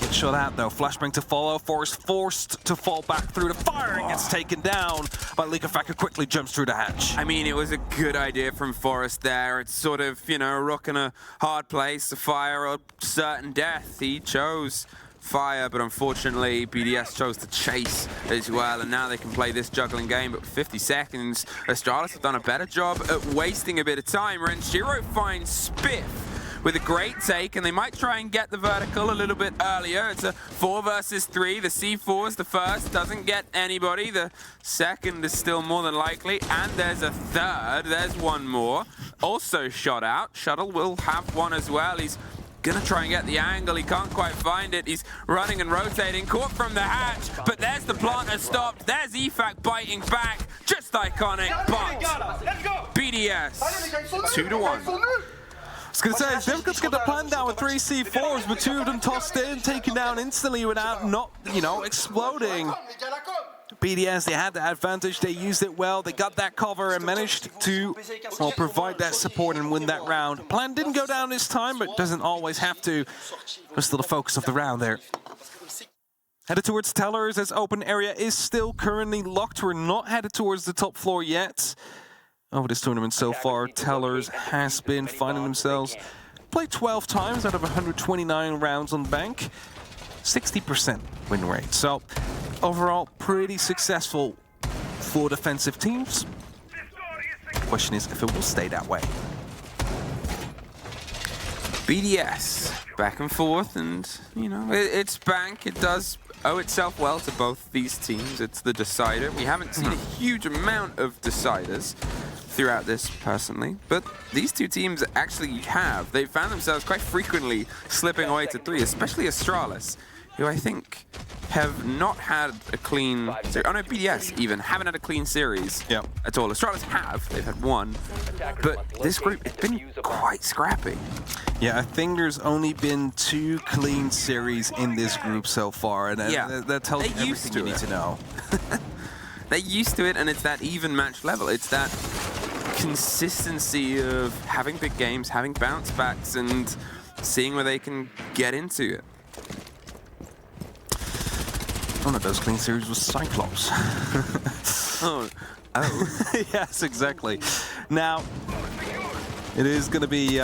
Gets shot out though. Flashbang to follow. Forrest forced to fall back through the fire and gets taken down. But Liquefact who quickly jumps through the hatch. I mean, it was a good idea from Forrest there. It's sort of, you know, a rock in a hard place, a fire or certain death. He chose fire, but unfortunately BDS chose to chase as well, and now they can play this juggling game. But 50 seconds, Astralis have done a better job at wasting a bit of time. Renshiro finds Spiff with a great take, and they might try and get the vertical a little bit earlier. It's a 4 versus 3. The C4 is the first, doesn't get anybody. The second is still more than likely, and there's a third. There's one more, also shot out. Shuttle will have one as well. He's gonna try and get the angle. He can't quite find it. He's running and rotating, caught from the hatch, but there's the planter stopped. There's EFAC biting back. Just iconic, but BDS 2-1. I was going to say, it's difficult to get the plan down with 3 C4s, but 2 of them tossed in, taken down instantly without not, you know, exploding. BDS, they had the advantage, they used it well, they got that cover and managed to, well, provide that support and win that round. Plan didn't go down this time, but doesn't always have to. But still the focus of the round there. Headed towards Tellers, as open area is still currently locked. We're not headed towards the top floor yet. Over this tournament so far, Tellers has been finding themselves played 12 times out of 129 rounds on bank, 60% win rate. So overall, pretty successful for defensive teams. Question is if it will stay that way. BDS back and forth, and you know, it's bank. It does owe itself well to both these teams. It's the decider. We haven't seen a huge amount of deciders throughout this personally, but these two teams actually have. They've found themselves quite frequently slipping away to 3, especially Astralis, who I think have not had a clean series. Oh no, BDS even haven't had a clean series at all. Astralis have, they've had one, but this group, it's been quite scrappy. Yeah, I think there's only been 2 clean series in this group so far, and that tells you everything you need to know. They're used to it, and it's that even match level. It's that consistency of having big games, having bounce backs, and seeing where they can get into it. One of those clean series was Cyclops. Oh. Yes, exactly. Now, it is going to be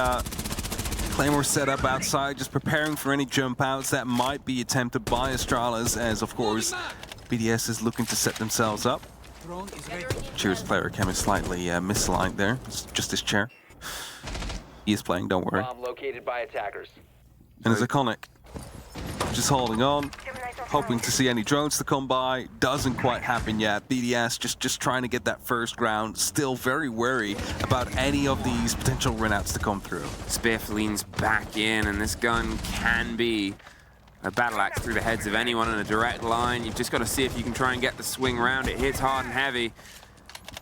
Claymore set up outside, just preparing for any jump outs that might be attempted by Astralis, as of course BDS is looking to set themselves up. Cheers player came in slightly misaligned there. It's just his chair. He is playing, don't worry. Bomb located by attackers. And it's Iconic, just holding on, hoping to see any drones to come by. Doesn't quite happen yet. BDS just trying to get that first round. Still very wary about any of these potential runouts to come through. Spiff leans back in, and this gun can be a battle axe through the heads of anyone in a direct line. You've just got to see if you can try and get the swing round. It hits hard and heavy.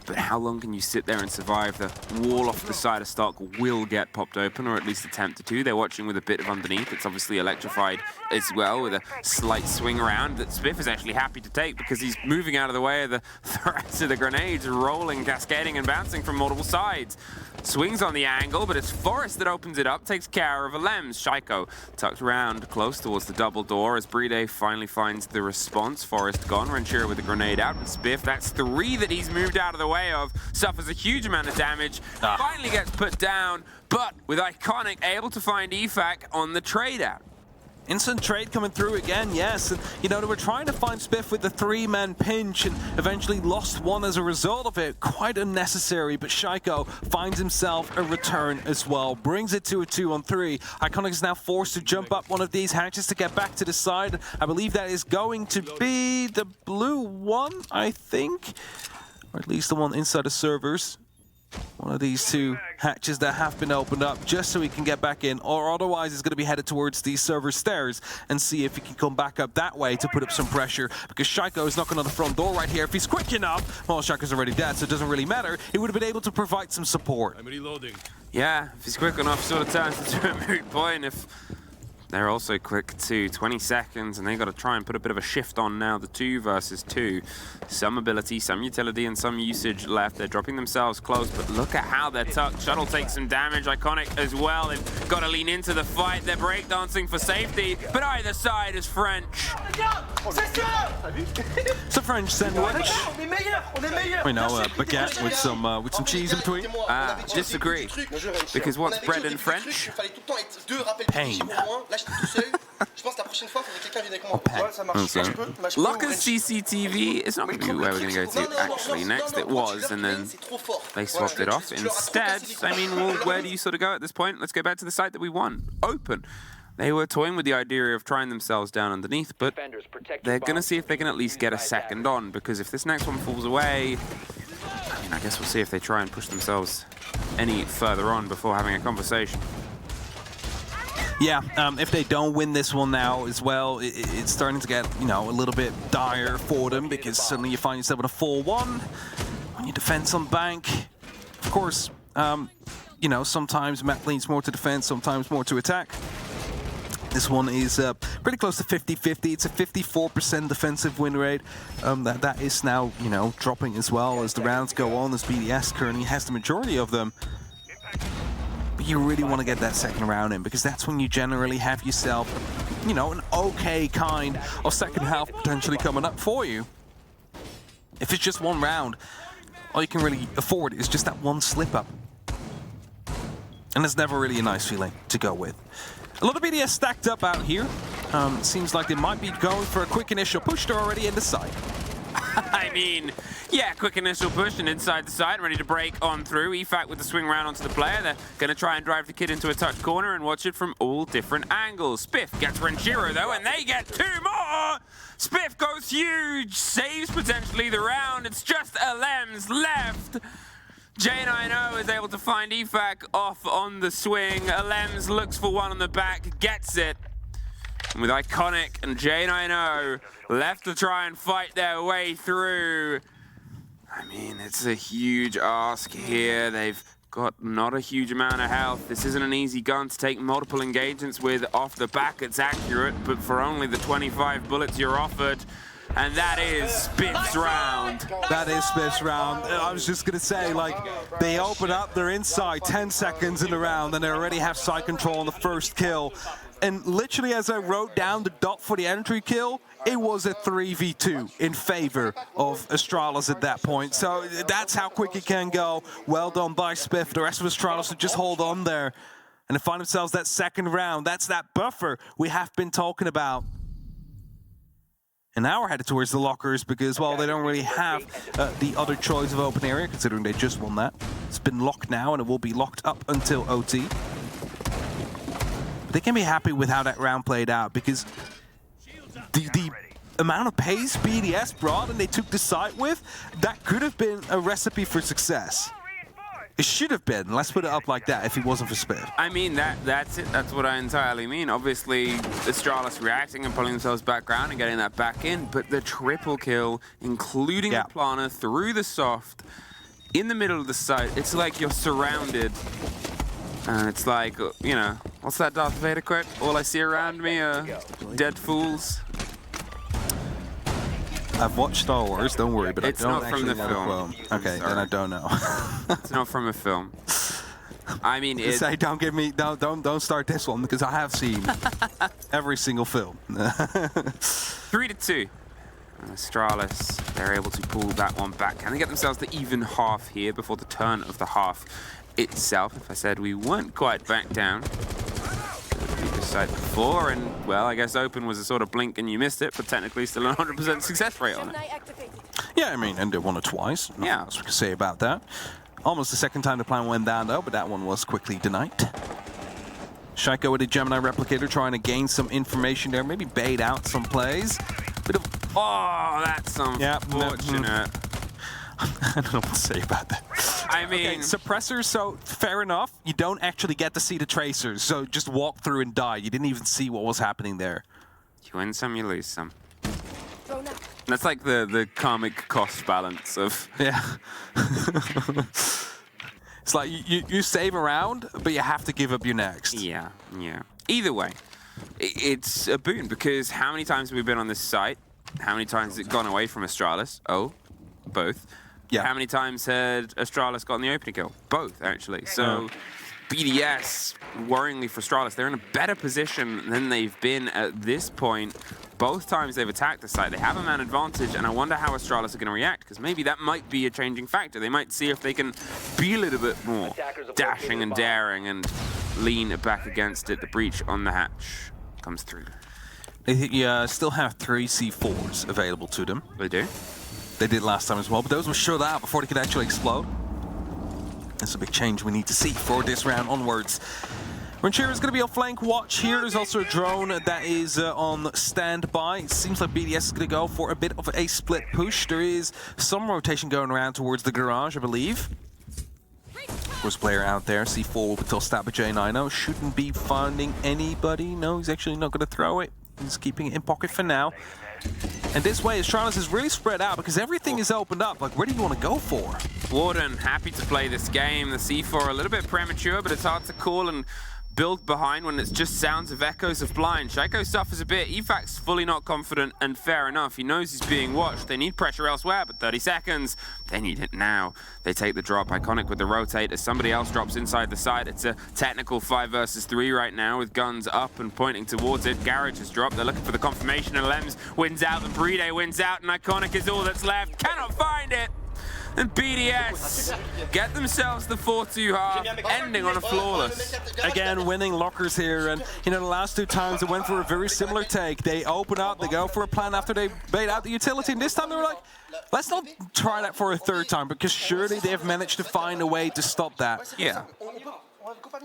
But how long can you sit there and survive? The wall off the side of stock will get popped open, or at least attempted to. They're watching with a bit of underneath. It's obviously electrified as well, with a slight swing around that Spiff is actually happy to take because he's moving out of the way of the threats of the grenades, rolling, cascading, and bouncing from multiple sides. Swings on the angle, but it's Forrest that opens it up, takes care of a Lems. Shaiko tucked around close towards the double door as Bride finally finds the response. Forrest gone, Renshiro with the grenade out, and Spiff, that's 3 that he's moved out of the way of, suffers a huge amount of damage, finally gets put down, but with Iconic able to find EFAC on the trade out. Instant trade coming through again, yes. And, you know, they were trying to find Spiff with the 3-man pinch and eventually lost one as a result of it. Quite unnecessary, but Shaiko finds himself a return as well. Brings it to a 2-on-3. Iconic is now forced to jump up one of these hatches to get back to the side. I believe that is going to be the blue one, I think. Or at least the one inside the servers. One of these 2 hatches that have been opened up just so he can get back in, or otherwise he's going to be headed towards the server stairs and see if he can come back up that way to put up some pressure, because Shaiko is knocking on the front door right here. If he's quick enough, well, Shaiko's already dead, so it doesn't really matter. He would have been able to provide some support. I'm reloading. Yeah, if he's quick enough, sort of turns into a moot point. If they're also quick too. 20 seconds, and they got to try and put a bit of a shift on now. The 2 versus 2. Some ability, some utility, and some usage left. They're dropping themselves close, but look at how they're tucked. Shuttle takes some damage. Iconic as well. They've got to lean into the fight. They're breakdancing for safety, but either side is French. It's a French sandwich. We know, baguette with some cheese in between. Disagree. Because what's bread in French? Pain. Lucca's CCTV is not going to be where we're going to go to actually next. It was, and then they swapped it off. Instead, I mean, well, where do you sort of go at this point? Let's go back to the site that we won. Open. They were toying with the idea of trying themselves down underneath, but they're going to see if they can at least get a second on, because if this next one falls away, I mean, I guess we'll see if they try and push themselves any further on before having a conversation. Yeah, if they don't win this one now as well, it's starting to get, you know, a little bit dire for them, because suddenly you find yourself with a 4-1 when you defend some bank. Of course, you know, sometimes map leans more to defense, sometimes more to attack. This one is pretty close to 50-50. It's a 54% defensive win rate. That is now, you know, dropping as well as the rounds go on, as BDS currently has the majority of them. But you really want to get that second round in, because that's when you generally have yourself, you know, an okay kind of second half potentially coming up for you. If it's just one round, all you can really afford is just that one slip up. And it's never really a nice feeling to go with. A lot of BDS stacked up out here. Seems like they might be going for a quick initial push. They're already in the site. I mean, yeah, quick initial push and inside the side, ready to break on through. EFAC with the swing round onto the player. They're going to try and drive the kid into a touch corner and watch it from all different angles. Spiff gets Renshiro though, and they get 2 more! Spiff goes huge, saves potentially the round. It's just Alems left. J90 is able to find EFAC off on the swing. Alems looks for one on the back, gets it. And with Iconic and J90 left to try and fight their way through. I mean, it's a huge ask here. They've got not a huge amount of health. This isn't an easy gun to take multiple engagements with off the back. It's accurate, but for only the 25 bullets you're offered. And that is Spiff's round. That is Spiff's round. I was just going to say, like, they open up, they're inside 10 seconds in the round, and they already have side control on the first kill. And literally, as I wrote down the dot for the entry kill, it was a 3v2 in favor of Astralis at that point. So that's how quick it can go. Well done by Spiff. The rest of Astralis would just hold on there. And to find themselves that second round, that's that buffer we have been talking about. And now we're headed towards the lockers because, well, they don't really have the other choice of open area, considering they just won that. It's been locked now, and it will be locked up until OT. But they can be happy with how that round played out, because the amount of pace BDS brought and they took the site with, that could have been a recipe for success. It should have been. Let's put it up like that if it wasn't for Spiff. I mean, that's it. That's what I entirely mean. Obviously, Astralis reacting and pulling themselves back around and getting that back in, but the triple kill, including the planner through the soft, in the middle of the site, it's like you're surrounded. And it's like, you know, what's that Darth Vader quote? All I see around me are dead fools. I've watched Star Wars, don't worry, but it's I don't not from the film. Okay, then I don't know. It's not from a film. I mean, say don't start this one, because I have seen every single film. 3-2. Astralis, they're able to pull that one back. Can they get themselves to even half here before the turn of the half itself? If I said we weren't quite back down. Side before, and well, I guess open was a sort of blink and you missed it, but technically still a 100% success rate on it. Yeah, I mean, and they won it twice. Nothing else we can say about that. Almost the second time the plan went down though, but that one was quickly denied. Shaiko with a Gemini replicator trying to gain some information there, maybe bait out some plays. Bit of that's unfortunate. I don't know what to say about that. I mean, okay, suppressors, so fair enough. You don't actually get to see the tracers, so just walk through and die. You didn't even see what was happening there. You win some, you lose some. That's like the karmic cost balance of... Yeah. It's like you save a round, but you have to give up your next. Yeah. Either way, it's a boon, because how many times have we been on this site? How many times has it gone away from Astralis? Oh, both. Yeah. How many times had Astralis gotten the opening kill? Both, actually. So BDS, worryingly for Astralis, they're in a better position than they've been at this point. Both times they've attacked the site, they have a man advantage, and I wonder how Astralis are going to react, because maybe that might be a changing factor. They might see if they can be a little bit more dashing and daring and lean back against it. The breach on the hatch comes through. They still have 3 C4s available to them. They do? They did last time as well, but those were shut out before they could actually explode. That's a big change we need to see for this round onwards. Ranchero is going to be on flank watch here. There's also a drone that is on standby. It seems like BDS is going to go for a bit of a split push. There is some rotation going around towards the garage, I believe. First player out there, C4 will be tossed out by J9O. Shouldn't be finding anybody. No, he's actually not going to throw it. He's keeping it in pocket for now. And this way, Astralis is really spread out because everything is opened up. Like, where do you want to go for? Warden, happy to play this game. The C4 a little bit premature, but it's hard to call and build behind when it's just sounds of echoes of blind. Shaiko suffers a bit. Efac's fully not confident, and fair enough. He knows he's being watched. They need pressure elsewhere, but 30 seconds. They need it now. They take the drop. Iconic with the rotate as somebody else drops inside the side. It's a technical 5 versus 3 right now with guns up and pointing towards it. Garage has dropped. They're looking for the confirmation, and Lems wins out, and Bride wins out, and Iconic is all that's left. Cannot find it. And BDS get themselves the 4-2 half, ending on a flawless. Again, winning lockers here, and you know, the last 2 times they went for a very similar take. They open up, they go for a plan after they bait out the utility, and this time they were like, let's not try that for a 3rd time, because surely they've managed to find a way to stop that. Yeah.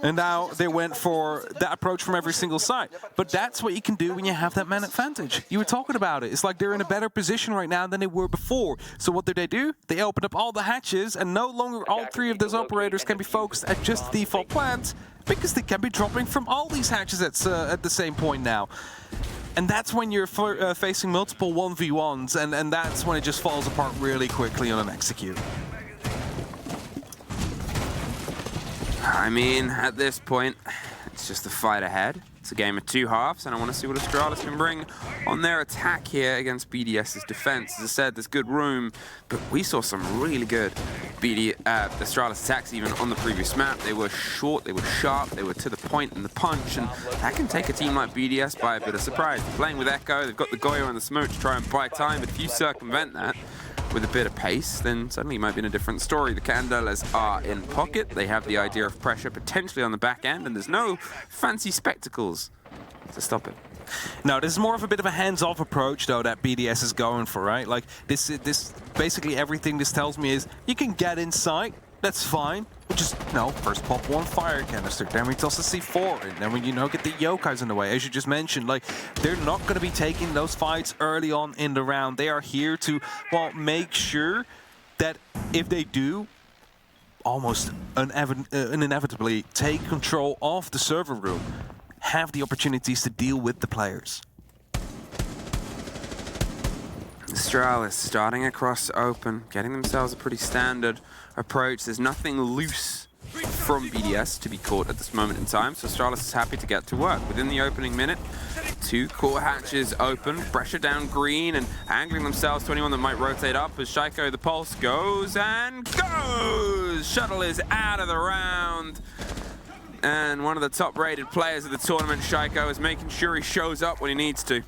And now they went for that approach from every single side. But that's what you can do when you have that man advantage. You were talking about it. It's like they're in a better position right now than they were before. So what do? They open up all the hatches, and no longer all 3 of those operators can be focused at just the default plant, because they can be dropping from all these hatches at the same point now. And that's when you're facing multiple 1v1s, and that's when it just falls apart really quickly on an execute. I mean, at this point, it's just a fight ahead. It's a game of 2 halves, and I want to see what Astralis can bring on their attack here against BDS's defense. As I said, there's good room, but we saw some really good Astralis attacks even on the previous map. They were short, they were sharp, they were to the point in the punch, and that can take a team like BDS by a bit of surprise. They're playing with Echo, they've got the Goyo and the smoke to try and buy time, but if you circumvent that with a bit of pace, then suddenly you might be in a different story. The Candelas are in pocket. They have the idea of pressure potentially on the back end, and there's no fancy spectacles to stop it. No, this is more of a bit of a hands-off approach, though, that BDS is going for, right? Like, this basically everything this tells me is you can get inside, that's fine. But just, first pop 1 fire canister, then we toss the C4, and then we, get the yokais in the way, as you just mentioned. Like, they're not going to be taking those fights early on in the round. They are here to, well, make sure that if they do, almost inevitably take control of the server room, have the opportunities to deal with the players. Astralis starting across open, getting themselves a pretty standard approach. There's nothing loose from BDS to be caught at this moment in time, so Astralis is happy to get to work. Within the opening minute, 2 core hatches open, pressure down green, and angling themselves to anyone that might rotate up as Shaiko the Pulse goes and goes! Shuttle is out of the round. And one of the top-rated players of the tournament, Shaiko, is making sure he shows up when he needs to.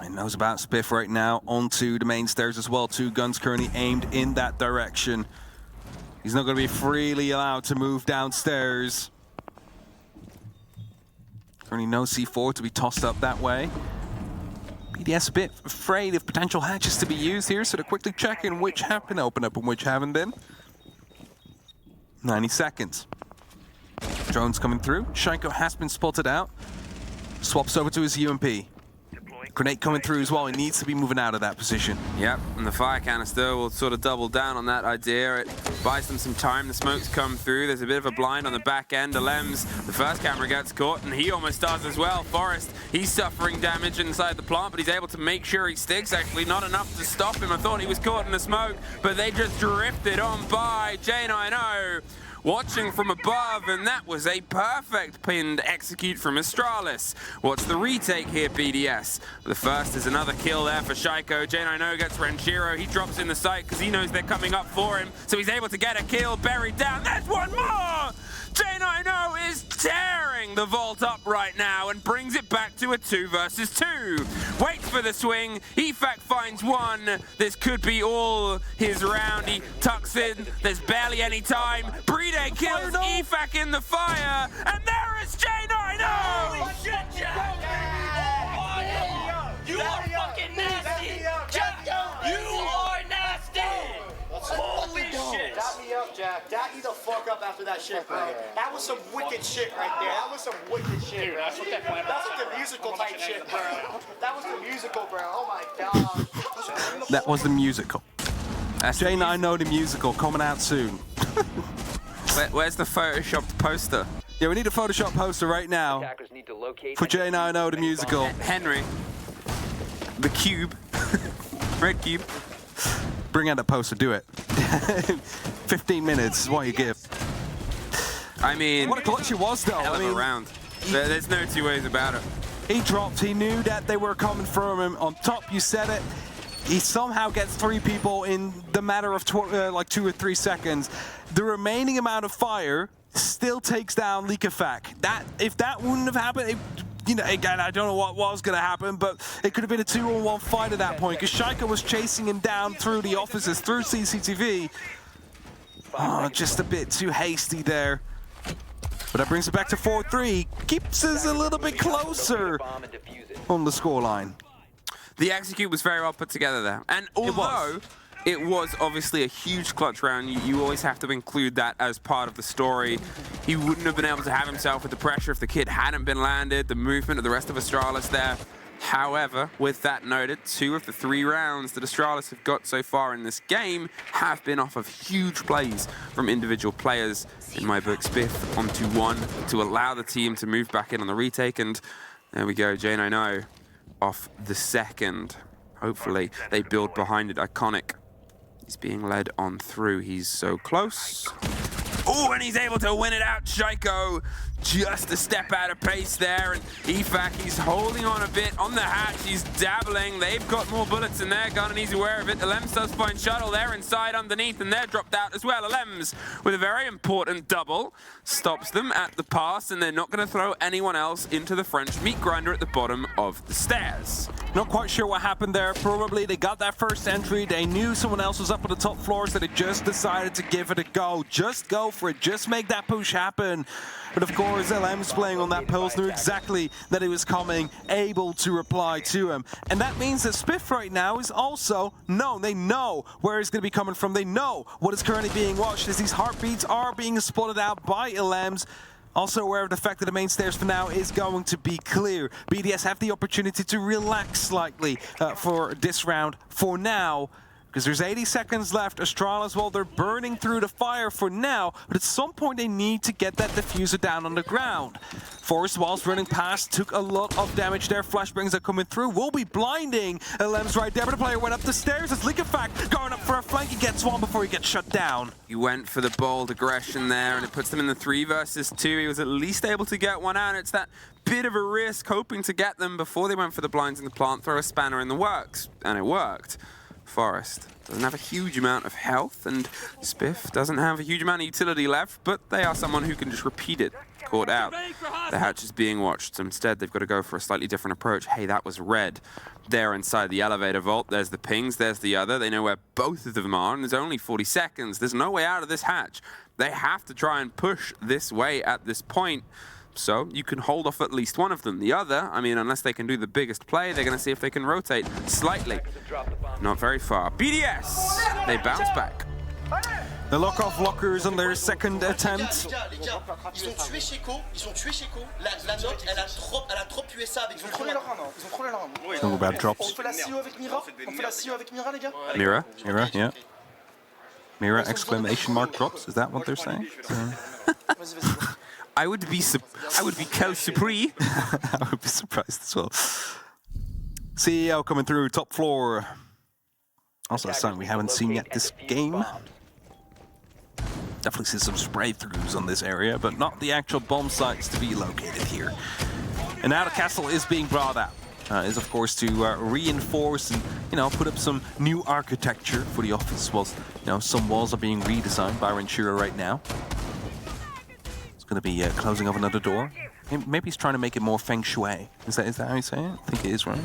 He knows about Spiff right now onto the main stairs as well. 2 guns currently aimed in that direction. He's not going to be freely allowed to move downstairs. Currently no C4 to be tossed up that way. BDS a bit afraid of potential hatches to be used here, so they're quickly checking which have been opened up and which haven't been. 90 seconds. Drones coming through. Shaiko has been spotted out. Swaps over to his UMP. Grenade coming through as well. He needs to be moving out of that position. Yep, and the fire canister will sort of double down on that idea. It buys them some time. The smokes come through. There's a bit of a blind on the back end. Alems, the first camera gets caught, and he almost does as well. Forrest, he's suffering damage inside the plant, but he's able to make sure he sticks. Actually, not enough to stop him. I thought he was caught in the smoke, but they just drifted on by. J90 watching from above, and that was a perfect pinned execute from Astralis. What's the retake here, BDS? The first is another kill there for Shaiko. J9O gets Renshiro. He drops in the site because he knows they're coming up for him, so he's able to get a kill, buried down. There's one more! J9O is tearing the vault up right now and brings it back to a 2 versus 2. Waits for the swing. Efak finds one. This could be all his round. He tucks in. There's barely any time. Bride kills Efak in the fire. And there is J9O! Holy shit, Jack! You are fucking nasty! Jack, you are nasty! Holy shit! Dap me up, Jack. Dap me the fuck up after that shit, bro. That was some wicked shit right there. That was some wicked shit, bro. That's like the musical type shit, bro. That was the musical, bro. Oh my god. That was the musical. J9O the musical coming out soon. Where's the photoshopped poster? Yeah, we need a Photoshop poster right now for J9O the musical. Henry. The cube. Red cube. Bring out that poster, do it. 15 minutes is what you give. I mean, what a clutch it was, though. Hell of a round. There's no two ways about it. He dropped. He knew that they were coming from him. On top, you said it. He somehow gets 3 people in the matter of like 2 or 3 seconds. The remaining amount of fire still takes down Likafak. If that wouldn't have happened, you know, again, I don't know what was going to happen, but it could have been a 2-on-1 fight at that point because Shaiko was chasing him down through the offices, through CCTV. Oh, just a bit too hasty there. But that brings it back to 4-3. Keeps us a little bit closer on the scoreline. The execute was very well put together there. And although it was obviously a huge clutch round, you always have to include that as part of the story. He wouldn't have been able to have himself with the pressure if the kid hadn't been landed, the movement of the rest of Astralis there. However, with that noted, 2 of the 3 rounds that Astralis have got so far in this game have been off of huge plays from individual players. In my book, Spiff onto 1 to allow the team to move back in on the retake, and there we go, J9O off the second. Hopefully they build behind it. Iconic. He's being led on through. He's so close. Oh, and he's able to win it out. Shaiko just a step out of pace there. And Efak, he's holding on a bit on the hatch. He's dabbling. They've got more bullets in their gun, and he's aware of it. Alems does find Shuttle there inside underneath, and they're dropped out as well. Alems with a very important double stops them at the pass, and they're not going to throw anyone else into the French meat grinder at the bottom of the stairs. Not quite sure what happened there. Probably they got that first entry. They knew someone else was up on the top floors, so they just decided to give it a go. Just go for it. Just make that push happen. But of course, LM's playing on that pulse, knew exactly that he was coming, able to reply to him. And that means that Spiff right now is also known. They know where he's going to be coming from. They know what is currently being watched as these heartbeats are being spotted out by LM's. Also aware of the fact that the main stairs for now is going to be clear. BDS have the opportunity to relax slightly for this round for now, because there's 80 seconds left. Astralis, well, they're burning through the fire for now, but at some point they need to get that diffuser down on the ground. Forest Walls running past, took a lot of damage there. Flashbangs are coming through, will be blinding. LM's right there, but the player went up the stairs. It's Likafak going up for a flank. He gets one before he gets shut down. He went for the bold aggression there, and it puts them in the 3 versus 2. He was at least able to get one out. It's that bit of a risk, hoping to get them before they went for the blinds in the plant, throw a spanner in the works, and it worked. Forest doesn't have a huge amount of health, and Spiff doesn't have a huge amount of utility left, but they are someone who can just repeat it. Caught out. The hatch is being watched, so instead they've got to go for a slightly different approach. Hey, that was red. There inside the elevator vault, there's the pings, there's the other. They know where both of them are, and there's only 40 seconds. There's no way out of this hatch. They have to try and push this way at this point. So you can hold off at least one of them. The other, I mean, unless they can do the biggest play, they're going to see if they can rotate slightly. Not very far. BDS, they bounce back. The lock-off lockers on their second attempt. Ils ont tué Sheko, la note, elle a trop tué ça avec son Contrôlez leur round, ils ont contrôlé leur round. It's all about drops. On fait la CEO avec Mira? On fait la CEO avec Mira, les gars? Mira, yeah. Mira, exclamation mark drops, is that what they're saying? Vas-y, vas-y. I would be so surprised. I would be surprised as well. CEO coming through, top floor. Also something we haven't seen yet this game. Definitely see some spray throughs on this area, but not the actual bomb sites to be located here. And now the castle is being brought out. Is of course to reinforce and put up some new architecture for the office. Whilst some walls are being redesigned by Ventura right now. It's going to be closing of another door. Maybe he's trying to make it more feng shui. Is that how you say it? I think it is, right?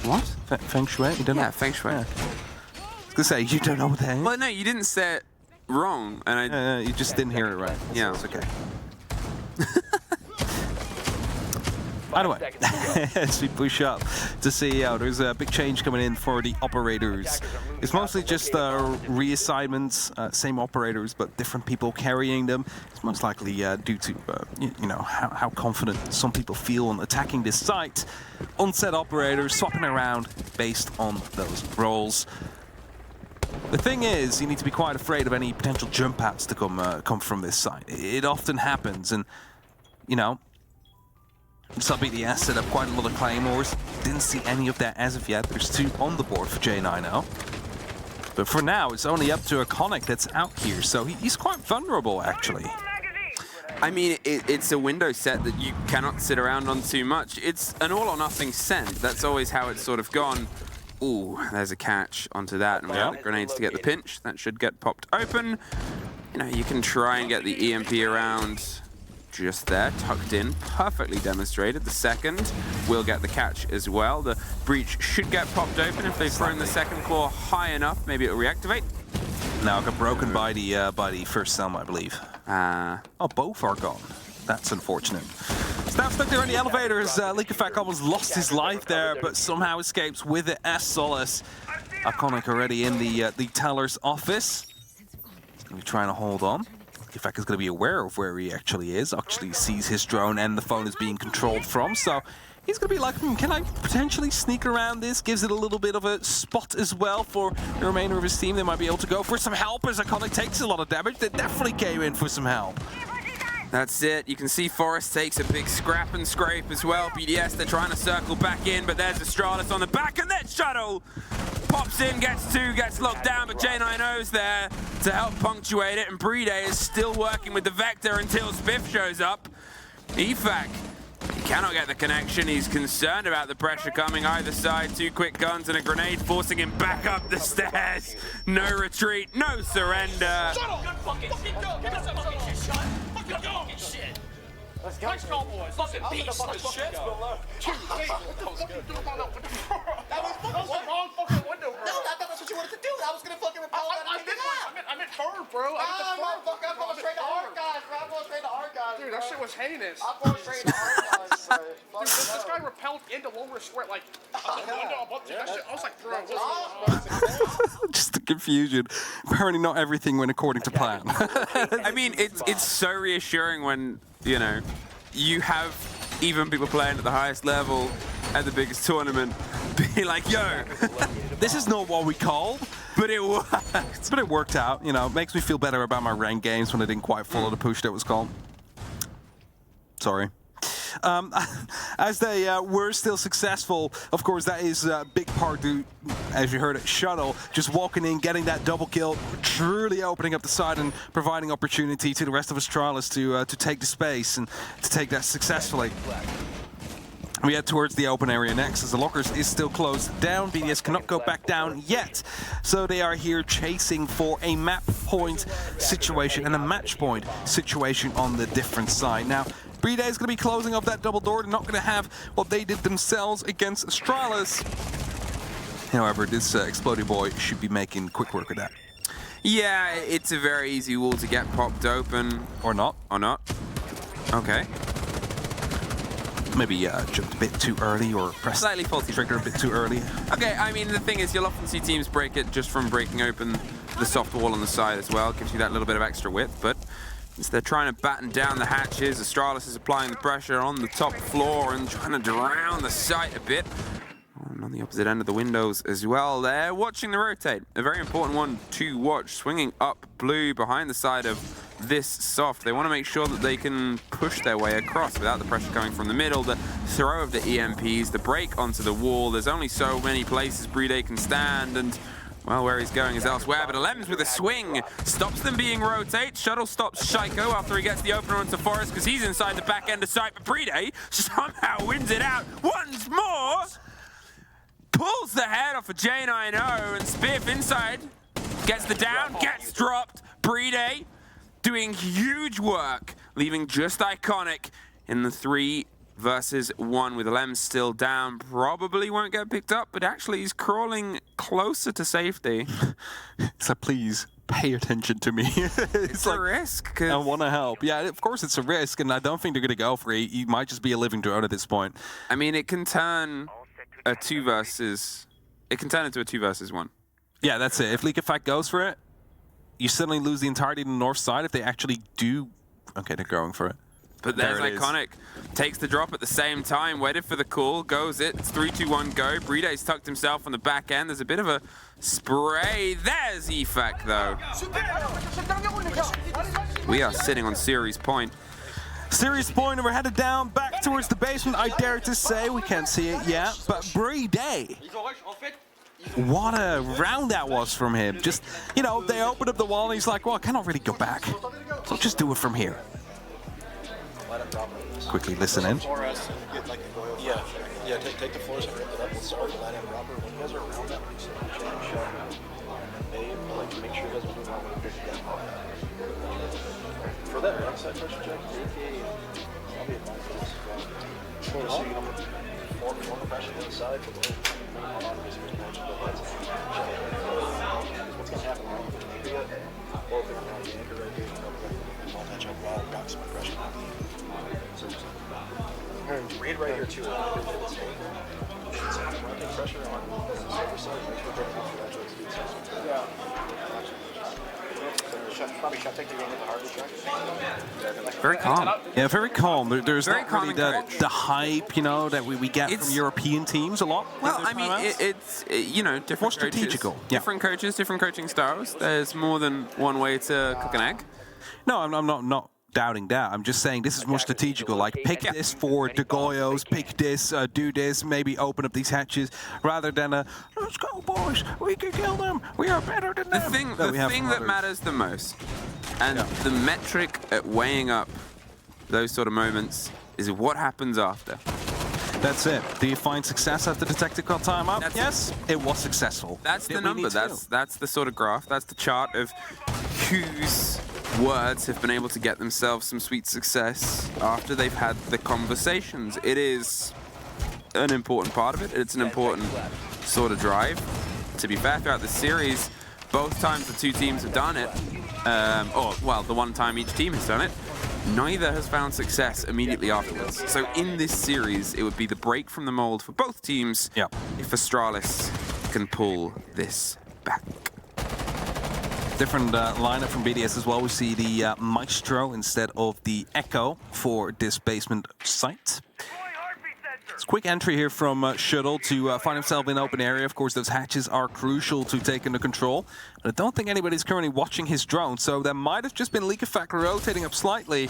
What? Feng shui? You don't know? Yeah, feng shui. Yeah. I was going to say, you don't know what that is? Well, no, you didn't say it wrong, and you just didn't hear it right. Yeah, it's okay. Anyway, as we push up to CEO, there's a big change coming in for the operators. It's mostly just reassignments, same operators, but different people carrying them. It's most likely due to how confident some people feel on attacking this site. On-set operators swapping around based on those roles. The thing is, you need to be quite afraid of any potential jump outs to come from this site. It often happens, and so BDS set up quite a lot of claymores. Didn't see any of that as of yet. There's 2 on the board for J90. But for now, it's only up to a Conic that's out here, so he's quite vulnerable, actually. I mean, it's a window set that you cannot sit around on too much. It's an all-or-nothing send. That's always how it's sort of gone. Ooh, there's a catch onto that, and we have the grenades to get the pinch. That should get popped open. You can try and get the EMP around. Just there, tucked in, perfectly demonstrated. The second will get the catch as well. The breach should get popped open if they've thrown the second claw high enough. Maybe it'll reactivate. Now it got broken by the first Selma, I believe. Oh, both are gone. That's unfortunate. Staff stuck there in the elevators. Liquefact almost lost his life there, but somehow escapes with it as solace. Iconic already in the teller's office. He's going to be trying to hold on. Liquefact is going to be aware of where he actually is, actually sees his drone and the phone is being controlled from, so he's going to be like, can I potentially sneak around this? Gives it a little bit of a spot as well for the remainder of his team. They might be able to go for some help as Iconic takes a lot of damage. They definitely came in for some help. That's it. You can see Forrest takes a big scrap and scrape as well. BDS, they're trying to circle back in, but there's Astralis on the back, and that shuttle pops in, gets 2, gets locked down, but J90's there to help punctuate it, and Brede is still working with the Vector until Spiff shows up. EFAC, he cannot get the connection. He's concerned about the pressure coming either side. 2 quick guns and a grenade forcing him back up the stairs. No retreat, no surrender. Let's go. Nice call, boys. Fucking beast. Shit. That was the wrong fucking window, bro. No, I thought that's what you wanted to do. I was gonna fucking repel that. I meant third, bro. I'm going straight to hard guys, bro. I'm going straight to hard guys. Dude, that shit was heinous. I'm going straight to hard guys, bro. Dude, this guy repelled into lower square, like, the window above that shit. I was like, bro, just the confusion. Apparently not everything went according to plan. I mean, it's so reassuring when, you have even people playing at the highest level at the biggest tournament be like, yo, this is not what we called, but it worked. But it worked out, It makes me feel better about my ranked games when I didn't quite follow the push that was called. Sorry. As they were still successful, of course, that is a big part to, as you heard it, Shuttle, just walking in, getting that double kill, truly opening up the side and providing opportunity to the rest of Astralis to take the space and to take that successfully. We head towards the open area next, as the lockers is still closed down. BDS cannot go back down yet, so they are here chasing for a map point situation and a match point situation on the different side. Now, Brede is going to be closing up that double door. They're not going to have what they did themselves against Astralis. However, this Exploding Boy should be making quick work of that. Yeah, it's a very easy wall to get popped open. Or not. Or not. Okay. Maybe jumped a bit too early or pressed slightly faulty trigger a bit too early. Okay, I mean, the thing is, you'll often see teams break it just from breaking open the soft wall on the side as well. It gives you that little bit of extra width, but as they're trying to batten down the hatches, Astralis is applying the pressure on the top floor and trying to drown the site a bit. And on the opposite end of the windows as well, they're watching the rotate. A very important one to watch, swinging up blue behind the side of this soft. They want to make sure that they can push their way across without the pressure coming from the middle. The throw of the EMPs, the break onto the wall. There's only so many places Brede can stand, and Well, where he's going is elsewhere, but Lem's with a swing stops them being rotate. Shuttle stops Shaiko after he gets the opener onto Forest because he's inside the back end of sight, but Brede somehow wins it out once more. Pulls the head off of J9O, and Spiff inside gets the down, gets dropped. Brede doing huge work, leaving just Iconic in the 3 versus 1 with Lem still down. Probably won't get picked up, but actually he's crawling closer to safety. So please pay attention to me. It's like a risk. I want to help. Yeah, of course it's a risk, and I don't think they're going to go for it. He might just be a living drone at this point. I mean, it can turn a 2 versus... It can turn into a 2 versus 1. Yeah, that's it. If Leak Effect goes for it, you suddenly lose the entirety of the north side if they actually do... Okay, they're going for it. But there's Iconic. Takes the drop at the same time, waited for the call, goes it. It's 3, 2, 1, go. Brede's tucked himself on the back end. There's a bit of a spray. There's EFAC, though. We are sitting on series point. Series point, and we're headed down back towards the basement. I dare to say, we can't see it yet, but Brede. What a round that was from him. Just, you know, they opened up the wall and he's like, well, I cannot really go back. So I'll just do it from here. Quickly listen in. Yeah, take the floors and rip it up and start to let him proper. When you guys are around that, please shut. They like to make sure you guys are moving on with the for that outside pressure check, I'll be advised for this as well. So you know, form the pressure to the side, but then obviously what's going to happen when you anchor it, or if you're not the anchor right here, multi-check wall, box some pressure. Read right here too. It's pressure on the surface side. Make sure that yeah. Probably should take the game with the hardest track. Very calm. Yeah, very calm. There's very not really the hype, you know, that we get from European teams a lot. Well, I mean, it's you know, different more strategical. Coaches, different coaches, different coaching styles. There's more than one way to cook an egg. No, I'm not doubting that. I'm just saying this is more strategical. Like, pick this for the Goyos, pick this, do this, maybe open up these hatches, rather than let's go, boys, we can kill them, we are better than them. The thing that matters the most, and the metric at weighing up those sort of moments, is what happens after. That's it. Do you find success after the tactical timeout? Yes, it was successful. That's the number. That's the sort of graph. That's the chart of whose words have been able to get themselves some sweet success after they've had the conversations. It is an important part of it. It's an important sort of drive. To be fair, throughout the series, both times the two teams have done it, or, well, the one time each team has done it, neither has found success immediately afterwards. So in this series, it would be the break from the mold for both teams if Astralis can pull this back. Different lineup from BDS as well. We see the Maestro instead of the Echo for this basement site. It's a quick entry here from Shuttle to find himself in open area. Of course, those hatches are crucial to take under control. But I don't think anybody's currently watching his drone, so there might have just been Leak Effect rotating up slightly.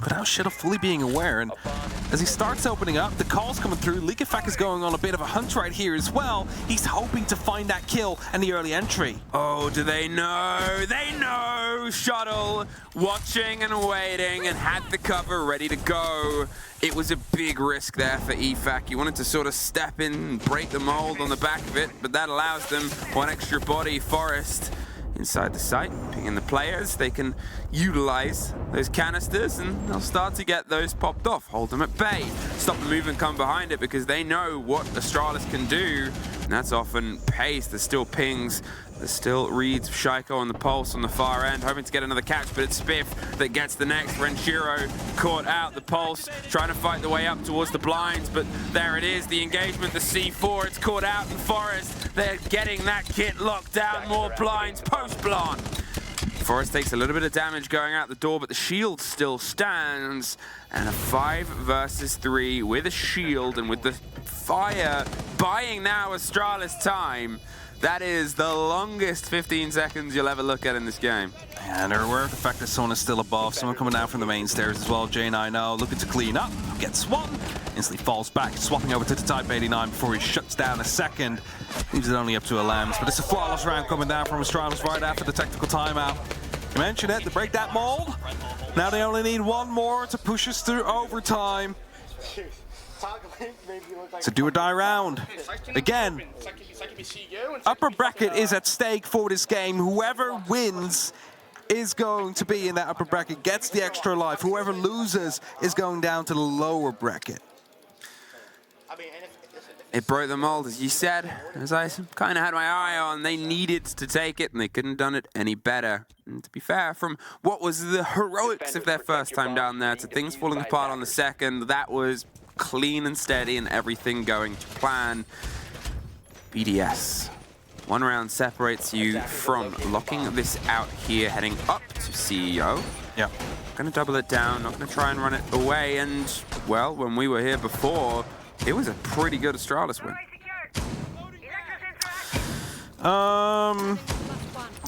Without Shuttle fully being aware, and as he starts opening up, the call's coming through. Leak Effect is going on a bit of a hunt right here as well. He's hoping to find that kill and the early entry. Oh, do they know? They know! Shuttle watching and waiting and had the cover ready to go. It was a big risk there for EFAC. He wanted to sort of step in and break the mold on the back of it, but that allows them one extra body, Forest, inside the site, picking the players. They can utilize those canisters and they'll start to get those popped off. Hold them at bay. Stop the movement, come behind it because they know what Astralis can do. And that's often pace. There's still pings. There's still reads Shaiko on the pulse on the far end, hoping to get another catch, but it's Spiff that gets the next. Renshiro caught out the pulse, trying to fight the way up towards the blinds, but there it is, the engagement, the C4, it's caught out in Forest. They're getting that kit locked down, more blinds, post-blind. Forest takes a little bit of damage going out the door, but the shield still stands. And a 5 versus 3 with a shield and with the fire buying now Astralis time. That is the longest 15 seconds you'll ever look at in this game. And they're aware of the fact that someone is still above. Someone coming down from the main stairs as well. J9O looking to clean up. Gets one Instantly falls back, swapping over to the Type 89 before he shuts down a second. Leaves it only up to a Lambs, but it's a flawless round coming down from Astralis right after the technical timeout. You mentioned it, to break that mold. Now they only need one more to push us through overtime. It's a do or die round. Again, upper bracket is at stake for this game. Whoever wins is going to be in that upper bracket, gets the extra life. Whoever loses is going down to the lower bracket. It broke the mold, as you said, as I kind of had my eye on. They needed to take it, and they couldn't have done it any better. And to be fair, from what was the heroics of their first time down there to things falling apart on the second, that was clean and steady and everything going to plan. BDS. One round separates you from locking this out here, heading up to CEO. Yeah. Gonna double it down, not gonna try and run it away. And, well, when we were here before, it was a pretty good Astralis win.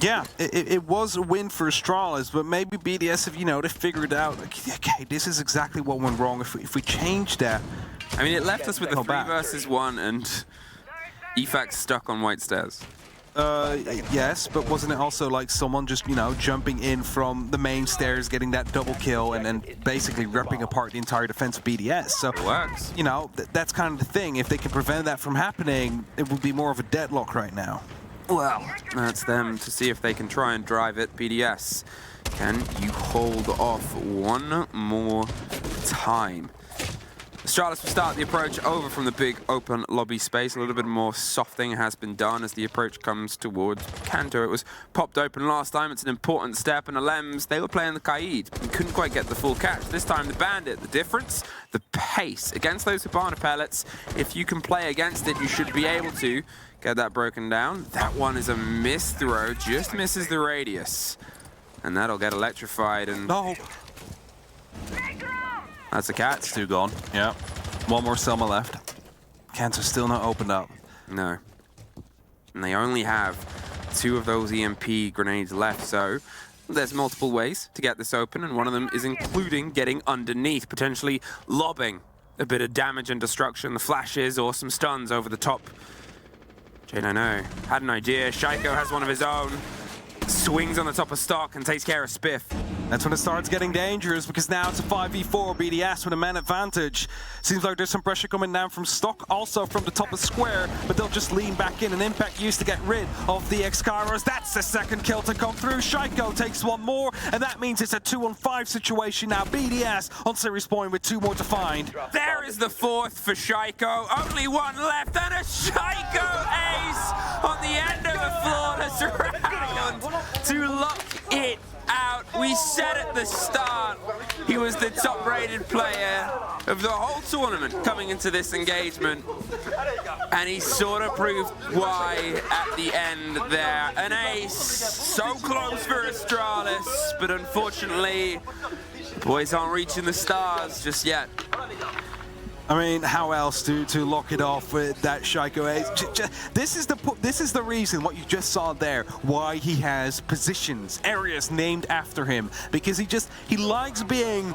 Yeah, it was a win for Astralis, but maybe BDS have, you know, they figured out, okay, this is exactly what went wrong. If we change that. I mean, it left us with a 3 versus 1 and EFAC stuck on white stairs. Yes, but wasn't it also like someone just, you know, jumping in from the main stairs, getting that double kill, and then basically ripping apart the entire defense of BDS? So, it works. You know, that's kind of the thing. If they can prevent that from happening, it would be more of a deadlock right now. Well, that's them to see if they can try and drive it. BDS, can you hold off one more time? Astralis will start the approach over from the big open lobby space. A little bit more softening has been done as the approach comes towards Kanto. It was popped open last time. It's an important step. And the Lems, they were playing the Kaid and couldn't quite get the full catch. This time the Bandit. The difference? The pace. Against those Hibana pellets, if you can play against it, you should be able to get that broken down. That one is a missed throw. Just misses the radius. And that'll get electrified. And no. That's a catch. It's 2 gone. Yeah. One more Selma left. Cancer's still not opened up. No. And they only have 2 of those EMP grenades left, so there's multiple ways to get this open, and one of them is including getting underneath, potentially lobbing a bit of damage and destruction, the flashes or some stuns over the top. J90 had an idea. Shaiko has one of his own. Swings on the top of stock and takes care of Spiff. That's when it starts getting dangerous, because now it's a 5v4 BDS with a man advantage. Seems like there's some pressure coming down from stock, also from the top of square, but they'll just lean back in. An impact used to get rid of the X-Kairos. That's the second kill to come through. Shaiko takes one more, and that means it's a 2-on-5 situation now. BDS on series point with 2 more to find. There is the 4th for Shaiko. Only 1 left, and a Shaiko ace on the end of a flawless round to lock it out. We said at the start he was the top-rated player of the whole tournament coming into this engagement, and he sort of proved why at the end there. An ace, so close for Astralis, but unfortunately, the boys aren't reaching the stars just yet. I mean, how else to lock it off with that Shaiko ace? This is the reason, what you just saw there, why he has positions, areas named after him, because he likes being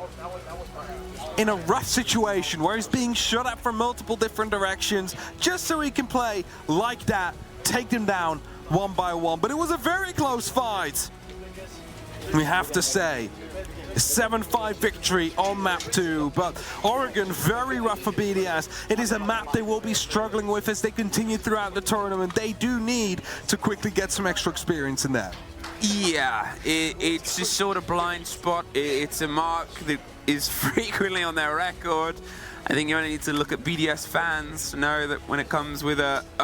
in a rough situation where he's being shot at from multiple different directions, just so he can play like that, take them down one by one. But it was a very close fight, we have to say. 7-5 victory on map 2, but Oregon very rough for BDS. It is a map they will be struggling with as they continue throughout the tournament. They do need to quickly get some extra experience in that. Yeah, it's just sort of blind spot. It's a mark that is frequently on their record. I think you only need to look at BDS fans to know that when it comes with a